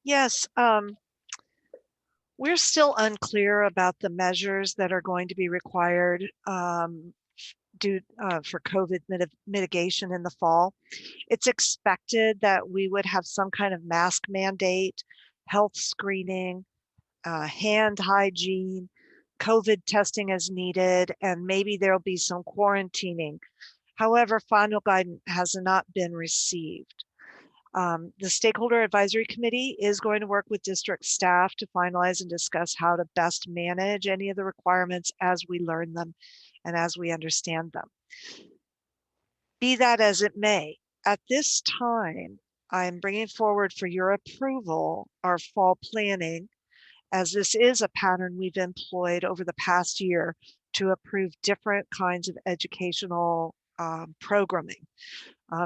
Yes, we're still unclear about the measures that are going to be required for COVID mitigation in the fall. It's expected that we would have some kind of mask mandate, health screening, hand hygiene, COVID testing as needed, and maybe there'll be some quarantining. However, final guidance has not been received. The Stakeholder Advisory Committee is going to work with district staff to finalize and discuss how to best manage any of the requirements as we learn them and as we understand them. Be that as it may, at this time, I'm bringing forward for your approval our fall planning, as this is a pattern we've employed over the past year to approve different kinds of educational programming.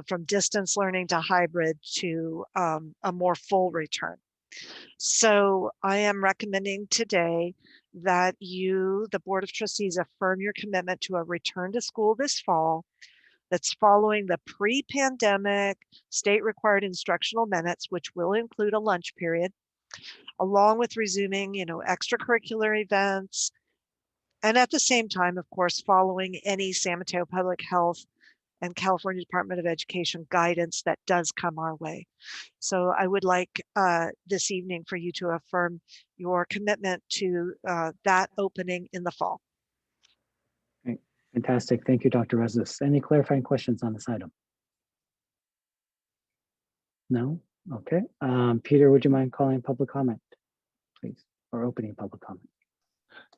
From distance learning to hybrid to a more full return. So I am recommending today that you, the Board of Trustees, affirm your commitment to a return to school this fall that's following the pre-pandemic state-required instructional minutes, which will include a lunch period, along with resuming, extracurricular events, and at the same time, of course, following any San Mateo Public Health and California Department of Education guidance that does come our way. So I would like this evening for you to affirm your commitment to that opening in the fall. Great. Fantastic. Thank you, Dr. Rosas. Any clarifying questions on this item? No? Okay. Peter, would you mind calling public comment, please, or opening public comment?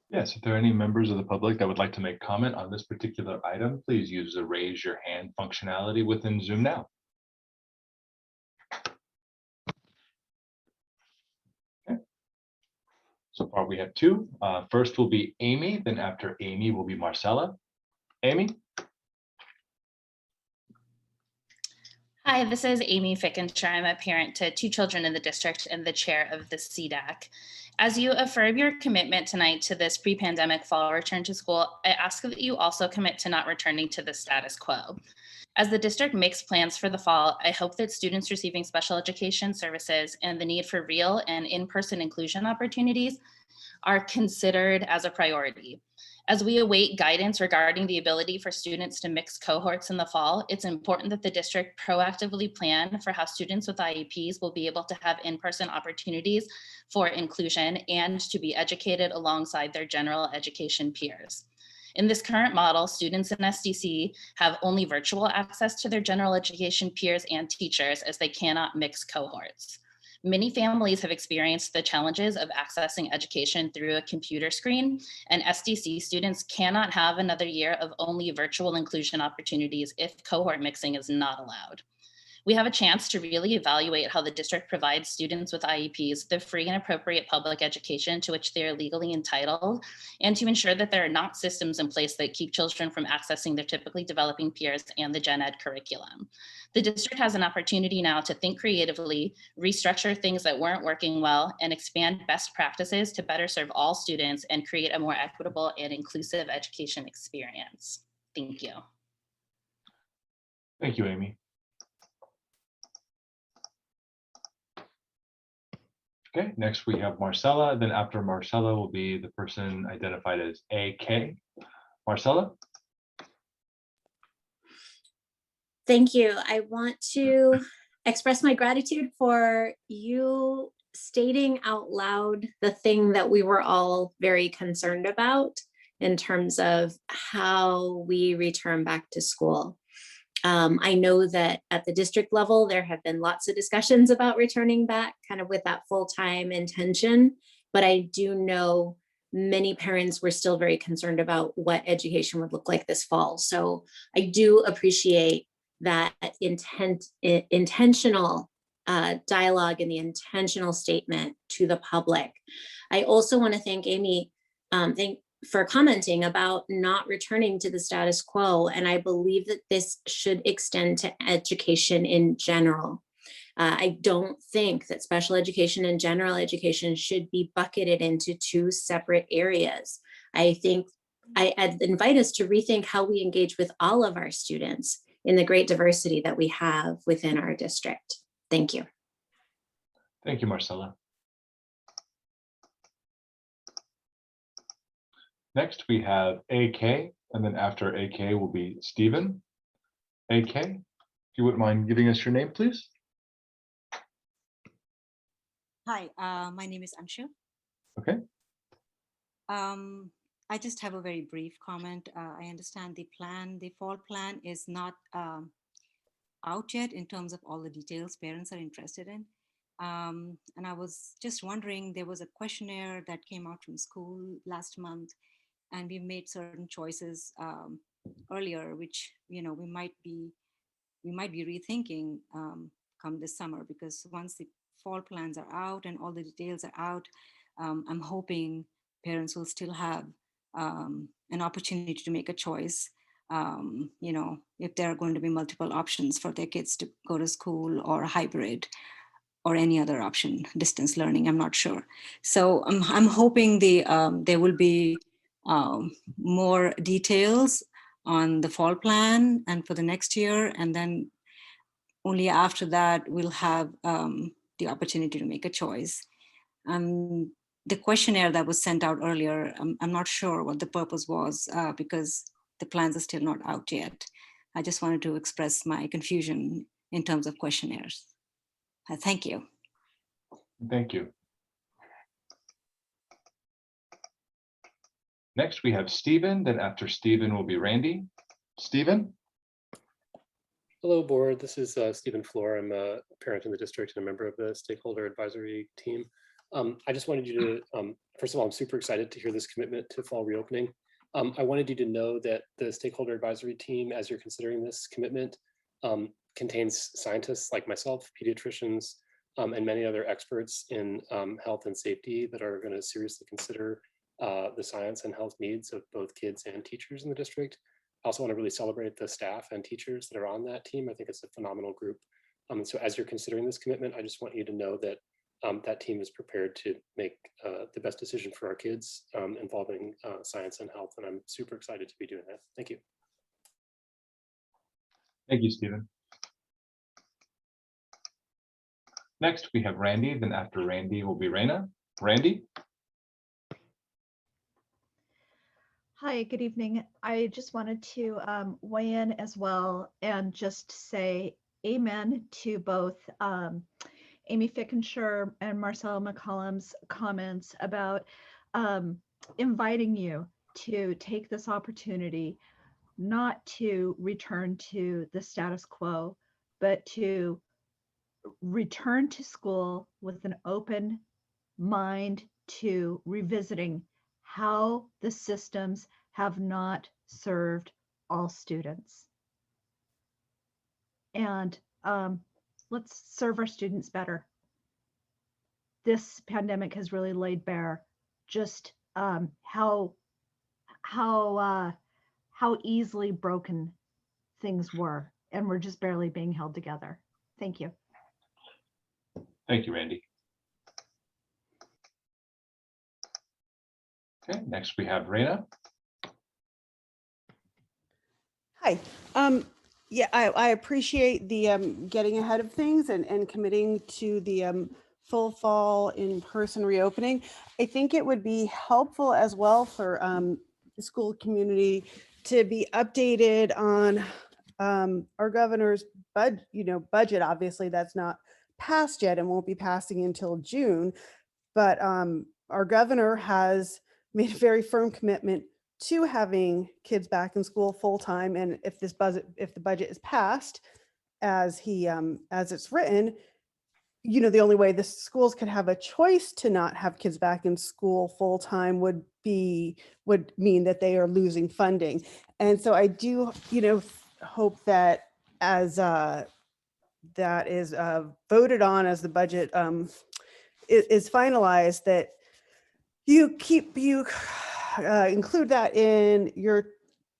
Yes, if there are any members of the public that would like to make comment on this particular item, please use the raise your hand functionality within Zoom now. Okay. So far we have two. First will be Amy, then after Amy will be Marcella. Amy? Hi, this is Amy Fickenshire. I'm a parent to 2 children in the district and the chair of the CDAC. As you affirm your commitment tonight to this pre-pandemic fall return to school, I ask that you also commit to not returning to the status quo. As the district makes plans for the fall, I hope that students receiving special education services and the need for real and in-person inclusion opportunities are considered as a priority. As we await guidance regarding the ability for students to mix cohorts in the fall, it's important that the district proactively plan for how students with IEPs will be able to have in-person opportunities for inclusion and to be educated alongside their general education peers. In this current model, students in SDC have only virtual access to their general education peers and teachers, as they cannot mix cohorts. Many families have experienced the challenges of accessing education through a computer screen, and SDC students cannot have another year of only virtual inclusion opportunities if cohort mixing is not allowed. We have a chance to really evaluate how the district provides students with IEPs the free and appropriate public education to which they are legally entitled, and to ensure that there are not systems in place that keep children from accessing their typically developing peers and the gen ed curriculum. The district has an opportunity now to think creatively, restructure things that weren't working well, and expand best practices to better serve all students and create a more equitable and inclusive education experience. Thank you. Thank you, Amy. Okay, next we have Marcella. Then after Marcella will be the person identified as AK. Marcella? Thank you. I want to express my gratitude for you stating out loud the thing that we were all very concerned about in terms of how we return back to school. I know that at the district level, there have been lots of discussions about returning back kind of with that full-time intention, but I do know many parents were still very concerned about what education would look like this fall. So I do appreciate that intentional dialogue and the intentional statement to the public. I also want to thank Amy for commenting about not returning to the status quo. And I believe that this should extend to education in general. I don't think that special education and general education should be bucketed into two separate areas. I think I'd invite us to rethink how we engage with all of our students in the great diversity that we have within our district. Thank you. Thank you, Marcella. Next, we have AK, and then after AK will be Stephen. AK, if you wouldn't mind giving us your name, please. Hi, my name is Anshu. Okay. I just have a very brief comment. I understand the fall plan is not out yet in terms of all the details parents are interested in. And I was just wondering, there was a questionnaire that came out from school last month, and we made certain choices earlier, which we might be rethinking come this summer, because once the fall plans are out and all the details are out, I'm hoping parents will still have an opportunity to make a choice. If there are going to be multiple options for their kids to go to school, or hybrid, or any other option, distance learning, I'm not sure. So I'm hoping there will be more details on the fall plan and for the next year, and then only after that we'll have the opportunity to make a choice. The questionnaire that was sent out earlier, I'm not sure what the purpose was, because the plans are still not out yet. I just wanted to express my confusion in terms of questionnaires. Thank you. Thank you. Next, we have Stephen, then after Stephen will be Randy. Stephen? Hello, board. This is Stephen Floor. I'm a parent in the district and a member of the stakeholder advisory team. I just wanted you to, first of all, I'm super excited to hear this commitment to fall reopening. I wanted you to know that the stakeholder advisory team, as you're considering this commitment, contains scientists like myself, pediatricians, and many other experts in health and safety that are going to seriously consider the science and health needs of both kids and teachers in the district. I also want to really celebrate the staff and teachers that are on that team. I think it's a phenomenal group. So as you're considering this commitment, I just want you to know that that team is prepared to make the best decision for our kids involving science and health. And I'm super excited to be doing that. Thank you. Thank you, Stephen. Next, we have Randy, then after Randy will be Raina. Randy? Hi, good evening. I just wanted to weigh in as well and just say amen to both Amy Fickenshire and Marcella McCollum's comments about inviting you to take this opportunity not to return to the status quo, but to return to school with an open mind to revisiting how the systems have not served all students. And let's serve our students better. This pandemic has really laid bare just how easily broken things were, and we're just barely being held together. Thank you. Thank you, Randy. Okay, next we have Raina. Hi. Yeah, I appreciate the getting ahead of things and committing to the full fall in-person reopening. I think it would be helpful as well for the school community to be updated on our governor's budget. Obviously, that's not passed yet and won't be passing until June. But our governor has made a very firm commitment to having kids back in school full time. And if the budget is passed as it's written, the only way the schools could have a choice to not have kids back in school full time would mean that they are losing funding. And so I do, hope that as that is voted on, as the budget is finalized, that you include that in your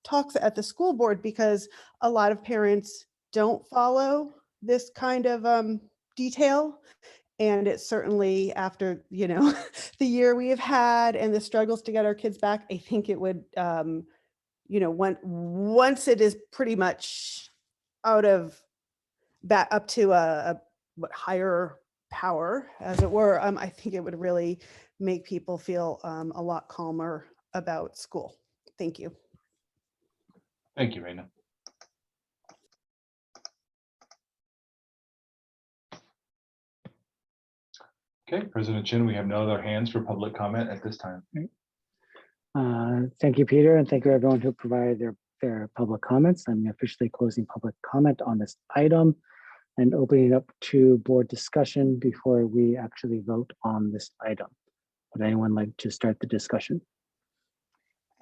talks at the school board, because a lot of parents don't follow this kind of detail. And it's certainly, after, the year we have had and the struggles to get our kids back, I think it would, once it is pretty much out of back up to a higher power, as it were, I think it would really make people feel a lot calmer about school. Thank you. Thank you, Raina. Okay, President Chin, we have no other hands for public comment at this time. Thank you, Peter, and thank you everyone who provided their public comments. I'm officially closing public comment on this item and opening it up to board discussion before we actually vote on this item. Would anyone like to start the discussion?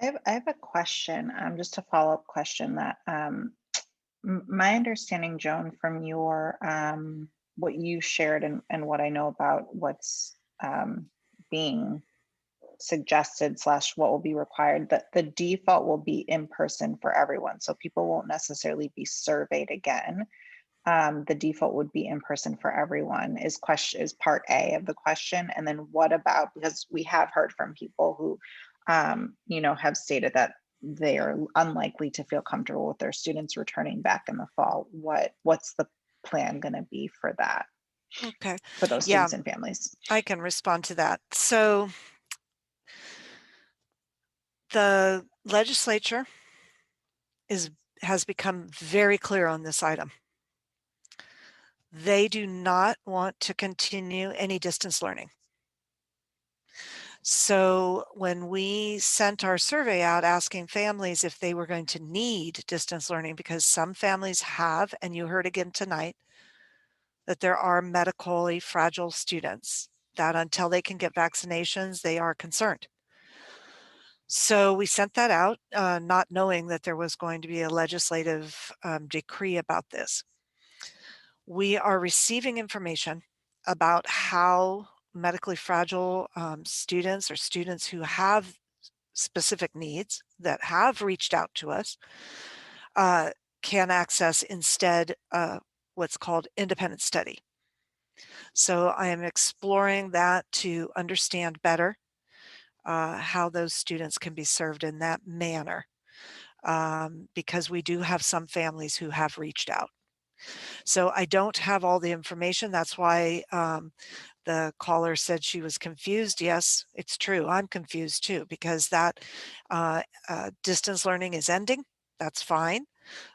I have a question, just a follow-up question that my understanding, Joan, from your what you shared and what I know about what's being suggested / what will be required, that the default will be in person for everyone. So people won't necessarily be surveyed again. The default would be in person for everyone is part A of the question. And then what about, because we have heard from people who have stated that they are unlikely to feel comfortable with their students returning back in the fall. What's the plan going to be for that? Okay. For those students and families. I can respond to that. So the legislature has become very clear on this item. They do not want to continue any distance learning. So when we sent our survey out asking families if they were going to need distance learning, because some families have, and you heard again tonight, that there are medically fragile students that until they can get vaccinations, they are concerned. So we sent that out, not knowing that there was going to be a legislative decree about this. We are receiving information about how medically fragile students or students who have specific needs that have reached out to us can access instead what's called independent study. So I am exploring that to understand better how those students can be served in that manner, because we do have some families who have reached out. So I don't have all the information. That's why the caller said she was confused. Yes, it's true. I'm confused too, because that distance learning is ending. That's fine.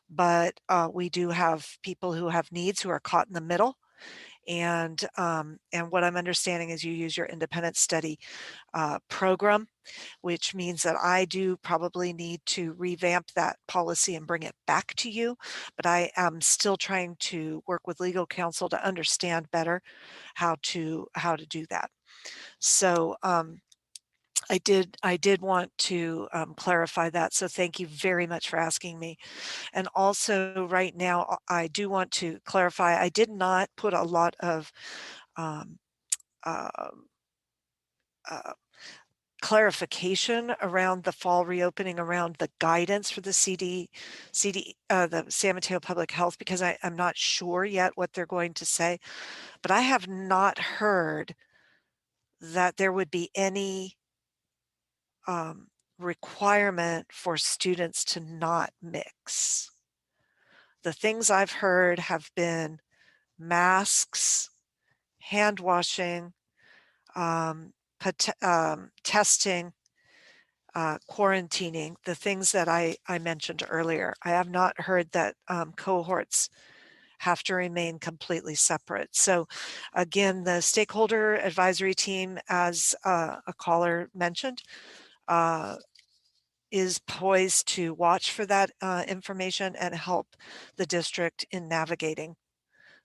But we do have people who have needs who are caught in the middle. And what I'm understanding is you use your independent study program, which means that I do probably need to revamp that policy and bring it back to you. But I am still trying to work with legal counsel to understand better how to do that. So I did want to clarify that. So thank you very much for asking me. And also right now, I do want to clarify, I did not put a lot of clarification around the fall reopening, around the guidance for the the San Mateo Public Health, because I'm not sure yet what they're going to say, but I have not heard that there would be any requirement for students to not mix. The things I've heard have been masks, hand washing, testing, quarantining, the things that I mentioned earlier. I have not heard that cohorts have to remain completely separate. So again, the stakeholder advisory team, as a caller mentioned, is poised to watch for that information and help the district in navigating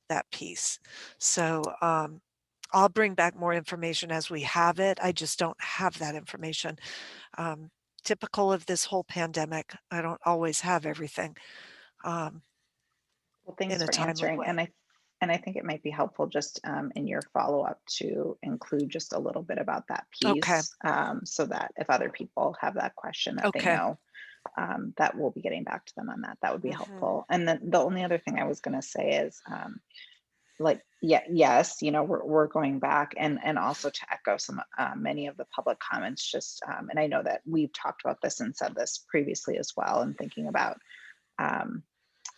that piece. So I'll bring back more information as we have it. I just don't have that information. Typical of this whole pandemic, I don't always have everything Well, thanks in a for timely answering. way. And I think it might be helpful just in your follow-up to include just a little bit about that piece, so that if other people have that question that they know, that we'll be getting back to them on that. That would be helpful. And then the only other thing I was going to say is, like, yes, you know, we're going back, and also to echo some many of the public comments, just and I know that we've talked about this and said this previously as well, and thinking about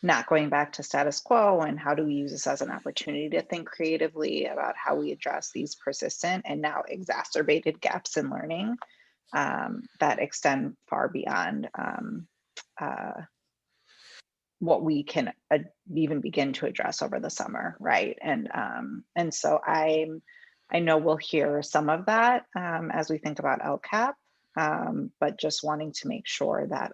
not going back to status quo, and how do we use this as an opportunity to think creatively about how we address these persistent and now exacerbated gaps in learning that extend far beyond what we can even begin to address over the summer, right? And so I know we'll hear some of that as we think about LCAP, but just wanting to make sure that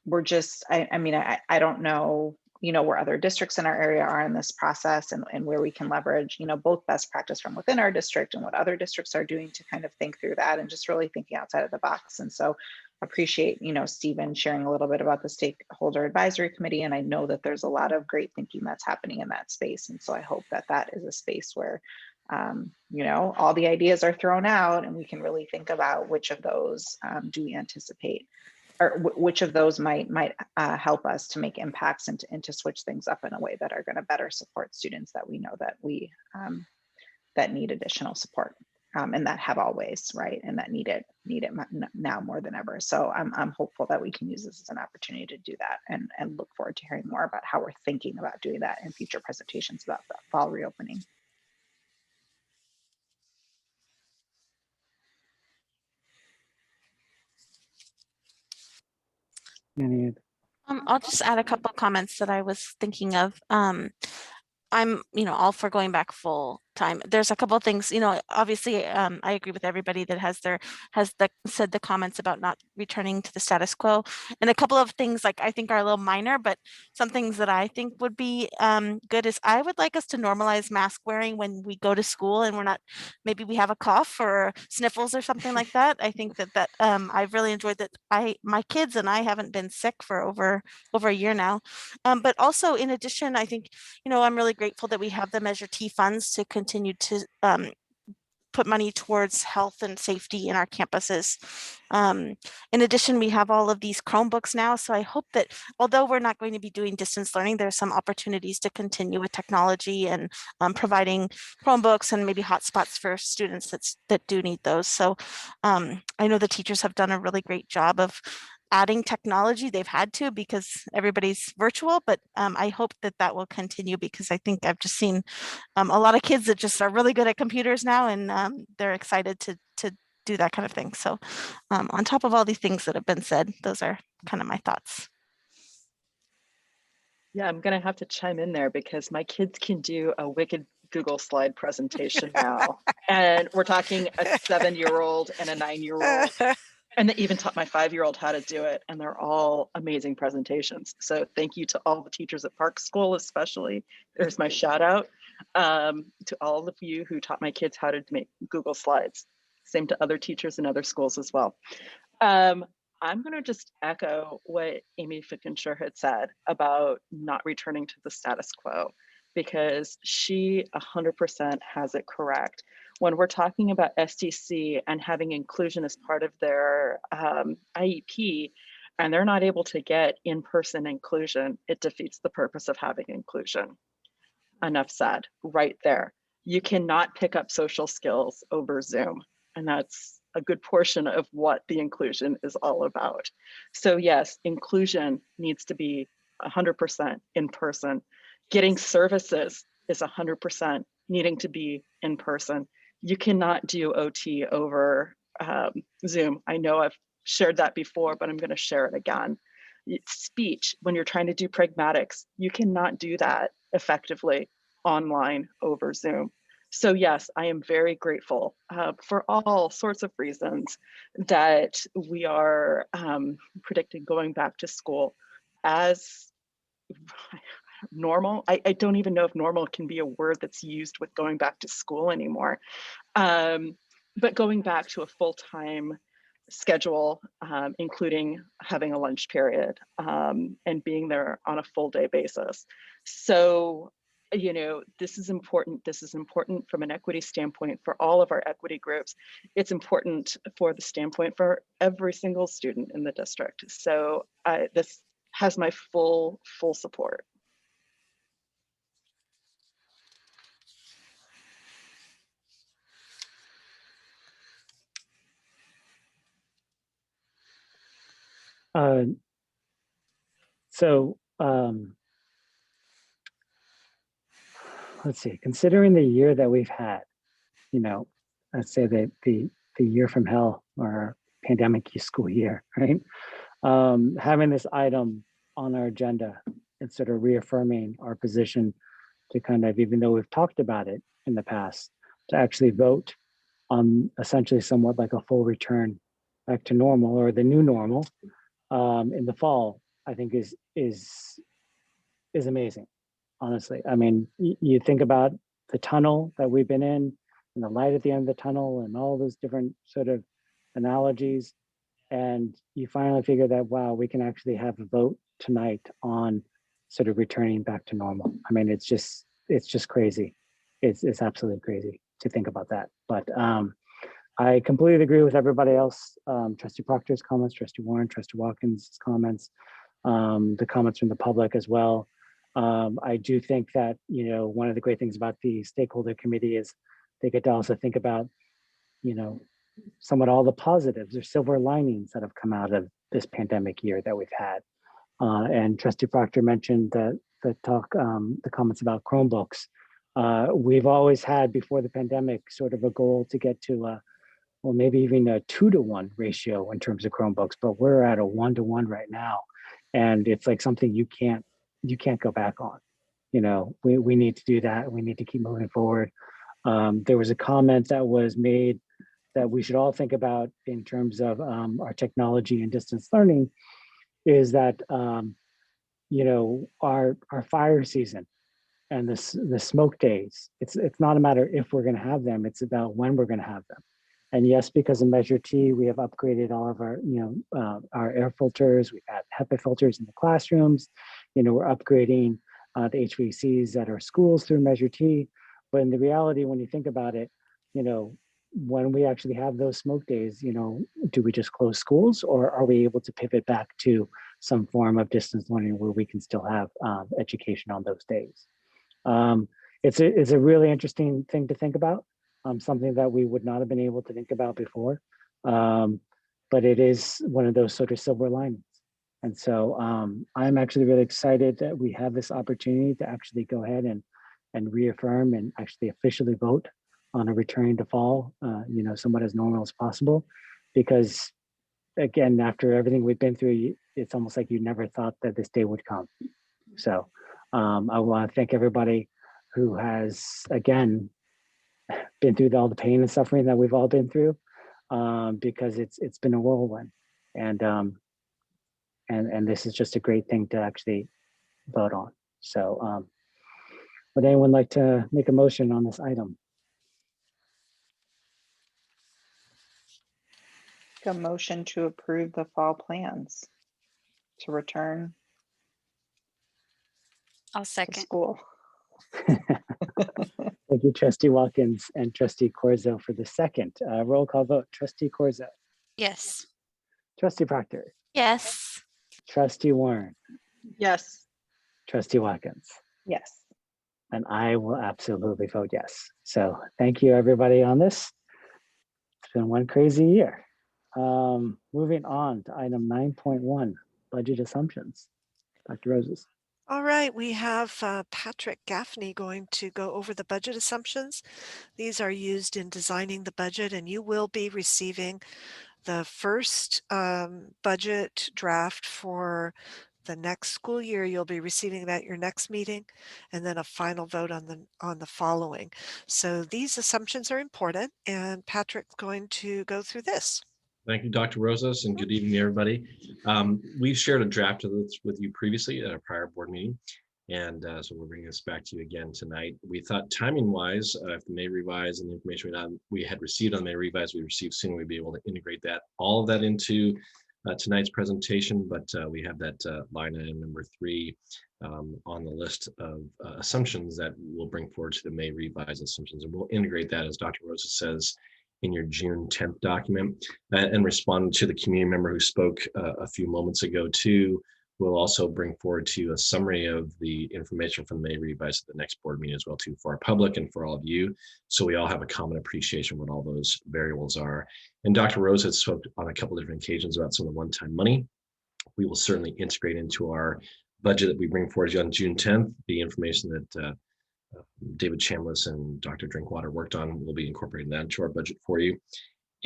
we're just, I mean, I don't know, you know, where other districts in our area are in this process, and where we can leverage, you know, both best practice from within our district and what other districts are doing to kind of think through that, and just really thinking outside of the box. And so appreciate, you know, Stephen sharing a little bit about the Stakeholder Advisory Committee. And I know that there's a lot of great thinking that's happening in that space. And so I hope that that is a space where, you know, all the ideas are thrown out, and we can really think about which of those do we anticipate, or which of those might help us to make impacts and to switch things up in a way that are going to better support students that we know that we that need additional support, and that have always, right, and that need it now more than ever. So I'm hopeful that we can use this as an opportunity to do that, and look forward to hearing more about how we're thinking about doing that in future presentations about the fall reopening. I'll just add a couple of comments that I was thinking of. I'm, you know, all for going back full time. There's a couple of things, you know, obviously, I agree with everybody that said the comments about not returning to the status quo. And a couple of things, like, I think are a little minor, but some things that I think would be good is, I would like us to normalize mask wearing when we go to school and we're not, maybe we have a cough or sniffles or something like that. I think that I've really enjoyed that. My kids and I haven't been sick for over a year now. But also, in addition, I think, you know, I'm really grateful that we have the Measure T funds to continue to put money towards health and safety in our campuses. In addition, we have all of these Chromebooks now. So I hope that, although we're not going to be doing distance learning, there's some opportunities to continue with technology and providing Chromebooks and maybe hotspots for students that do need those. So I know the teachers have done a really great job of adding technology. They've had to, because everybody's virtual, but I hope that will continue, because I think I've just seen a lot of kids that just are really good at computers now, and they're excited to do that kind of thing. So on top of all these things that have been said, those are kind of my thoughts. Yeah, I'm gonna have to chime in there, because my kids can do a wicked Google slide presentation now. And we're talking a 7-year-old and a 9-year-old. And they even taught my 5-year-old how to do it. And they're all amazing presentations. So thank you to all the teachers at Park School, especially. There's my shout out to all of you who taught my kids how to make Google Slides. Same to other teachers in other schools as well. I'm going to just echo what Amy Fickenshire had said about not returning to the status quo, because she 100% has it correct. When we're talking about SDC and having inclusion as part of their IEP, and they're not able to get in-person inclusion, it defeats the purpose of having inclusion. Enough said, right there. You cannot pick up social skills over Zoom, and that's a good portion of what the inclusion is all about. So yes, inclusion needs to be 100% in person. Getting services is 100% needing to be in person. You cannot do OT over Zoom. I know I've shared that before, but I'm going to share it again. Speech, when you're trying to do pragmatics, you cannot do that effectively online over Zoom. So yes, I am very grateful for all sorts of reasons that we are predicting going back to school as normal. I don't even know if normal can be a word that's used with going back to school anymore. But going back to a full-time schedule, including having a lunch period and being there on a full day basis. So, you know, this is important. This is important from an equity standpoint for all of our equity groups. It's important for the standpoint for every single student in the district. So this has my full support. Let's see, considering the year that we've had, you know, let's say that the year from hell or pandemic school year, right? Having this item on our agenda and sort of reaffirming our position to kind of, even though we've talked about it in the past, to actually vote on essentially somewhat like a full return back to normal or the new normal in the fall, I think is amazing. Honestly, I mean, you think about the tunnel that we've been in and the light at the end of the tunnel and all those different sort of analogies. And you finally figure that, wow, we can actually have a vote tonight on sort of returning back to normal. I mean, it's just crazy. It's absolutely crazy to think about that. But I completely agree with everybody else. Trustee Proctor's comments, Trustee Warren, Trustee Watkins' comments, the comments from the public as well. I do think that, you know, one of the great things about the stakeholder committee is they get to also think about, you know, somewhat all the positives or silver linings that have come out of this pandemic year that we've had. And Trustee Proctor mentioned the comments about Chromebooks. We've always had before the pandemic sort of a goal to get to well, maybe even a 2-to-1 ratio in terms of Chromebooks, but we're at a 1-to-1 right now. And it's like something you can't go back on. You know, we need to do that. We need to keep moving forward. There was a comment that was made that we should all think about in terms of our technology and distance learning is that, you know, our fire season and the smoke days, it's not a matter if we're going to have them, it's about when we're going to have them. And yes, because of Measure T, we have upgraded all of our, you know, our air filters. We've had HEPA filters in the classrooms. You know, we're upgrading the HVACs at our schools through Measure T. But in the reality, when you think about it, you know, when we actually have those smoke days, you know, do we just close schools or are we able to pivot back to some form of distance learning where we can still have education on those days? It's a really interesting thing to think about. Something that we would not have been able to think about before. But it is one of those sort of silver linings. And so I'm actually really excited that we have this opportunity to actually go ahead and reaffirm and actually officially vote on a returning to fall, you know, somewhat as normal as possible. Because again, after everything we've been through, it's almost like you never thought that this day would come. So I want to thank everybody who has, again, been through all the pain and suffering that we've all been through, because it's been a whirlwind, and this is just a great thing to actually vote on. So would anyone like to make a motion on this item? A motion to approve the fall plans to return I'll second. to school. Thank you, Trustee Watkins and Trustee Corzo for the second. Roll call vote. Trustee Corzo. Yes. Trustee Proctor. Yes. Trustee Warren. Yes. Trustee Watkins. Yes. And I will absolutely vote yes. So thank you, everybody, on this. It's been one crazy year. Moving on to item 9.1, budget assumptions. Dr. Roses. All right, we have Patrick Gaffney going to go over the budget assumptions. These are used in designing the budget, and you will be receiving the first budget draft for the next school year, you'll be receiving that at your next meeting, and then a final vote on the following. So these assumptions are important, and Patrick's going to go through this. Thank you, Dr. Rosas, and good evening, everybody. We've shared a draft of this with you previously at a prior board meeting, and so we're bringing this back to you again tonight. We thought timing-wise, if the May revise and the information we had received on the May revise we received soon, we'd be able to integrate all of that into tonight's presentation, but we have that line item number 3 on the list of assumptions that we'll bring forward to the May revise assumptions, and we'll integrate that, as Dr. Rosas says, in your June 10th document. And responding to the community member who spoke a few moments ago too, we'll also bring forward to you a summary of the information from the May revise at the next board meeting as well too, for our public and for all of you, so we all have a common appreciation of what all those variables are. And Dr. Rose has spoke on a couple of different occasions about some of the one-time money. We will certainly integrate into our budget that we bring forward to you on June 10th, the information that David Chambliss and Dr. Drinkwater worked on. We'll be incorporating that into our budget for you.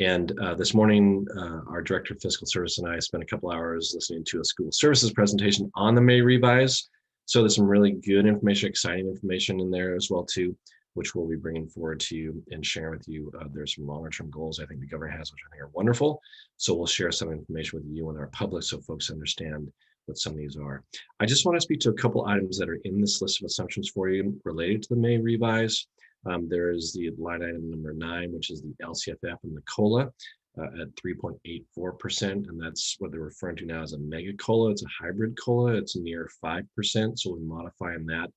And this morning, our Director of Fiscal Service and I spent a couple hours listening to a school services presentation on the May revise. So there's some really good information, exciting information in there as well too, which we'll be bringing forward to you and sharing with you. There's some longer term goals I think the governor has, which I think are wonderful. So we'll share some information with you and our public so folks understand what some of these are. I just want to speak to a couple items that are in this list of assumptions for you related to the May revise. There is the line item number 9, which is the LCFF and the COLA at 3.84%, and that's what they're referring to now as a mega COLA. It's a hybrid COLA. It's near 5%, so we're modifying that.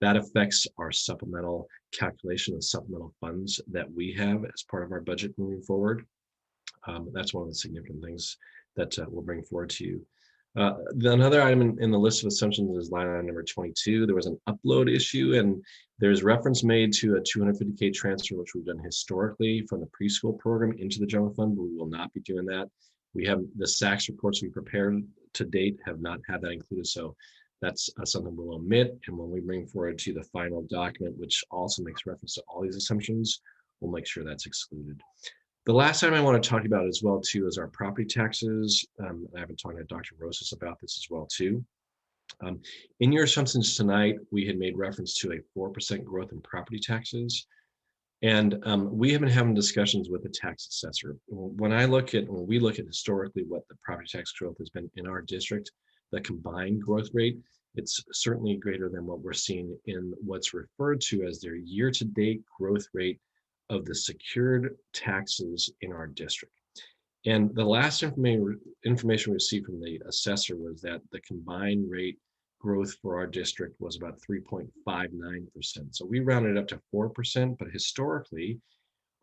That affects our supplemental calculation of supplemental funds that we have as part of our budget moving forward. That's one of the significant things that we'll bring forward to you. Another item in the list of assumptions is line item number 22. There was an upload issue, and there's reference made to a 250K transfer, which we've done historically from the preschool program into the general fund, but we will not be doing that. We have the SACS reports we prepared to date have not had that included, so that's something we'll omit. And when we bring forward to the final document, which also makes reference to all these assumptions, we'll make sure that's excluded. The last item I want to talk about as well too is our property taxes. I've been talking to Dr. Rosas about this as well too. In your assumptions tonight, we had made reference to a 4% growth in property taxes. And we have been having discussions with the tax assessor. When we look at historically what the property tax growth has been in our district, the combined growth rate, it's certainly greater than what we're seeing in what's referred to as their year-to-date growth rate of the secured taxes in our district. And the last information we received from the assessor was that the combined rate growth for our district was about 3.59%. So we rounded up to 4%, but historically,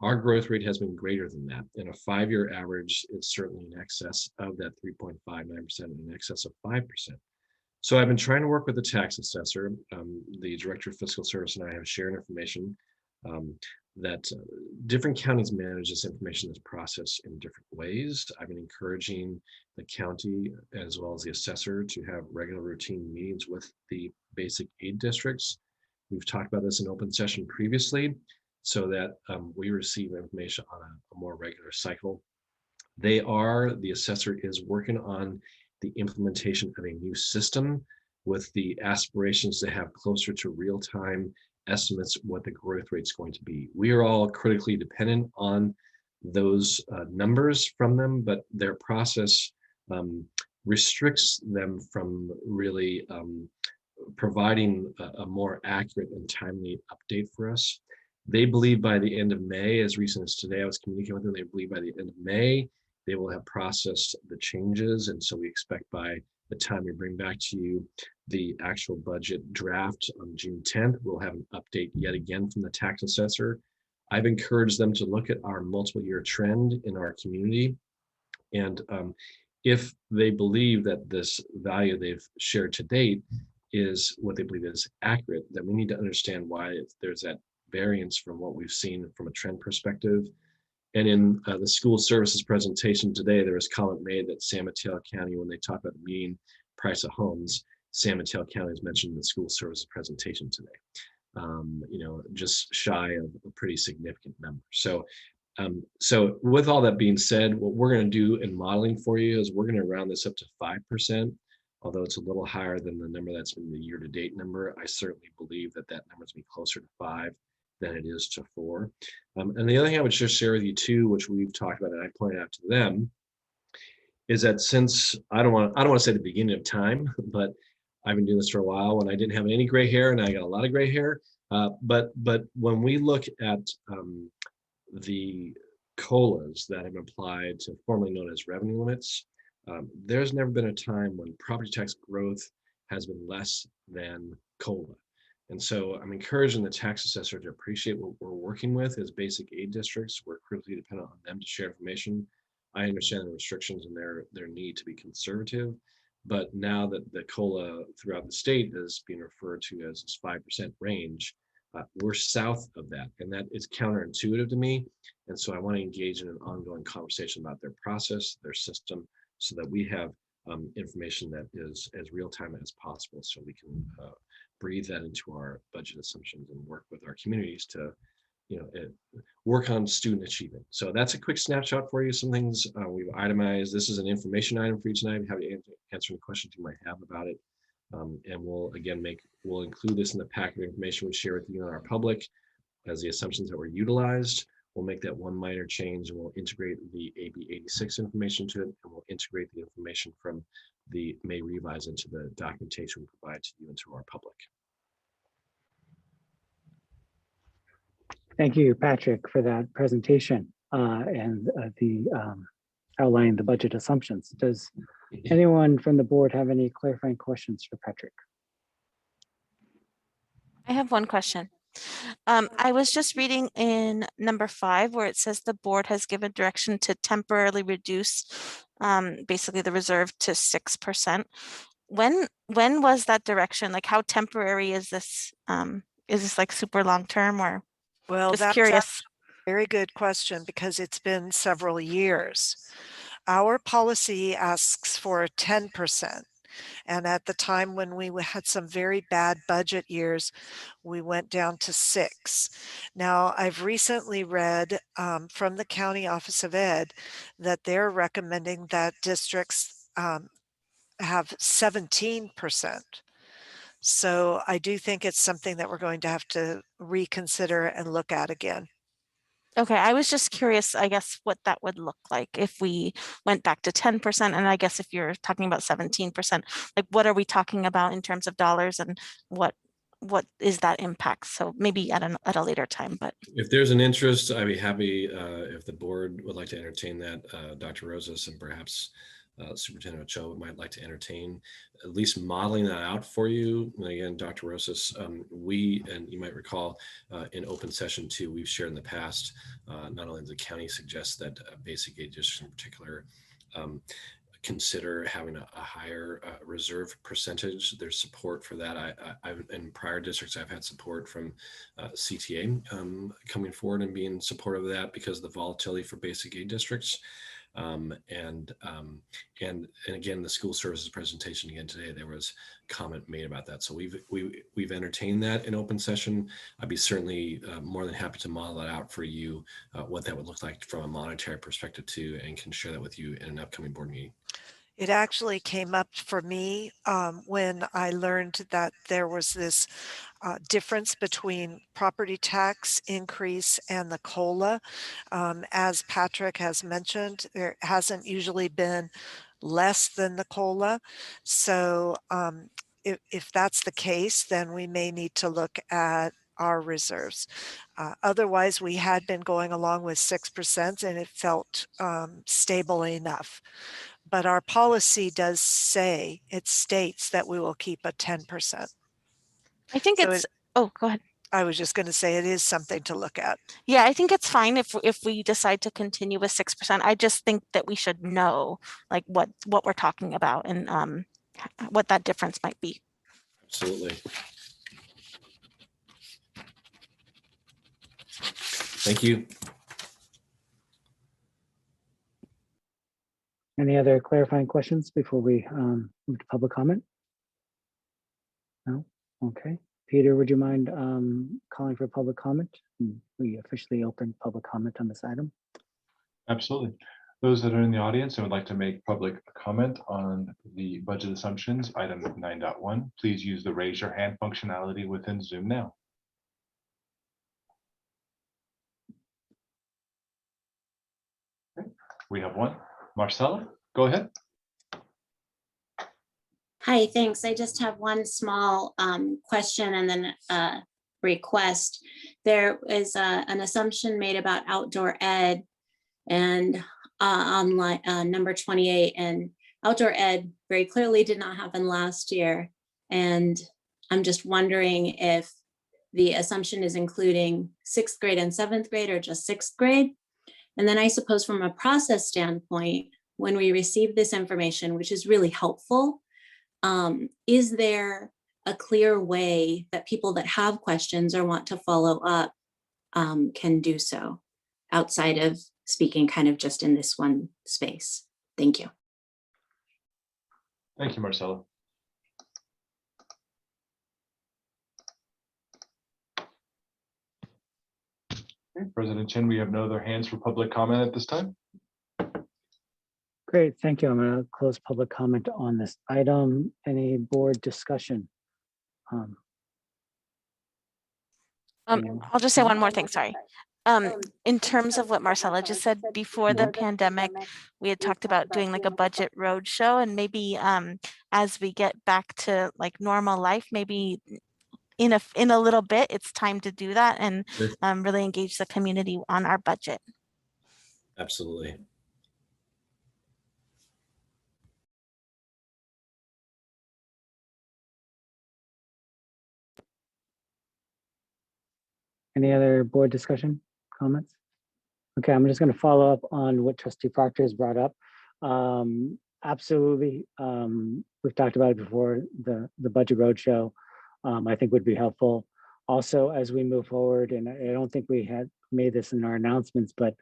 our growth rate has been greater than that. In a 5-year average, it's certainly in excess of that 3.59% and in excess of 5%. So I've been trying to work with the tax assessor. The Director of Fiscal Service and I have shared information that different counties manage this information, this process in different ways. I've been encouraging the county as well as the assessor to have regular routine meetings with the basic aid districts. We've talked about this in open session previously so that we receive information on a more regular cycle. The assessor is working on the implementation of a new system with the aspirations to have closer to real-time estimates what the growth rate is going to be. We are all critically dependent on those numbers from them, but their process restricts them from really providing a more accurate and timely update for us. They believe by the end of May, as recent as today, I was communicating with them, they believe by the end of May, they will have processed the changes. And so we expect by the time we bring back to you the actual budget draft on June 10th, we'll have an update yet again from the tax assessor. I've encouraged them to look at our multiple year trend in our community. And if they believe that this value they've shared to date is what they believe is accurate, then we need to understand why there's that variance from what we've seen from a trend perspective. And in the school services presentation today, there was comment made that San Mateo County, when they talk about the median price of homes, San Mateo County is mentioned in the school services presentation today. Just shy of a pretty significant number. So with all that being said, what we're going to do in modeling for you is we're going to round this up to 5%. Although it's a little higher than the number that's been the year-to-date number, I certainly believe that that number is going to be closer to 5 than it is to 4. And the other thing I would just share with you too, which we've talked about and I pointed out to them, is that since I don't want to say the beginning of time, but I've been doing this for a while when I didn't have any gray hair and I got a lot of gray hair. But when we look at the COLAs that have been applied to formerly known as revenue limits, there's never been a time when property tax growth has been less than COLA. And so I'm encouraging the tax assessor to appreciate what we're working with as basic aid districts. We're critically dependent on them to share information. I understand the restrictions and their need to be conservative, but now that the COLA throughout the state is being referred to as this 5% range, we're south of that, and that is counterintuitive to me. And so I want to engage in an ongoing conversation about their process, their system, so that we have information that is as real time as possible, so we can breathe that into our budget assumptions and work with our communities to, work on student achievement. So that's a quick snapshot for you. Some things we've itemized. This is an information item for you tonight. Have you answer any questions you might have about it. And we'll include this in the packet of information we share with you and our public as the assumptions that were utilized. We'll make that one minor change and we'll integrate the AB 86 information to it, and we'll integrate the information from the May revise into the documentation we provide to you and to our public. Thank you, Patrick, for that presentation and outlining the budget assumptions. Does anyone from the board have any clarifying questions for Patrick? I have one question. I was just reading in number 5 where it says the board has given direction to temporarily reduce basically the reserve to 6%. When was that direction? Like, how temporary is this? Is this like super long term, or Well, just that's curious? a very good question because it's been several years. Our policy asks for 10%. And at the time when we had some very bad budget years, we went down to 6. Now, I've recently read from the County Office of Ed that they're recommending that districts have 17%. So I do think it's something that we're going to have to reconsider and look at again. Okay, I was just curious, I guess, what that would look like if we went back to 10%. And I guess if you're talking about 17%, like what are we talking about in terms of dollars, and what is that impact? So maybe at a later time, but. If there's an interest, I'd be happy if the board would like to entertain that, Dr. Rosas, and perhaps Superintendent Ochoa might like to entertain at least modeling that out for you. And again, Dr. Rosas, and you might recall in open session too, we've shared in the past, not only does the county suggest that basic aid districts in particular consider having a higher reserve percentage. There's support for that. I've in prior districts, I've had support from CTA coming forward and being supportive of that because of the volatility for basic aid districts. And again, the school services presentation again today, there was comment made about that. So we've entertained that in open session. I'd be certainly more than happy to model that out for you, what that would look like from a monetary perspective too, and can share that with you in an upcoming board meeting. It actually came up for me when I learned that there was this difference between property tax increase and the COLA. As Patrick has mentioned, there hasn't usually been less than the COLA. So if that's the case, then we may need to look at our reserves. Otherwise, we had been going along with 6% and it felt stable enough. But our policy does say, it states that we will keep a 10%. I think So it's, oh, go ahead. I was just going to say it is something to look at. Yeah, I think it's fine if we decide to continue with 6%. I just think that we should know like what we're talking about and what that difference might be. Absolutely. Thank you. Any other clarifying questions before we move to public comment? No? Okay. Peter, would you mind calling for public comment? We officially opened public comment on this item. Absolutely. Those that are in the audience and would like to make public comment on the budget assumptions, item 9.1, please use the raise your hand functionality within Zoom now. Okay. We have one. Marcella, go ahead. Hi, thanks. I just have one small question and then a request. There is an assumption made about outdoor ed and on number 28, and outdoor ed very clearly did not happen last year. And I'm just wondering if the assumption is including 6th grade and 7th grade or just 6th grade. And then I suppose from a process standpoint, when we receive this information, which is really helpful, is there a clear way that people that have questions or want to follow up can do so outside of speaking kind of just in this one space? Thank you. Thank you, Marcella. Okay, President Chen, we have no other hands for public comment at this time. Great, thank you. I'm going to close public comment on this item. Any board discussion? I'll just say one more thing, sorry. In terms of what Marcella just said, before the pandemic, we had talked about doing like a budget roadshow, and maybe as we get back to like normal life, maybe in a little bit, it's time to do that and really engage the community on our budget. Absolutely. Any other board discussion, comments? Okay, I'm just going to follow up on what Trustee Proctor has brought up. Absolutely, we've talked about it before, the budget roadshow, I think would be helpful. Also, as we move forward, and I don't think we had made this in our announcements, but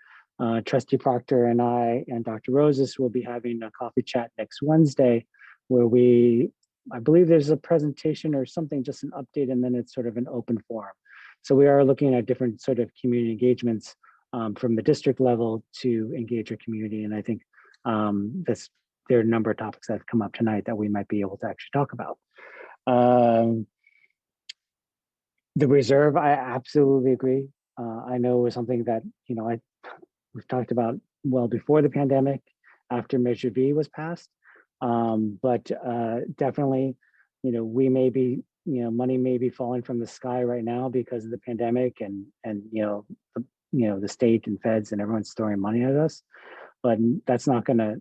Trustee Proctor and I and Dr. Roses will be having a coffee chat next Wednesday where I believe there's a presentation or something, just an update, and then it's sort of an open forum. So we are looking at different sort of community engagements from the district level to engage our community. And I think there are a number of topics that have come up tonight that we might be able to actually talk about. The reserve, I absolutely agree. I know it was something that, we've talked about well before the pandemic, after Measure V was passed. But definitely, we may be, money may be falling from the sky right now because of the pandemic and the state and feds and everyone's throwing money at us, but that's not gonna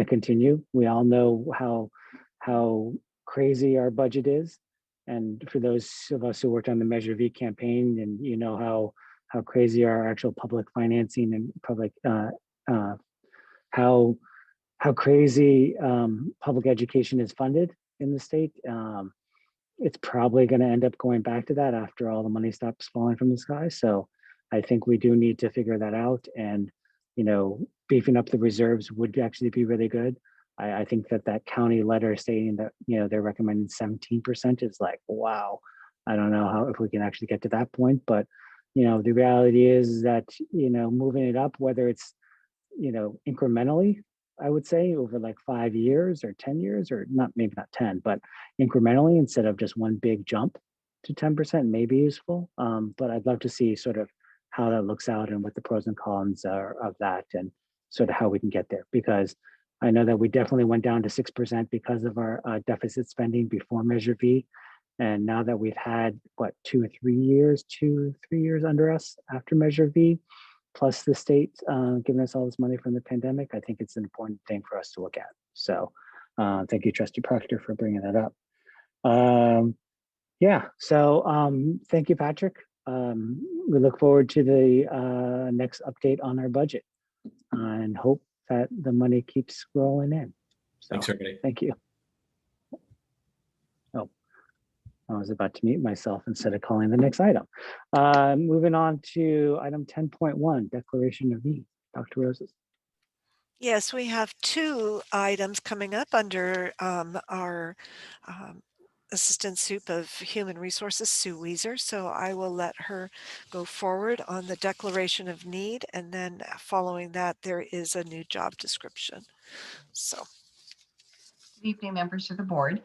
continue. We all know how crazy our budget is. And for those of us who worked on the Measure V campaign, and how crazy our actual public financing and public how crazy public education is funded in the state. It's probably going to end up going back to that after all the money stops falling from the sky. So I think we do need to figure that out, and beefing up the reserves would actually be really good. I think that county letter stating that they're recommending 17% is like, wow. I don't know if we can actually get to that point, but the reality is that moving it up, whether it's incrementally, I would say over like 5 years or 10 years, or maybe not 10, but incrementally instead of just one big jump to 10% may be useful. But I'd love to see sort of how that looks out and what the pros and cons are of that, and sort of how we can get there. Because I know that we definitely went down to 6% because of our deficit spending before Measure V. And now that we've had, what, 2 or 3 years under us after Measure V, plus the state giving us all this money from the pandemic, I think it's an important thing for us to look at. So thank you, Trustee Proctor, for bringing that up. Thank you, Patrick. We look forward to the next update on our budget and hope that the money keeps rolling in. So, thanks, everybody. Thank you. Oh, I was about to mute myself instead of calling the next item. Moving on to item 10.1, declaration of need. Dr. Roses. Yes, we have 2 items coming up under our Assistant Sup of Human Resources, Sue Weiser. So I will let her go forward on the declaration of need. And then following that, there is a new job description. So. Good evening, members of the board.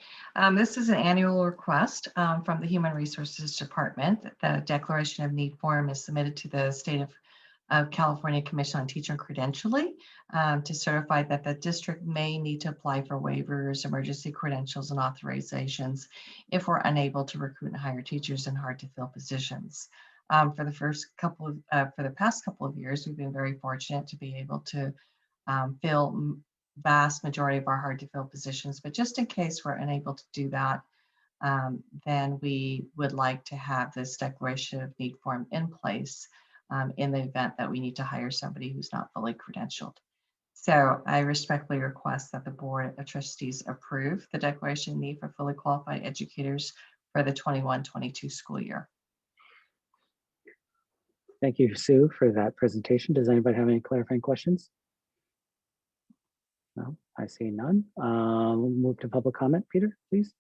This is an annual request from the Human Resources Department. The Declaration of Need form is submitted to the State of California Commission on Teacher Credentialing to certify that the district may need to apply for waivers, emergency credentials, and authorizations if we're unable to recruit and hire teachers in hard to fill positions. For the past couple of years, we've been very fortunate to be able to fill vast majority of our hard to fill positions, but just in case we're unable to do that, then we would like to have this declaration of need form in place in the event that we need to hire somebody who's not fully credentialed. So I respectfully request that the Board of Trustees approve the declaration of need for fully qualified educators for the 21-22 school year. Thank you, Sue, for that presentation. Does anybody have any clarifying questions? No, I see none. We'll move to public comment. Peter, please.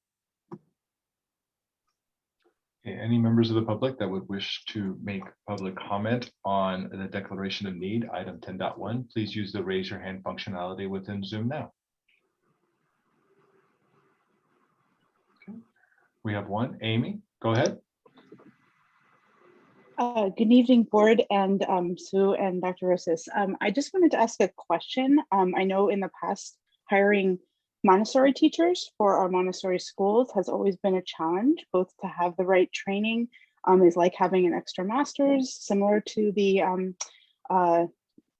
Okay, any members of the public that would wish to make public comment on the declaration of need, item 10.1, please use the raise your hand functionality within Zoom now. Okay. We have one. Amy, go ahead. Good evening, board and Sue and Dr. Rosas. I just wanted to ask a question. I know in the past, hiring Montessori teachers for our Montessori schools has always been a challenge, both to have the right training is like having an extra master's, similar to the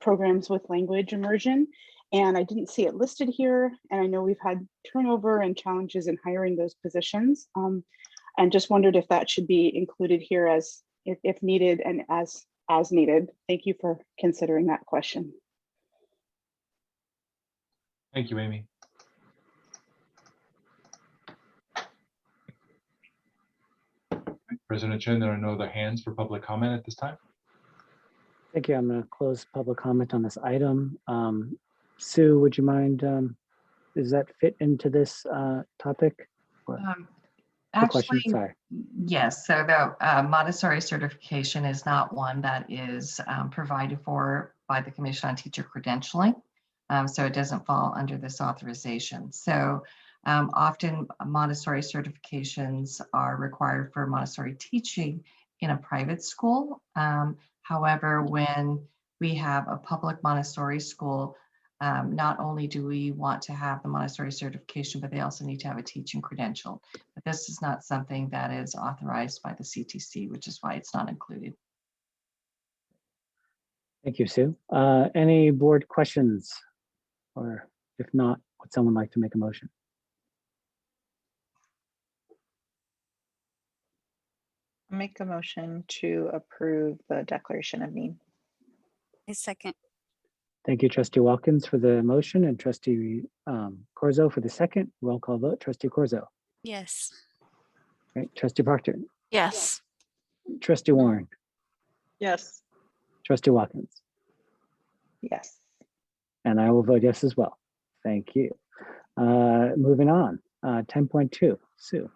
programs with language immersion. And I didn't see it listed here. And I know we've had turnover and challenges in hiring those positions. And just wondered if that should be included here as if needed and as needed. Thank you for considering that question. Thank you, Amy. President Chen, there are no other hands for public comment at this time. Thank you. I'm going to close public comment on this item. Sue, would you mind, does that fit into this topic? Actually, sorry. Yes. So the Montessori certification is not one that is provided for by the Commission on Teacher Credentialing. So it doesn't fall under this authorization. So often Montessori certifications are required for Montessori teaching in a private school. However, when we have a public Montessori school, not only do we want to have the Montessori certification, but they also need to have a teaching credential. But this is not something that is authorized by the CTC, which is why it's not included. Thank you, Sue. Any board questions? Or if not, would someone like to make a motion? I'll make a motion to approve the declaration of need. A second. Thank you, Trustee Watkins for the motion and Trustee Corzo for the second. Roll call vote. Trustee Corzo. Yes. Right. Trustee Proctor. Yes. Trustee Warren. Yes. Trustee Watkins. Yes. And I will vote yes as well. Thank you. Moving on. 10.2. Sue.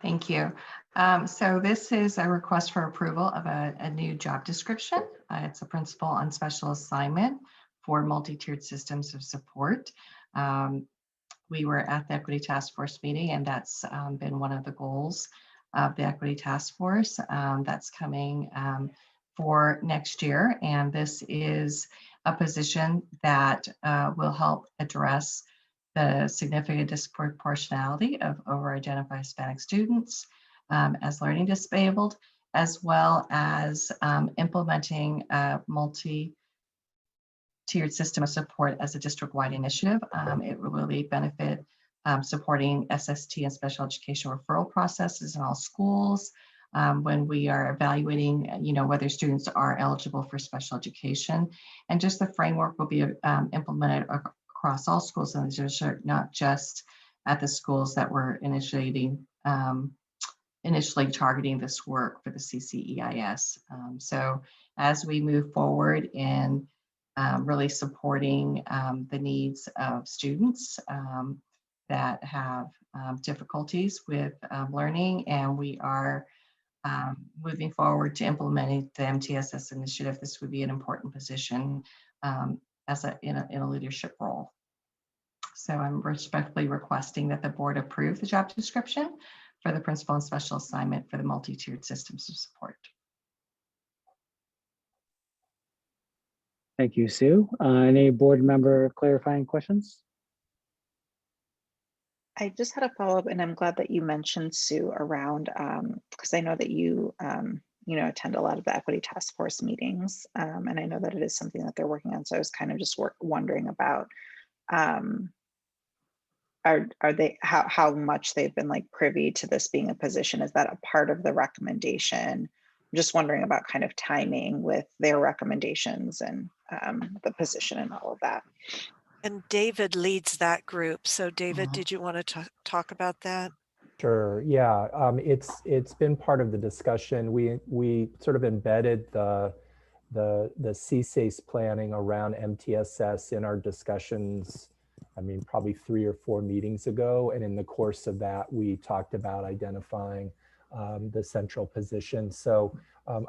Thank you. So this is a request for approval of a new job description. It's a principal on special assignment for multi-tiered systems of support. We were at the Equity Task Force meeting, and that's been one of the goals of the Equity Task Force that's coming for next year. And this is a position that will help address the significant disproportionality of over-identified Hispanic students as learning disabled, as well as implementing a multi-tiered system of support as a district-wide initiative. It will really benefit supporting SST and special education referral processes in all schools when we are evaluating, whether students are eligible for special education. And just the framework will be implemented across all schools in the district, not just at the schools that were initially targeting this work for the CCEIS. So as we move forward in really supporting the needs of students that have difficulties with learning, and we are moving forward to implementing the MTSS initiative. This would be an important position in a leadership role. So I'm respectfully requesting that the board approve the job description for the principal and special assignment for the multi-tiered systems of support. Thank you, Sue. Any board member clarifying questions? I just had a follow-up, and I'm glad that you mentioned, Sue, around because I know that you attend a lot of the equity task force meetings, and I know that it is something that they're working on. So I was kind of just wondering about are they how much they've been like privy to this being a position? Is that a part of the recommendation? I'm just wondering about kind of timing with their recommendations and the position and all of that. And David leads that group. So David, did you want to talk about that? Sure. Yeah, it's been part of the discussion. We sort of embedded the CSACE planning around MTSS in our discussions. I mean, probably 3 or 4 meetings ago, and in the course of that, we talked about identifying the central position. So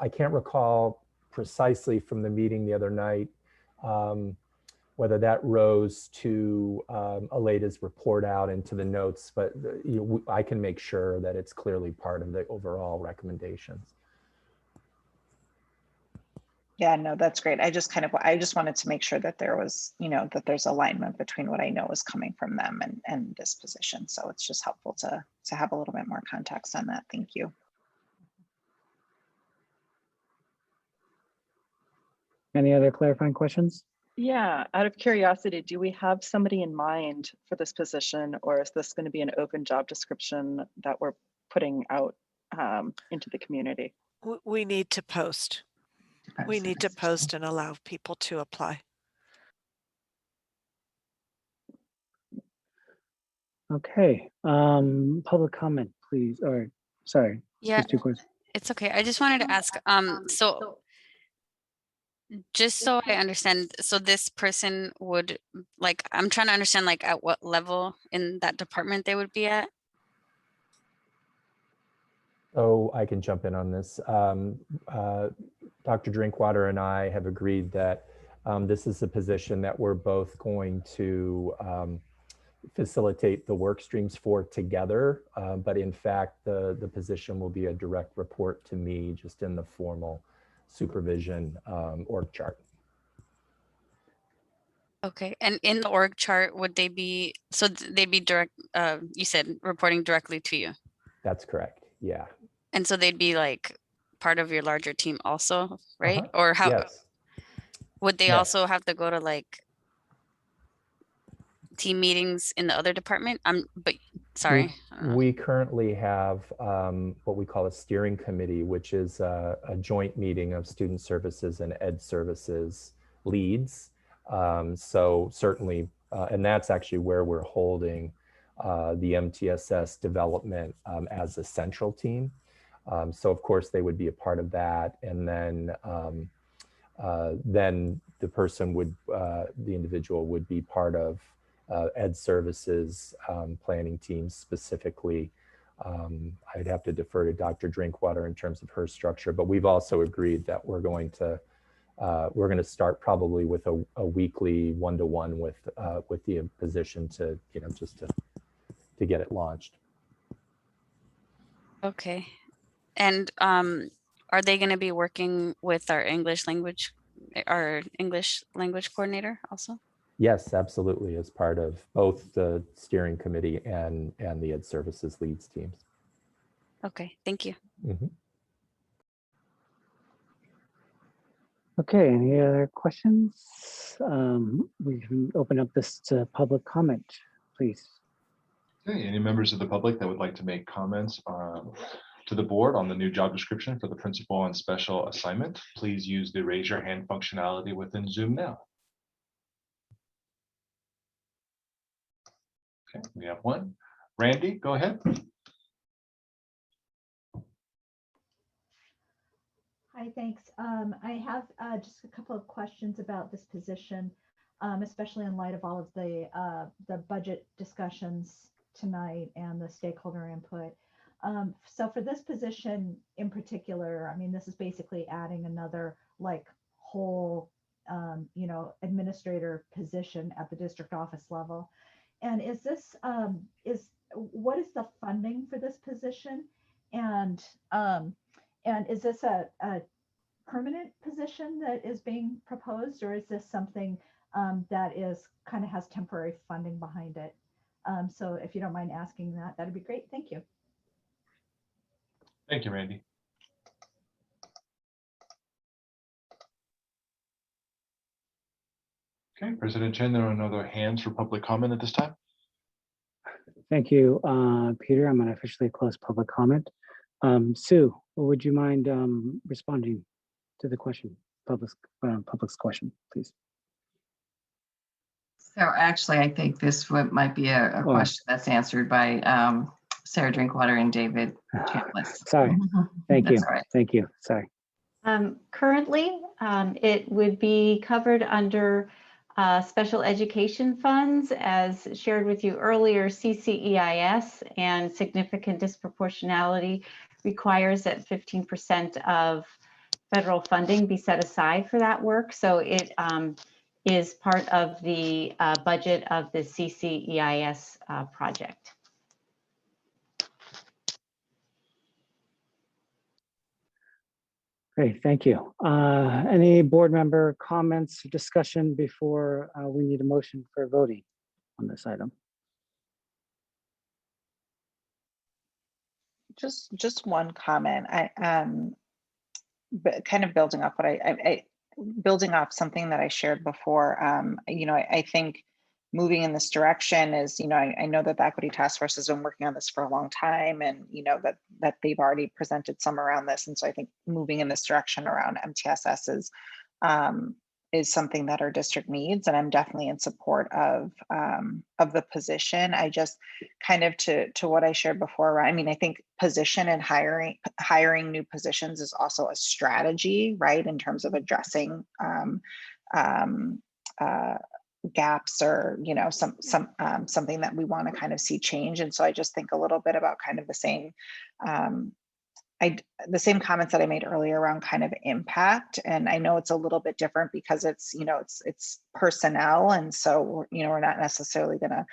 I can't recall precisely from the meeting the other night whether that rose to Aleda's report out into the notes, but I can make sure that it's clearly part of the overall recommendations. Yeah, no, that's great. I just wanted to make sure that there was, that there's alignment between what I know is coming from them and this position. So it's just helpful to have a little bit more context on that. Thank you. Any other clarifying questions? Yeah, out of curiosity, do we have somebody in mind for this position, or is this going to be an open job description that we're putting out into the community? We need to post. We need to post and allow people to apply. Okay, public comment, please. Or sorry, Yeah, just 2 questions. it's okay. I just wanted to ask, so just so I understand, so this person would, like, I'm trying to understand, like, at what level in that department they would be at? Oh, I can jump in on this. Dr. Drinkwater and I have agreed that this is a position that we're both going to facilitate the work streams for together. But in fact, the position will be a direct report to me, just in the formal supervision org chart. Okay, and in the org chart, would they be, so they'd be direct, you said reporting directly to you? That's correct, yeah. And so they'd be like part of your larger team also, right? Or how, yes. Would they Yes. also have to go to like team meetings in the other department? But sorry. We currently have what we call a steering committee, which is a joint meeting of student services and ed services leads. So certainly, and that's actually where we're holding the MTSS development as a central team. So of course they would be a part of that. And then the person would, the individual would be part of ed services planning teams specifically. I'd have to defer to Dr. Drinkwater in terms of her structure, but we've also agreed that we're going to start probably with a weekly one-to-one with the position to, just to get it launched. Okay. And are they going to be working with our English language coordinator also? Yes, absolutely, as part of both the steering committee and the ed services leads teams. Okay, thank you. Mm-hmm. Okay, any other questions? We can open up this to public comment, please. Okay, any members of the public that would like to make comments to the board on the new job description for the principal on special assignment, please use the raise your hand functionality within Zoom now. Okay, we have one. Randy, go ahead. Hi, thanks. I have just a couple of questions about this position. especially in light of all of the budget discussions tonight and the stakeholder input. So for this position in particular, I mean, this is basically adding another like whole, administrator position at the district office level. And is this, what is the funding for this position? And is this a permanent position that is being proposed, or is this something that is kind of has temporary funding behind it? So if you don't mind asking that, that'd be great. Thank you. Thank you, Randy. Okay, President Chen, there are no other hands for public comment at this time. Thank you, Peter. I'm going to officially close public comment. Sue, would you mind responding to the question, public's question, please? So actually, I think this might be a question that's answered by Sarah Drinkwater and David Chambliss. Sorry. Thank you. Right. Thank you. Sorry. Currently, it would be covered under special education funds, as shared with you earlier. CCEIS and significant disproportionality requires that 15% of federal funding be set aside for that work. So it is part of the budget of the CCEIS project. Great, thank you. Any board member comments or discussion before we need a motion for voting on this item? Just one comment. But kind of building off what building off something that I shared before. I think moving in this direction is, I know that the Equity Task Force has been working on this for a long time, and that they've already presented some around this. And so I think moving in this direction around MTSS is something that our district needs, and I'm definitely in support of the position. I just kind of to what I shared before. I mean, I think position and hiring new positions is also a strategy, right, in terms of addressing gaps or something that we want to kind of see change. And so I just think a little bit about kind of the same the same comments that I made earlier around kind of impact. And I know it's a little bit different because it's it's personnel, and so we're not necessarily going to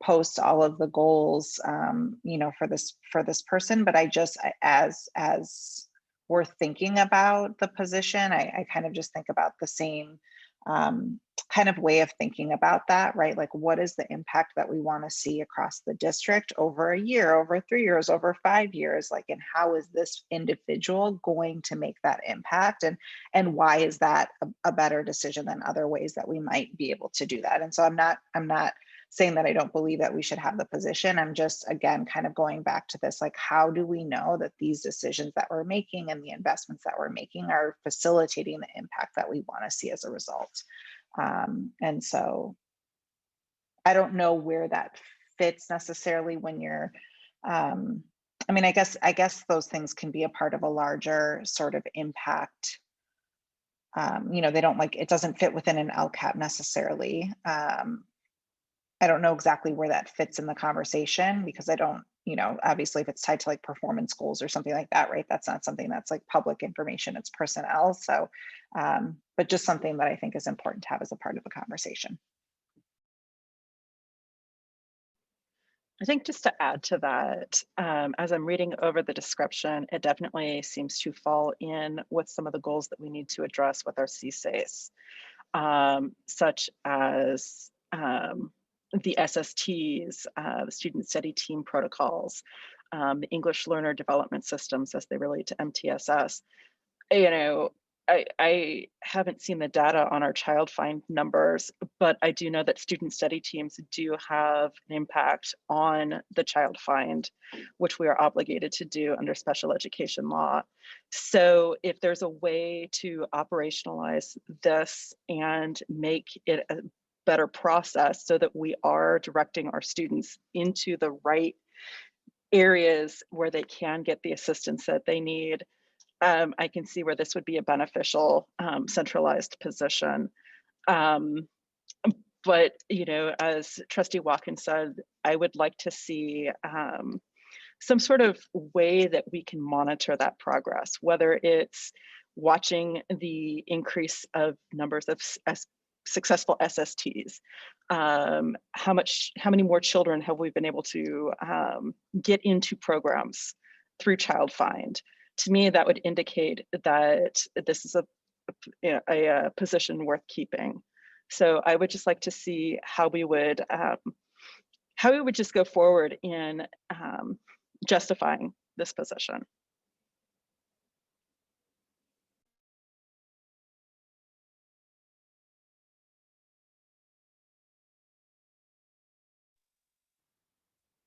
post all of the goals for this person, but I just as we're thinking about the position, I kind of just think about the same kind of way of thinking about that, right? Like, what is the impact that we want to see across the district over a year, over 3 years, over 5 years? Like, and how is this individual going to make that impact? And why is that a better decision than other ways that we might be able to do that? And so I'm not saying that I don't believe that we should have the position. I'm just, again, kind of going back to this, like, how do we know that these decisions that we're making and the investments that we're making are facilitating the impact that we want to see as a result? And so I don't know where that fits necessarily when you're, I mean, I guess those things can be a part of a larger sort of impact. They don't it doesn't fit within an LCAP necessarily. I don't know exactly where that fits in the conversation, because I don't, obviously if it's tied to like performance goals or something like that, right? That's not something that's like public information, it's personnel. So, but just something that I think is important to have as a part of the conversation. I think just to add to that, as I'm reading over the description, it definitely seems to fall in with some of the goals that we need to address with our CSACE, such as the SSTs, the student study team protocols, the English learner development systems as they relate to MTSS. I haven't seen the data on our child find numbers, but I do know that student study teams do have an impact on the child find, which we are obligated to do under special education law. So if there's a way to operationalize this and make it a better process so that we are directing our students into the right areas where they can get the assistance that they need, I can see where this would be a beneficial centralized position. But, as Trustee Watkins said, I would like to see some sort of way that we can monitor that progress, whether it's watching the increase of numbers of successful SSTs. How many more children have we been able to get into programs through Child Find? To me, that would indicate that this is a position worth keeping. So I would just like to see how we would just go forward in justifying this position.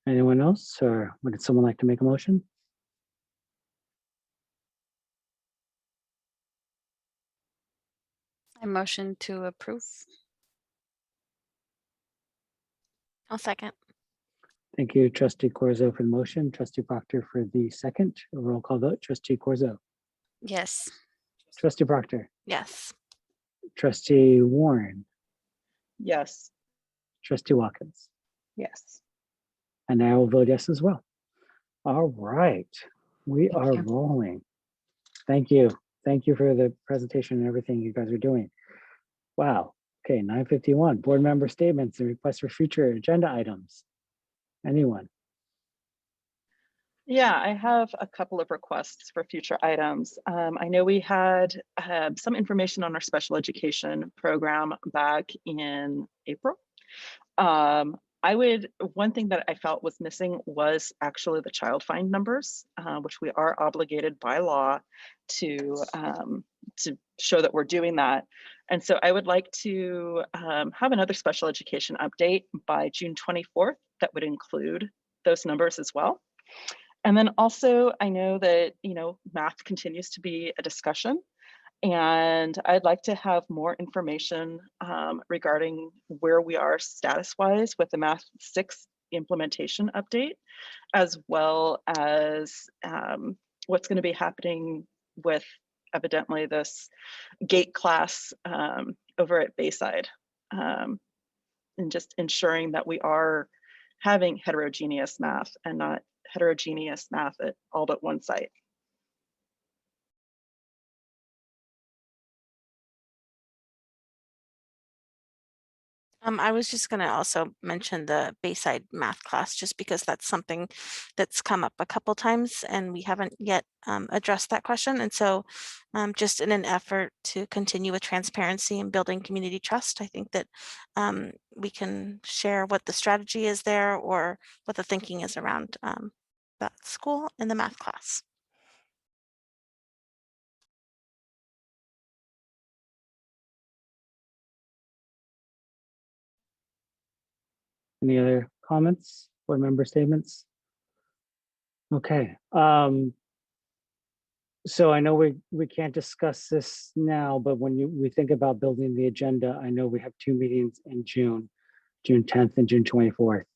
Anyone else, or would someone like to make a motion? I motion to approve. I'll second. Thank you, Trustee Corzo for the motion, Trustee Proctor for the second. A roll call vote, Trustee Corzo. Yes. Trustee Proctor. Yes. Trustee Warren. Yes. Trustee Watkins. Yes. And I will vote yes as well. All right, we are rolling. Thank you. Thank you for the presentation and everything you guys are doing. Wow. Okay, 9:51. Board member statements and requests for future agenda items. Anyone? Yeah, I have a couple of requests for future items. I know we had some information on our special education program back in April. One thing that I felt was missing was actually the Child Find numbers, which we are obligated by law to show that we're doing that. And so I would like to have another special education update by June 24th that would include those numbers as well. And then also, I know that, math continues to be a discussion, and I'd like to have more information regarding where we are status-wise with the Math 6 implementation update, as well as what's going to be happening with evidently this GATE class over at Bayside, and just ensuring that we are having heterogeneous math and not heterogeneous math at all but one site. I was just going to also mention the Bayside math class, just because that's something that's come up a couple times and we haven't yet addressed that question. And so just in an effort to continue with transparency and building community trust, I think that we can share what the strategy is there or what the thinking is around that school and the math class. Any other comments, board member statements? Okay. So I know we can't discuss this now, but when we think about building the agenda, I know we have 2 meetings in June 10th and June 24th.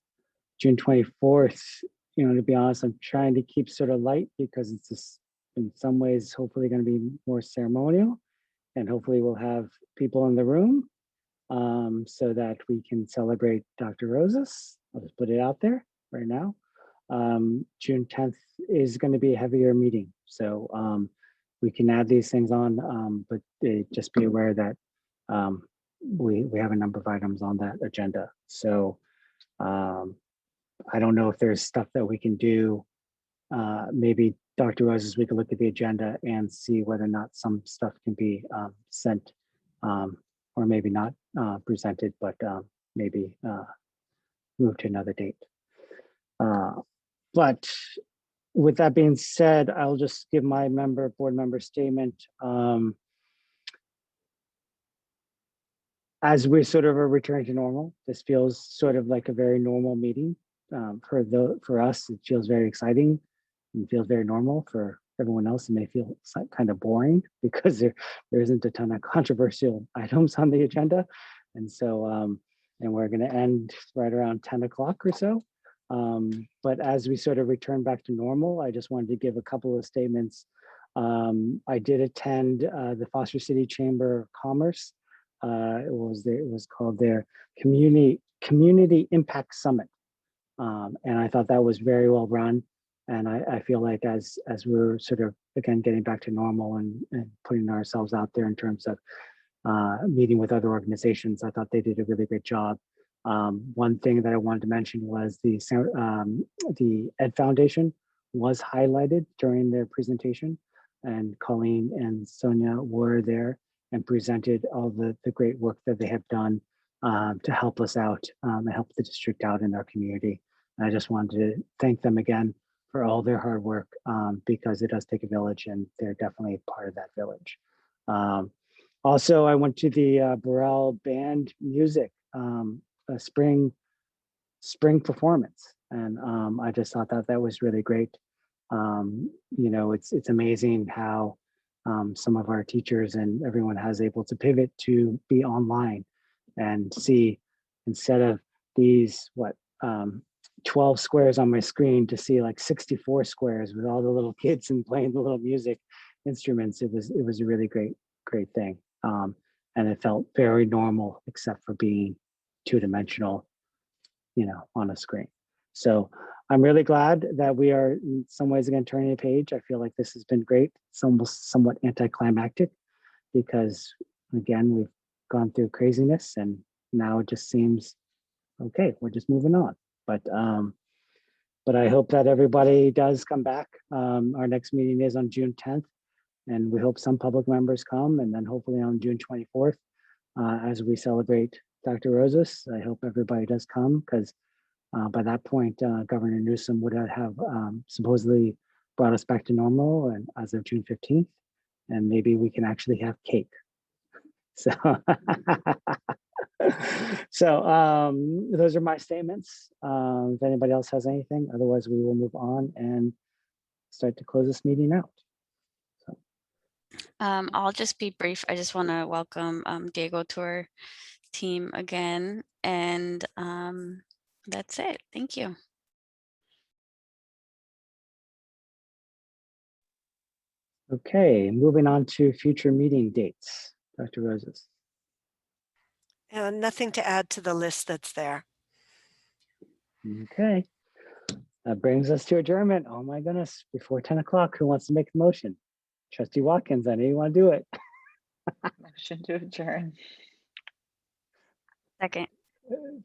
June 24th, to be honest, I'm trying to keep sort of light because it's just in some ways hopefully going to be more ceremonial, and hopefully we'll have people in the room so that we can celebrate Dr. Rosas. I'll just put it out there right now. June 10th is going to be a heavier meeting, so we can add these things on, but just be aware that we have a number of items on that agenda. So I don't know if there's stuff that we can do. Maybe Dr. Rosas, we can look at the agenda and see whether or not some stuff can be sent or maybe not presented, but maybe move to another date. But with that being said, I'll just give my board member statement. As we sort of are returning to normal, this feels sort of like a very normal meeting. For us, it feels very exciting and feels very normal. For everyone else, it may feel kind of boring because there isn't a ton of controversial items on the agenda. And so, and we're going to end right around 10 o'clock or so. But as we sort of return back to normal, I just wanted to give a couple of statements. I did attend the Foster City Chamber of Commerce it was called their Community Impact Summit. And I thought that was very well run. And I feel like as we're sort of, again, getting back to normal and putting ourselves out there in terms of meeting with other organizations, I thought they did a really great job. One thing that I wanted to mention was the Ed Foundation was highlighted during their presentation, and Colleen and Sonia were there and presented all the great work that they have done to help us out and help the district out in our community. And I just wanted to thank them again for all their hard work, because it does take a village, and they're definitely part of that village. Also, I went to the Burrell Band Music spring performance, and I just thought that was really great. You know, it's amazing how some of our teachers and everyone has able to pivot to be online and see, instead of these 12 squares on my screen, to see like 64 squares with all the little kids and playing the little music instruments. It was a really great thing. And it felt very normal, except for being two-dimensional, you know, on a screen. So I'm really glad that we are in some ways again turning a page. I feel like this has been great. It's almost somewhat anticlimactic, because again, we've gone through craziness, and now it just seems okay, we're just moving on. But I hope that everybody does come back. Our next meeting is on June 10th, and we hope some public members come, and then hopefully on June 24th, as we celebrate Dr. Rosas. I hope everybody does come, because by that point, Governor Newsom would have supposedly brought us back to normal, and as of June 15th, and maybe we can actually have cake. So, those are my statements. If anybody else has anything, otherwise we will move on and start to close this meeting out. I'll just be brief. I just want to welcome Diego to our team again, and that's it. Thank you. Okay, moving on to future meeting dates. Dr. Rosas. And nothing to add to the list that's there. Okay, that brings us to adjournment. Oh my goodness, before 10 o'clock, who wants to make the motion? Trustee Watkins, I know you want to do it. Motion to adjourn. Second.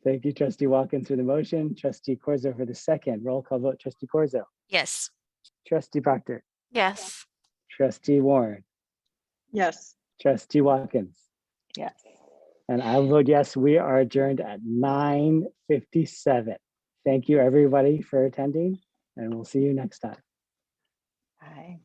Thank you, Trustee Watkins, for the motion. Trustee Corzo for the second. Roll call vote. Trustee Corzo. Yes. Trustee Proctor. Yes. Trustee Warren. Yes. Trustee Watkins. Yes. And I vote yes. We are adjourned at 9:57. Thank you, everybody, for attending, and we'll see you next time. Bye.